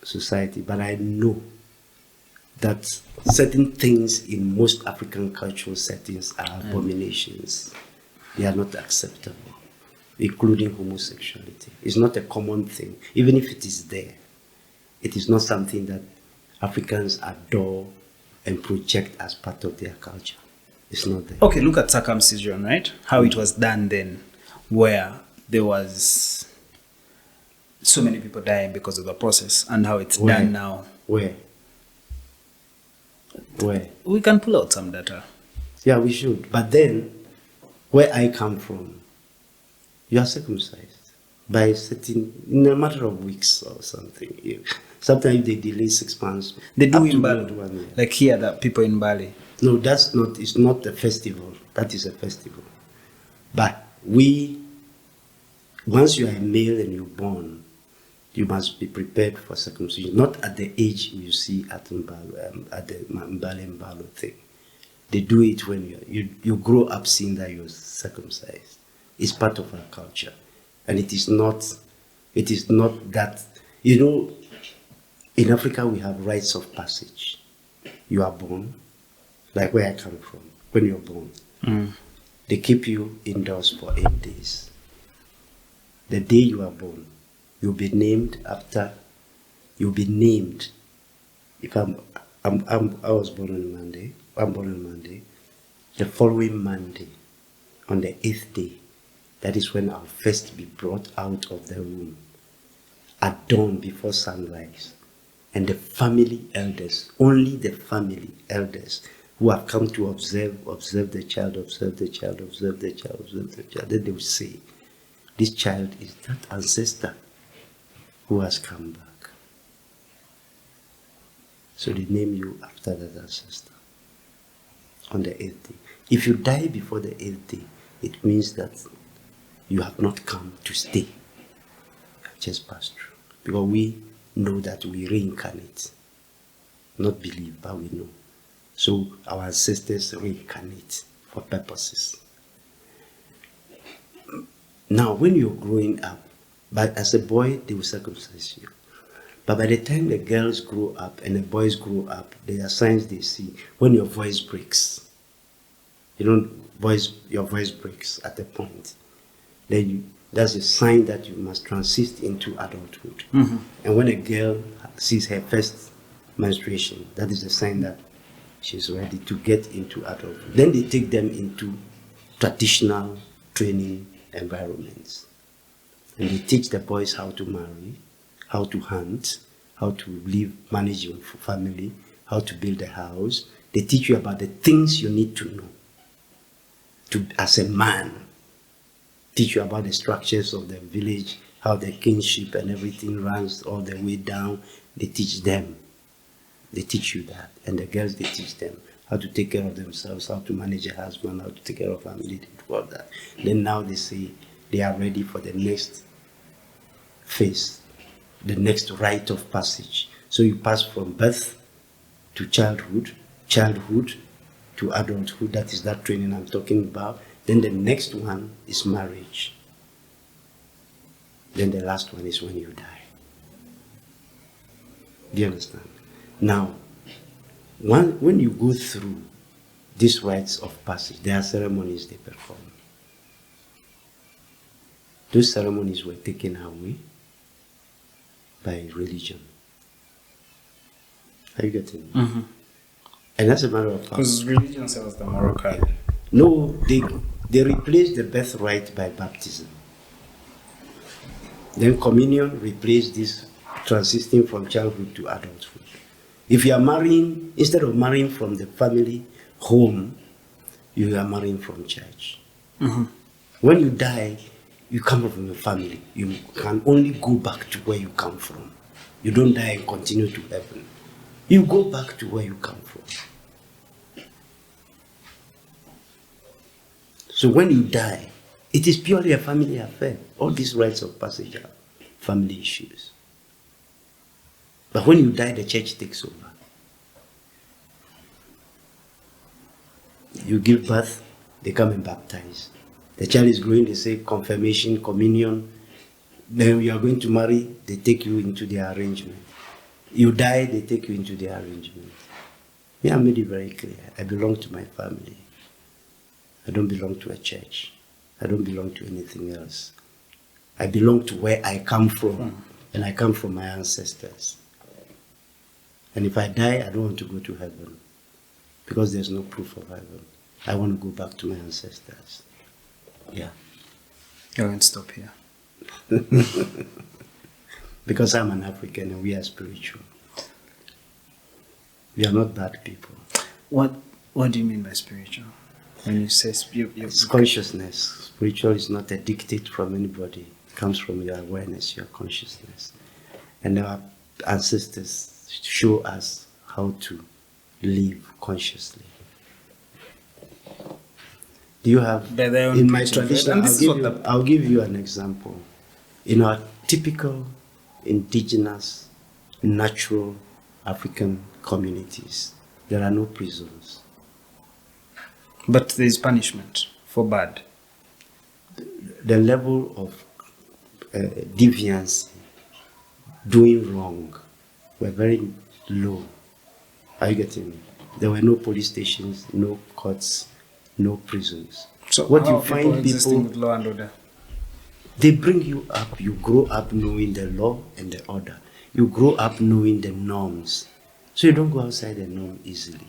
[SPEAKER 2] society, but I know that certain things in most African cultural settings are abominations. They are not acceptable, including homosexuality. It's not a common thing. Even if it is there, it is not something that Africans adore and project as part of their culture. It's not there.
[SPEAKER 1] Okay, look at circumcision, right? How it was done then, where there was so many people dying because of the process, and how it's done now.
[SPEAKER 2] Where?
[SPEAKER 1] We can pull out some data.
[SPEAKER 2] Yeah, we should. But then, where I come from, you are circumcised by sitting in a matter of weeks or something. Sometimes they delay 6 months.
[SPEAKER 1] They do in Bali, like here, that people in Bali.
[SPEAKER 2] No, that's not. It's not a festival. That is a festival. But once you are a male and you're born, you must be prepared for circumcision. Not at the age you see at the Mbalo thing. They do it when you grow up seeing that you're circumcised. It's part of our culture, and it is not that, you know. In Africa, we have rites of passage. You are born, like where I come from. When you're born, they keep you indoors for 8 days. The day you are born, you'll be named after. You'll be named. If I was born on Monday. I'm born on Monday. The following Monday, on the 8th day, that is when I'll first be brought out of the womb at dawn before sunrise. And the family elders, only the family elders who have come to observe the child, then they will say, this child is that ancestor who has come back. So they name you after that ancestor on the 8th day. If you die before the 8th day, it means that you have not come to stay. You have just passed through. Because we know that we reincarnate. Not believe, but we know. So our ancestors reincarnate for purposes. Now, when you're growing up, but as a boy, they will circumcise you. But by the time the girls grow up and the boys grow up, there are signs they see when your voice breaks. Your voice breaks at a point. Then That's a sign that you must transit into adulthood. And when a girl sees her first menstruation, that is a sign that she's ready to get into adulthood. Then they take them into traditional training environments. And they teach the boys how to marry, how to hunt, how to live, manage your family, how to build a house. They teach you about the things you need to know as a man. Teach you about the structures of the village, how the kinship and everything runs all the way down. They teach them. They teach you that. And the girls, they teach them how to take care of themselves, how to manage a husband, how to take care of family, they do all that. Then now they say they are ready for the next phase, the next rite of passage. So you pass from birth to childhood to adulthood. That is that training I'm talking about. Then the next one is marriage. Then the last one is when you die. Do you understand? Now, when you go through these rites of passage, there are ceremonies they perform. Those ceremonies were taken away by religion. Are you getting me?
[SPEAKER 1] Mm-hmm.
[SPEAKER 2] And that's a matter of fact.
[SPEAKER 1] Because religion sells the moral card.
[SPEAKER 2] No, they replaced the birthright by baptism. Then communion replaced this transiting from childhood to adulthood. If you are marrying, instead of marrying from the family home, you are marrying from church.
[SPEAKER 1] Mm-hmm.
[SPEAKER 2] When you die, you come from your family. You can only go back to where you come from. You don't die and continue to heaven. You go back to where you come from. So when you die, it is purely a family affair. All these rites of passage are family issues. But when you die, the church takes over. You give birth, they come and baptize. The child is growing, they say confirmation, communion. Then you are going to marry, they take you into their arrangement. You die, they take you into their arrangement. Me, I made it very clear. I belong to my family. I don't belong to a church. I don't belong to anything else. I belong to where I come from, and I come from my ancestors. And if I die, I don't want to go to heaven, because there's no proof of heaven. I want to go back to my ancestors. Yeah.
[SPEAKER 1] You won't stop here.
[SPEAKER 2] Because I'm an African and we are spiritual. We are not bad people.
[SPEAKER 1] What do you mean by spiritual? When you say
[SPEAKER 2] it's consciousness. Spiritual is not a dictate from anybody. It comes from your awareness, your consciousness. And our ancestors show us how to live consciously. Do you have, in my tradition, I'll give you an example. In our typical indigenous, natural African communities, there are no prisons.
[SPEAKER 1] But there is punishment for bad.
[SPEAKER 2] The level of deviance, doing wrong, were very low. Are you getting me? There were no police stations, no courts, no prisons.
[SPEAKER 1] So
[SPEAKER 2] what you find people
[SPEAKER 1] with law and order?
[SPEAKER 2] They bring you up. You grow up knowing the law and the order. You grow up knowing the norms. So you don't go outside the norm easily.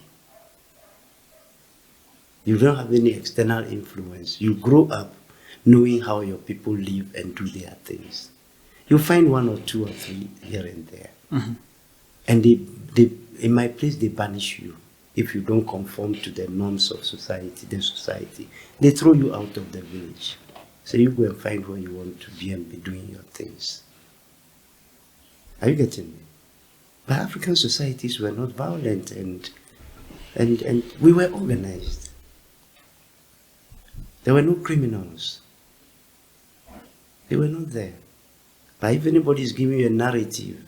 [SPEAKER 2] You don't have any external influence. You grow up knowing how your people live and do their things. You find one or two or three here and there.
[SPEAKER 1] Mm-hmm.
[SPEAKER 2] And they, in my place, they banish you. If you don't conform to the norms of society, the society, they throw you out of the village. So you go and find where you want to be and be doing your things. Are you getting me? But African societies were not violent and we were organized. There were no criminals. They were not there. But if anybody is giving you a narrative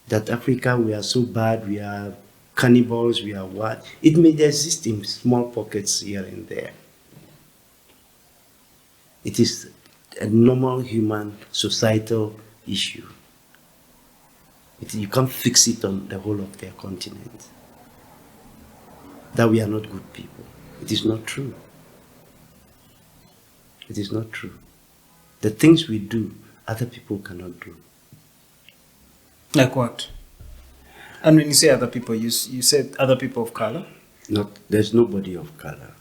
[SPEAKER 2] that Africa, we are so bad, we are cannibals, we are what, it may exist in small pockets here and there. It is a normal human societal issue. You can't fix it on the whole of their continent. That we are not good people. It is not true. It is not true. The things we do, other people cannot do.
[SPEAKER 1] Like what? And when you say other people, you said other people of color?
[SPEAKER 2] There's nobody of color.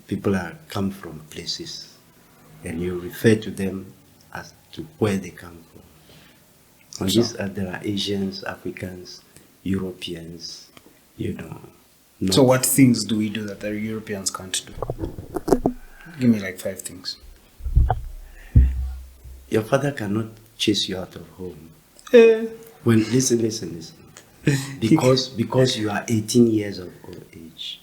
[SPEAKER 2] People come from places, and you refer to them as to where they come from. And there are Asians, Africans, Europeans,
[SPEAKER 1] So what things do we do that the Europeans can't do? Give me like 5 things.
[SPEAKER 2] Your father cannot chase you out of home. Listen. Because you are 18 years of age.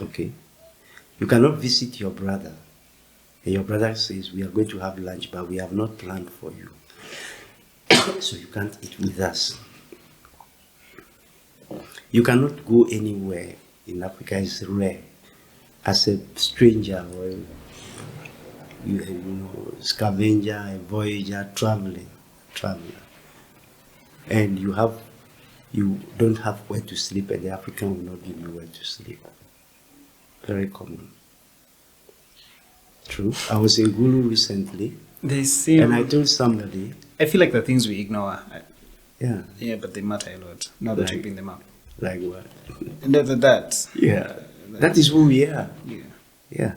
[SPEAKER 2] Okay? You cannot visit your brother. And your brother says, we are going to have lunch, but we have not planned for you. So you can't eat with us. You cannot go anywhere in Africa. It's rare. As a stranger or scavenger, a voyager, traveler, and you don't have where to sleep, and the African will not give you where to sleep. Very common. True. I was in Gulu recently, and I told somebody.
[SPEAKER 1] I feel like the things we ignore.
[SPEAKER 2] Yeah.
[SPEAKER 1] Yeah, but they matter a lot. Now that you bring them up.
[SPEAKER 2] Like what?
[SPEAKER 1] That.
[SPEAKER 2] Yeah. That is who we are.
[SPEAKER 1] Yeah.
[SPEAKER 2] Yeah.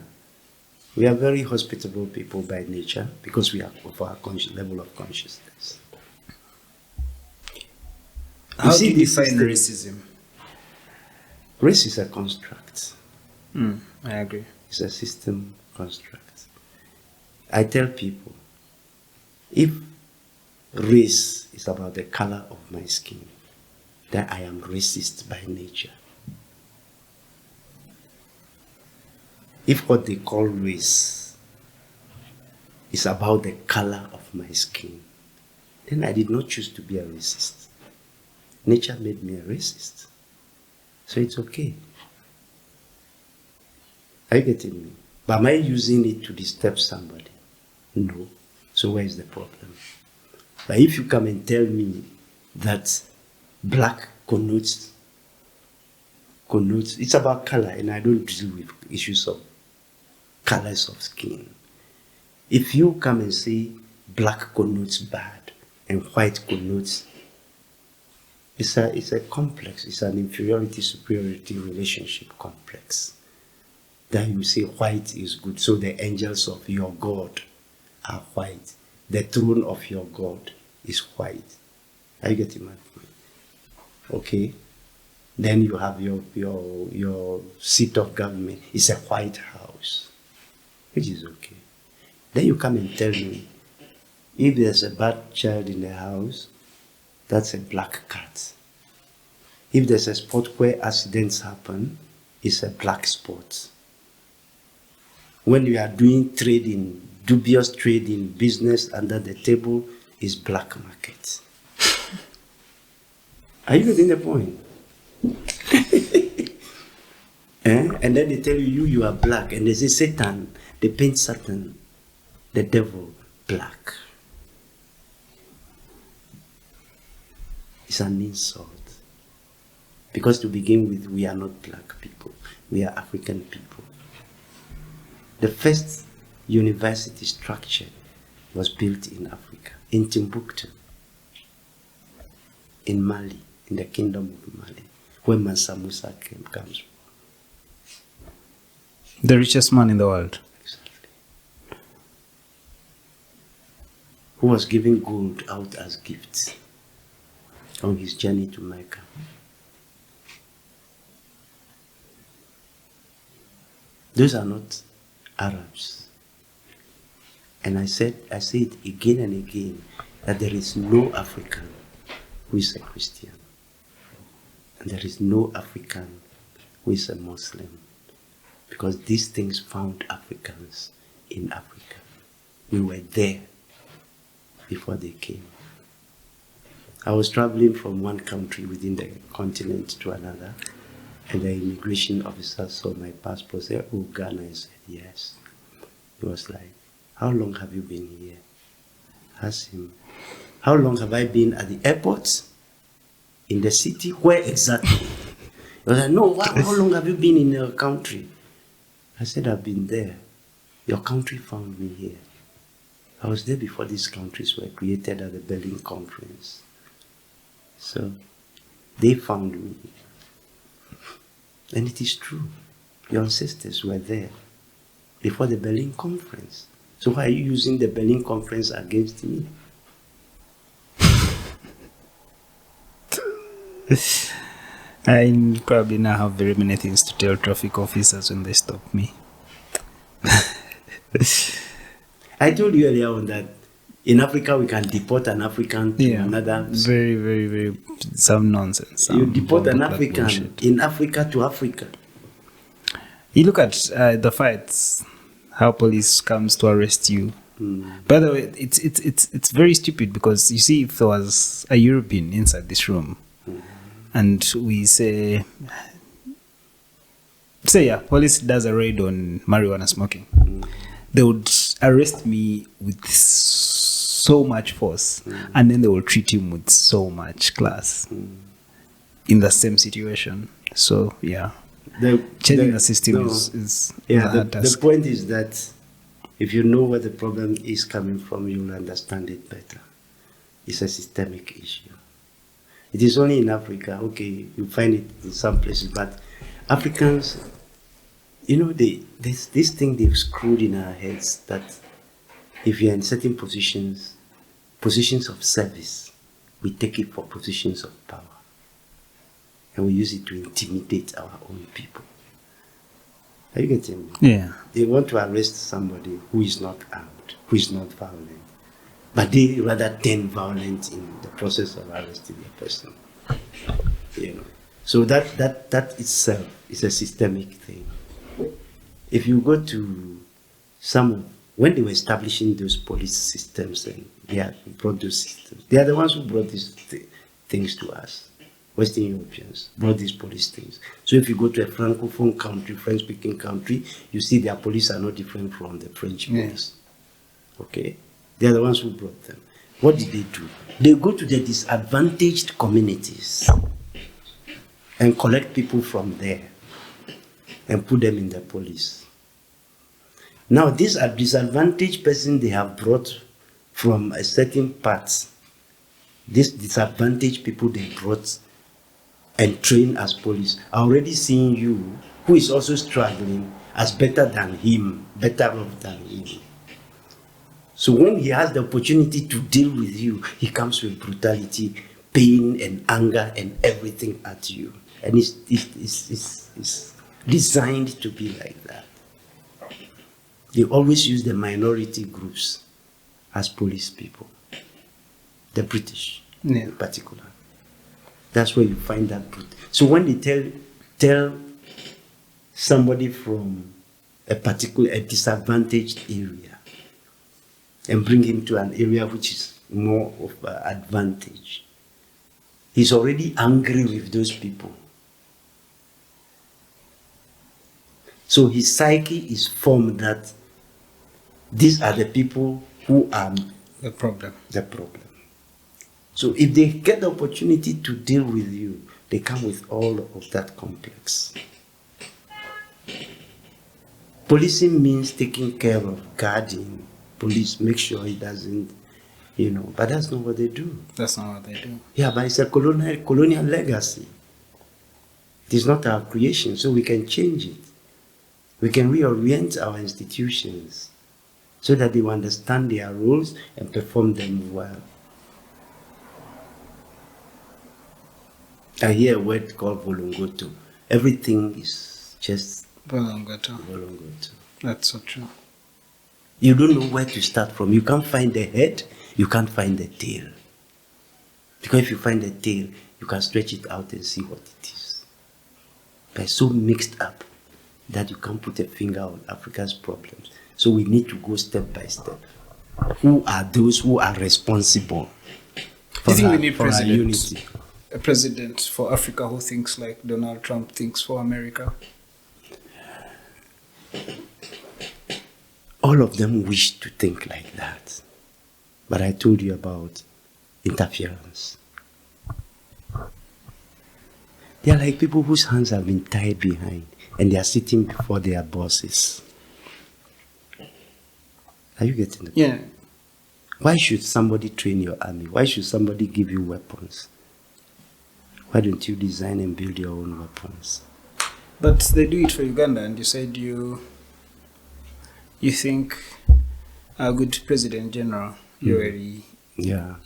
[SPEAKER 2] We are very hospitable people by nature because we are of our level of consciousness.
[SPEAKER 1] How do you define racism?
[SPEAKER 2] Race is a construct.
[SPEAKER 1] I agree.
[SPEAKER 2] It's a system construct. I tell people, if race is about the color of my skin, then I am racist by nature. If what they call race is about the color of my skin, then I did not choose to be a racist. Nature made me a racist. So it's okay. Are you getting me? But am I using it to disturb somebody? No. So where is the problem? But if you come and tell me that black connotes, it's about color, and I don't deal with issues of colors of skin. If you come and say black connotes bad and white connotes, it's a complex, it's an inferiority-superiority relationship complex. Then you say white is good, so the angels of your God are white. The throne of your God is white. Are you getting my point? Okay. Then you have your seat of government. It's a White House, which is okay. Then you come and tell me, if there's a bad child in the house, that's a black cat. If there's a spot where accidents happen, it's a black spot. When you are doing trading, dubious trading, business under the table, is black market. Are you getting the point? And then they tell you are black, and they say Satan, they paint Satan, the devil, black. It's an insult. Because to begin with, we are not black people, we are African people. The first university structure was built in Africa, in Timbuktu, in Mali, in the kingdom of Mali, where Mansa Musa comes from.
[SPEAKER 1] The richest man in the world.
[SPEAKER 2] Exactly. Who was giving gold out as gifts on his journey to Mecca. Those are not Arabs. And I say it again and again, that there is no African who is a Christian. And there is no African who is a Muslim. Because these things found Africans in Africa. We were there before they came. I was traveling from one country within the continent to another, and the immigration officer saw my passport, said, "Oh, Ghana." I said, "Yes." He was like, "How long have you been here?" I asked him, "How long have I been at the airport? In the city? Where exactly?" He was like, "No, how long have you been in your country?" I said, "I've been there." Your country found me here. I was there before these countries were created at the Berlin Conference. So they found me. And it is true. Your ancestors were there before the Berlin Conference. So why are you using the Berlin Conference against me?
[SPEAKER 1] I probably now have very many things to tell traffic officers when they stop me.
[SPEAKER 2] I told you earlier on that in Africa we can deport an African to another.
[SPEAKER 1] Very, very, very, some nonsense.
[SPEAKER 2] You deport an African
[SPEAKER 1] bullshit.
[SPEAKER 2] in Africa to Africa.
[SPEAKER 1] You look at the fights, how police comes to arrest you. By the way, it's very stupid because you see, if there was a European inside this room, and we say police does a raid on marijuana smoking, they would arrest me with so much force, and then they will treat him with so much class in the same situation. So changing the system is a hard task.
[SPEAKER 2] The point is that if you know where the problem is coming from, you'll understand it better. It's a systemic issue. It is only in Africa, okay, you find it in some places, but Africans, you know, there's this thing they've screwed in our heads that if you're in certain positions of service, we take it for positions of power. And we use it to intimidate our own people. Are you getting me?
[SPEAKER 1] Yeah.
[SPEAKER 2] They want to arrest somebody who is not armed, who is not violent. But they rather turn violent in the process of arresting the person. You know. So that itself is a systemic thing. If you go to when they were establishing those police systems and they brought those systems, they are the ones who brought these things to us. Western Europeans brought these police things. So if you go to a Francophone country, French-speaking country, you see their police are not different from the French police. Okay? They are the ones who brought them. What did they do? They go to the disadvantaged communities and collect people from there and put them in the police. Now, these are disadvantaged persons they have brought from a certain part. These disadvantaged people they brought and trained as police are already seeing you, who is also struggling, as better than him, better off than him. So when he has the opportunity to deal with you, he comes with brutality, pain and anger and everything at you. And it's designed to be like that. They always use the minority groups as police people. The British in particular. That's where you find that brute. So when they tell somebody from a disadvantaged area and bring him to an area which is more of an advantage, he's already angry with those people. So his psyche is formed that these are the people who are
[SPEAKER 1] the problem.
[SPEAKER 2] So if they get the opportunity to deal with you, they come with all of that complex. Policing means taking care of, guarding. Police make sure he doesn't, but that's not what they do.
[SPEAKER 1] That's not what they do.
[SPEAKER 2] Yeah, but it's a colonial legacy. It is not our creation, so we can change it. We can reorient our institutions so that they will understand their roles and perform them well. I hear a word called volongoto. Everything is just
[SPEAKER 1] Volongoto. That's so true.
[SPEAKER 2] You don't know where to start from. You can't find the head, you can't find the tail. Because if you find the tail, you can stretch it out and see what it is. But it's so mixed up that you can't put a finger on Africa's problems. So we need to go step by step. Who are those who are responsible for
[SPEAKER 1] Do you think we need
[SPEAKER 2] our unity?
[SPEAKER 1] A president for Africa who thinks like Donald Trump thinks for America?
[SPEAKER 2] All of them wish to think like that. But I told you about interference. They are like people whose hands have been tied behind and they are sitting before their bosses. Are you getting it?
[SPEAKER 1] Yeah.
[SPEAKER 2] Why should somebody train your army? Why should somebody give you weapons? Why don't you design and build your own weapons?
[SPEAKER 1] But they do it for Uganda, and you said you think a good president general already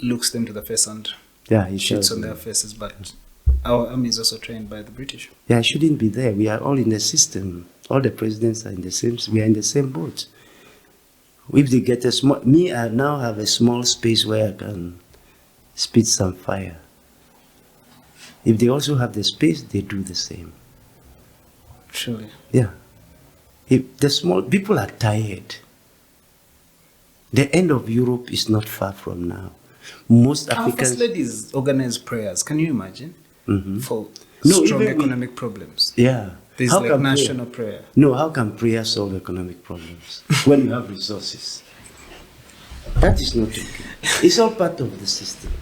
[SPEAKER 1] looks them to the face and
[SPEAKER 2] he
[SPEAKER 1] shoots on their faces, but our army is also trained by the British.
[SPEAKER 2] Yeah, I shouldn't be there. We are all in the system. All the presidents are in the same. We are in the same boat. If they get a small, I now have a small space where I can spit some fire. If they also have the space, they do the same.
[SPEAKER 1] Surely.
[SPEAKER 2] Yeah. If the small people are tired. The end of Europe is not far from now. Most Africans.
[SPEAKER 1] Our first ladies organize prayers. Can you imagine? For
[SPEAKER 2] No,
[SPEAKER 1] strong
[SPEAKER 2] even
[SPEAKER 1] economic problems.
[SPEAKER 2] Yeah.
[SPEAKER 1] There's
[SPEAKER 2] How
[SPEAKER 1] like
[SPEAKER 2] can
[SPEAKER 1] national prayer.
[SPEAKER 2] No, how can prayer solve economic problems when you have resources? That is not okay. It's all part of the system.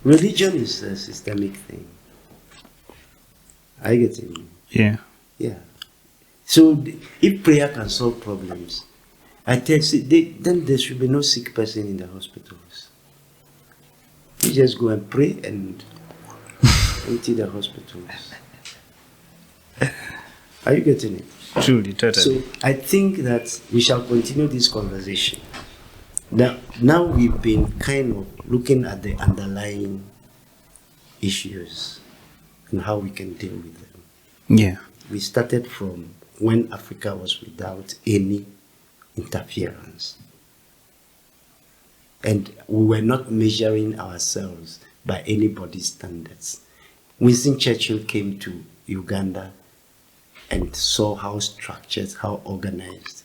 [SPEAKER 2] Religion is a systemic thing. I get it.
[SPEAKER 1] Yeah.
[SPEAKER 2] Yeah. So if prayer can solve problems, I tell you, then there should be no sick person in the hospitals. You just go and pray and empty the hospitals. Are you getting it?
[SPEAKER 1] Truly, totally.
[SPEAKER 2] So I think that we shall continue this conversation. Now we've been kind of looking at the underlying issues and how we can deal with them.
[SPEAKER 1] Yeah.
[SPEAKER 2] We started from when Africa was without any interference. And we were not measuring ourselves by anybody's standards. Winston Churchill came to Uganda and saw how structured, how organized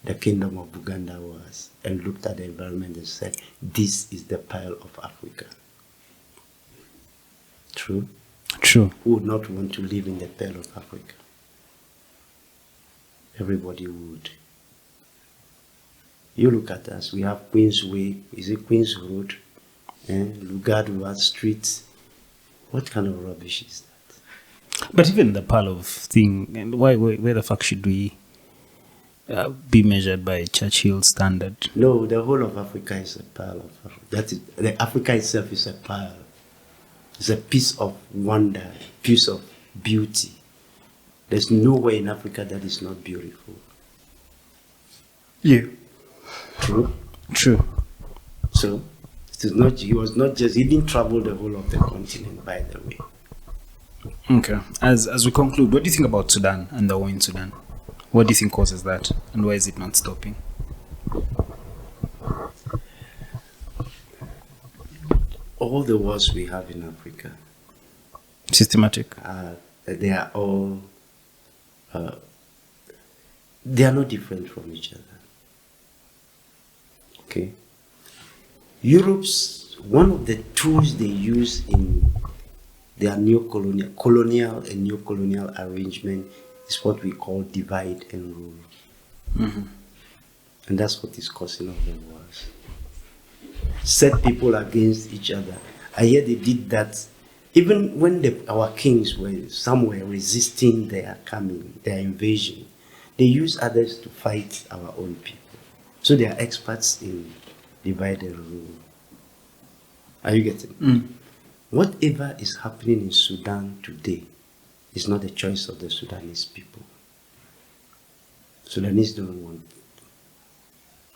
[SPEAKER 2] the kingdom of Uganda was, and looked at the environment and said, this is the Pearl of Africa. True?
[SPEAKER 1] True.
[SPEAKER 2] Who would not want to live in the Pearl of Africa? Everybody would. You look at us, we have Queensway, is it Queens Road? Lugard Street. What kind of rubbish is that?
[SPEAKER 1] But even the Pearl of thing, and where the fuck should we be measured by Churchill standard?
[SPEAKER 2] No, the whole of Africa is a pearl of Africa. That is, the Africa itself is a pearl. It's a piece of wonder, a piece of beauty. There's nowhere in Africa that is not beautiful.
[SPEAKER 1] Yeah.
[SPEAKER 2] True?
[SPEAKER 1] True.
[SPEAKER 2] So, he didn't travel the whole of the continent, by the way.
[SPEAKER 1] Okay. As we conclude, what do you think about Sudan and the war in Sudan? What do you think causes that, and why is it not stopping?
[SPEAKER 2] All the wars we have in Africa,
[SPEAKER 1] Systematic.
[SPEAKER 2] they are all, they are not different from each other. Okay? Europe's, one of the tools they use in their colonial and neo-colonial arrangement is what we call divide and rule.
[SPEAKER 1] Mm-hmm.
[SPEAKER 2] And that's what is causing all the wars. Set people against each other. I hear they did that even when our kings were somewhere resisting their coming, their invasion. They use others to fight our own people. So they are experts in divide and rule. Are you getting it? Whatever is happening in Sudan today is not the choice of the Sudanese people. Sudanese don't want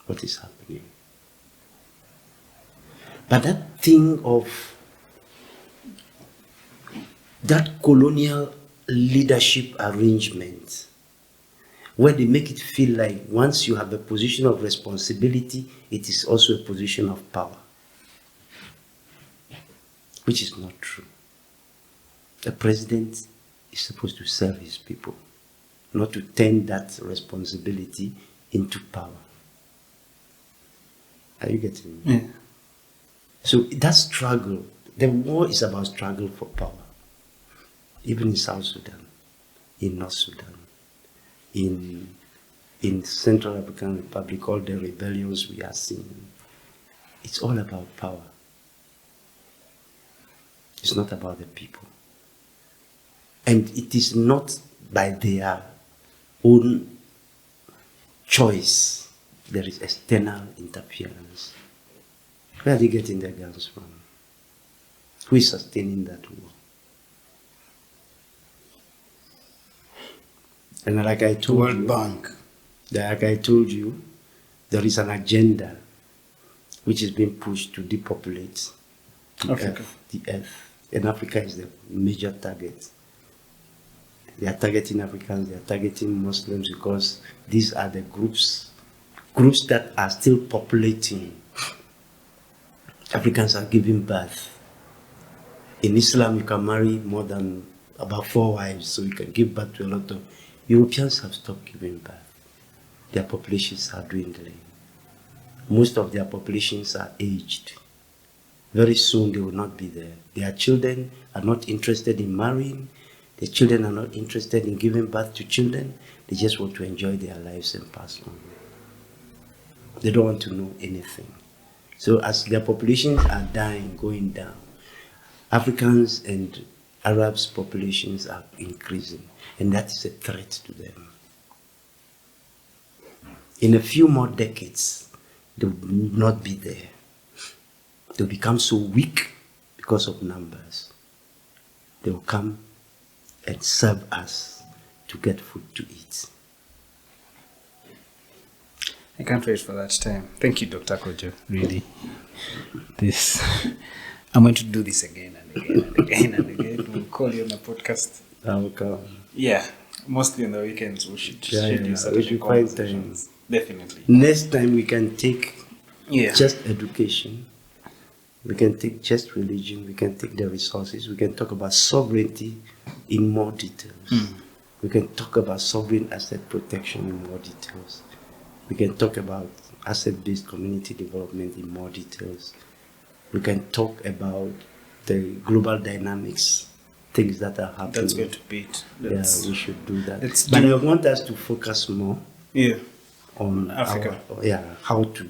[SPEAKER 2] what is happening. But that thing of that colonial leadership arrangement, where they make it feel like once you have a position of responsibility, it is also a position of power, which is not true. The president is supposed to serve his people, not to turn that responsibility into power. Are you getting me?
[SPEAKER 1] Yeah.
[SPEAKER 2] So that struggle, the war is about struggle for power. Even in South Sudan, in North Sudan, in Central African Republic, all the rebellions we are seeing, it's all about power. It's not about the people. And it is not by their own choice there is external interference. Where are they getting their guns from? Who is sustaining that war? And like I told
[SPEAKER 1] World
[SPEAKER 2] you,
[SPEAKER 1] Bank.
[SPEAKER 2] like I told you, there is an agenda which is being pushed to depopulate the earth. And Africa is the major target. They are targeting Africans, they are targeting Muslims, because these are the groups that are still populating. Africans are giving birth. In Islam, you can marry more than about 4 wives, so you can give birth to a lot of. Europeans have stopped giving birth. Their populations are dwindling. Most of their populations are aged. Very soon they will not be there. Their children are not interested in marrying. Their children are not interested in giving birth to children. They just want to enjoy their lives and pass on. They don't want to know anything. So as their populations are dying, going down, Africans and Arabs' populations are increasing, and that is a threat to them. In a few more decades, they will not be there. They'll become so weak because of numbers. They will come and serve us to get food to eat.
[SPEAKER 1] I can't wait for that time. Thank you, Dr. Kojjo. Really. I'm going to do this again and again and again and again. We'll call you on a podcast.
[SPEAKER 2] I will come.
[SPEAKER 1] Yeah. Mostly on the weekends we should do
[SPEAKER 2] We
[SPEAKER 1] Saturday
[SPEAKER 2] should find time.
[SPEAKER 1] conversations. Definitely.
[SPEAKER 2] Next time we can take
[SPEAKER 1] Yeah.
[SPEAKER 2] just education. We can take just religion. We can take the resources. We can talk about sovereignty in more details. We can talk about sovereign asset protection in more details. We can talk about asset-based community development in more details. We can talk about the global dynamics, things that are happening.
[SPEAKER 1] That's going to be it.
[SPEAKER 2] Yeah, we should do that.
[SPEAKER 1] Let's
[SPEAKER 2] But
[SPEAKER 1] do-
[SPEAKER 2] I want us to focus more on
[SPEAKER 1] Africa.
[SPEAKER 2] how to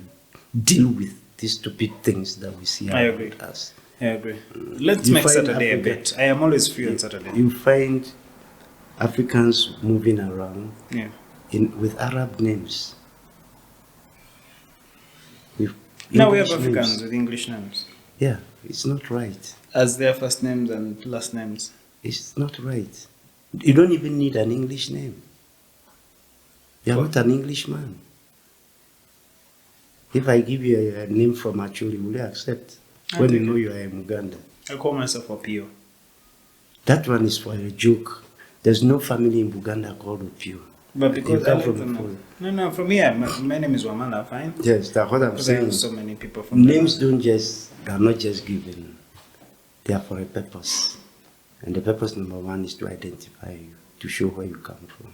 [SPEAKER 2] deal with these stupid things that we see
[SPEAKER 1] I
[SPEAKER 2] around
[SPEAKER 1] agree.
[SPEAKER 2] us.
[SPEAKER 1] I agree. Let's
[SPEAKER 2] You
[SPEAKER 1] make
[SPEAKER 2] find
[SPEAKER 1] Saturday a
[SPEAKER 2] Africa-
[SPEAKER 1] bit. I am always free on Saturday.
[SPEAKER 2] You find Africans moving around
[SPEAKER 1] Yeah.
[SPEAKER 2] with Arab names. With
[SPEAKER 1] Now we have
[SPEAKER 2] English
[SPEAKER 1] Africans
[SPEAKER 2] names.
[SPEAKER 1] with English names
[SPEAKER 2] Yeah, it's not right.
[SPEAKER 1] as their first names and last names.
[SPEAKER 2] It's not right. You don't even need an English name. You're not an Englishman. If I give you a name from Acholi, will you accept? When you know you are in Uganda.
[SPEAKER 1] I call myself Opio.
[SPEAKER 2] That one is for a joke. There's no family in Uganda called Opio.
[SPEAKER 1] But because
[SPEAKER 2] You
[SPEAKER 1] I
[SPEAKER 2] come
[SPEAKER 1] live
[SPEAKER 2] from
[SPEAKER 1] in no, from here, my name is Wamala, fine?
[SPEAKER 2] Yes, that's what I'm
[SPEAKER 1] Because I
[SPEAKER 2] saying.
[SPEAKER 1] know so many people from
[SPEAKER 2] Names are not just given. They are for a purpose. And the purpose number one is to identify you, to show where you come from.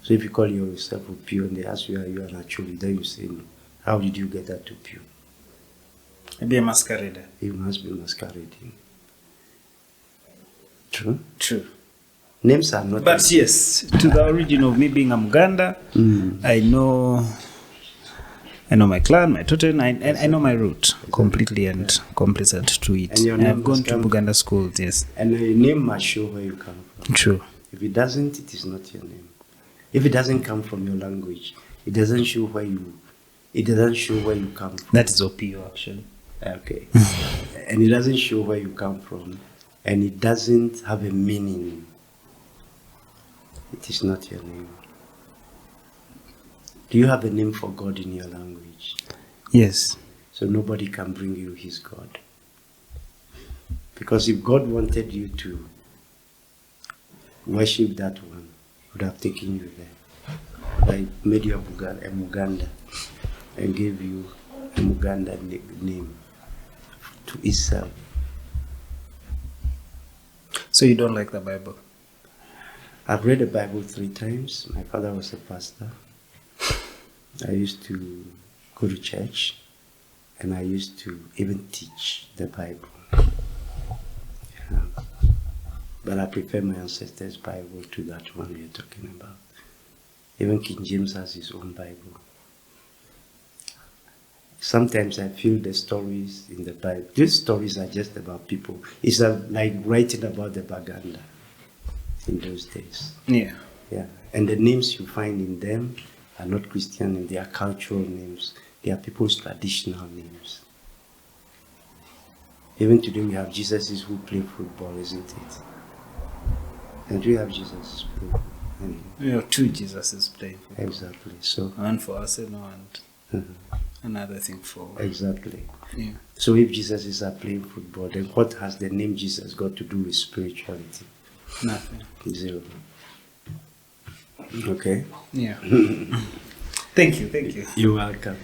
[SPEAKER 2] So if you call yourself Opio and they ask you, are you an Acholi, then you say no. How did you get that Opio?
[SPEAKER 1] Maybe a masquerader.
[SPEAKER 2] You must be masquerading. True?
[SPEAKER 1] True.
[SPEAKER 2] Names are not.
[SPEAKER 1] But yes, to the origin of me being a Muganda, I know my clan, my totem, I know my root completely and complacent to it.
[SPEAKER 2] And your
[SPEAKER 1] And
[SPEAKER 2] name
[SPEAKER 1] I've gone
[SPEAKER 2] must
[SPEAKER 1] to
[SPEAKER 2] come-
[SPEAKER 1] Buganda schools, yes.
[SPEAKER 2] And your name must show where you come from.
[SPEAKER 1] True.
[SPEAKER 2] If it doesn't, it is not your name. If it doesn't come from your language, it doesn't show where you come from.
[SPEAKER 1] That is Opio, actually.
[SPEAKER 2] Okay. And it doesn't show where you come from, and it doesn't have a meaning. It is not your name. Do you have a name for God in your language?
[SPEAKER 1] Yes.
[SPEAKER 2] So nobody can bring you his God. Because if God wanted you to worship that one, he would have taken you there. Like made you a Muganda and gave you a Muganda name to itself.
[SPEAKER 1] So you don't like the Bible?
[SPEAKER 2] I've read the Bible 3 times. My father was a pastor. I used to go to church, and I used to even teach the Bible. Yeah. But I prefer my ancestors' Bible to that one you're talking about. Even King James has his own Bible. Sometimes I feel the stories in the Bible, these stories are just about people. It's like writing about the Baganda in those days.
[SPEAKER 1] Yeah.
[SPEAKER 2] Yeah. And the names you find in them are not Christian names, they are cultural names, they are people's traditional names. Even today we have Jesuses who play football, isn't it? And we have Jesus playing.
[SPEAKER 1] We have two Jesuses playing football.
[SPEAKER 2] Exactly. So
[SPEAKER 1] one for Arsenal and another thing for...
[SPEAKER 2] Exactly.
[SPEAKER 1] Yeah.
[SPEAKER 2] So if Jesuses are playing football, then what has the name Jesus got to do with spirituality?
[SPEAKER 1] Nothing.
[SPEAKER 2] Zero. Okay?
[SPEAKER 1] Yeah. Thank you.
[SPEAKER 2] You're welcome.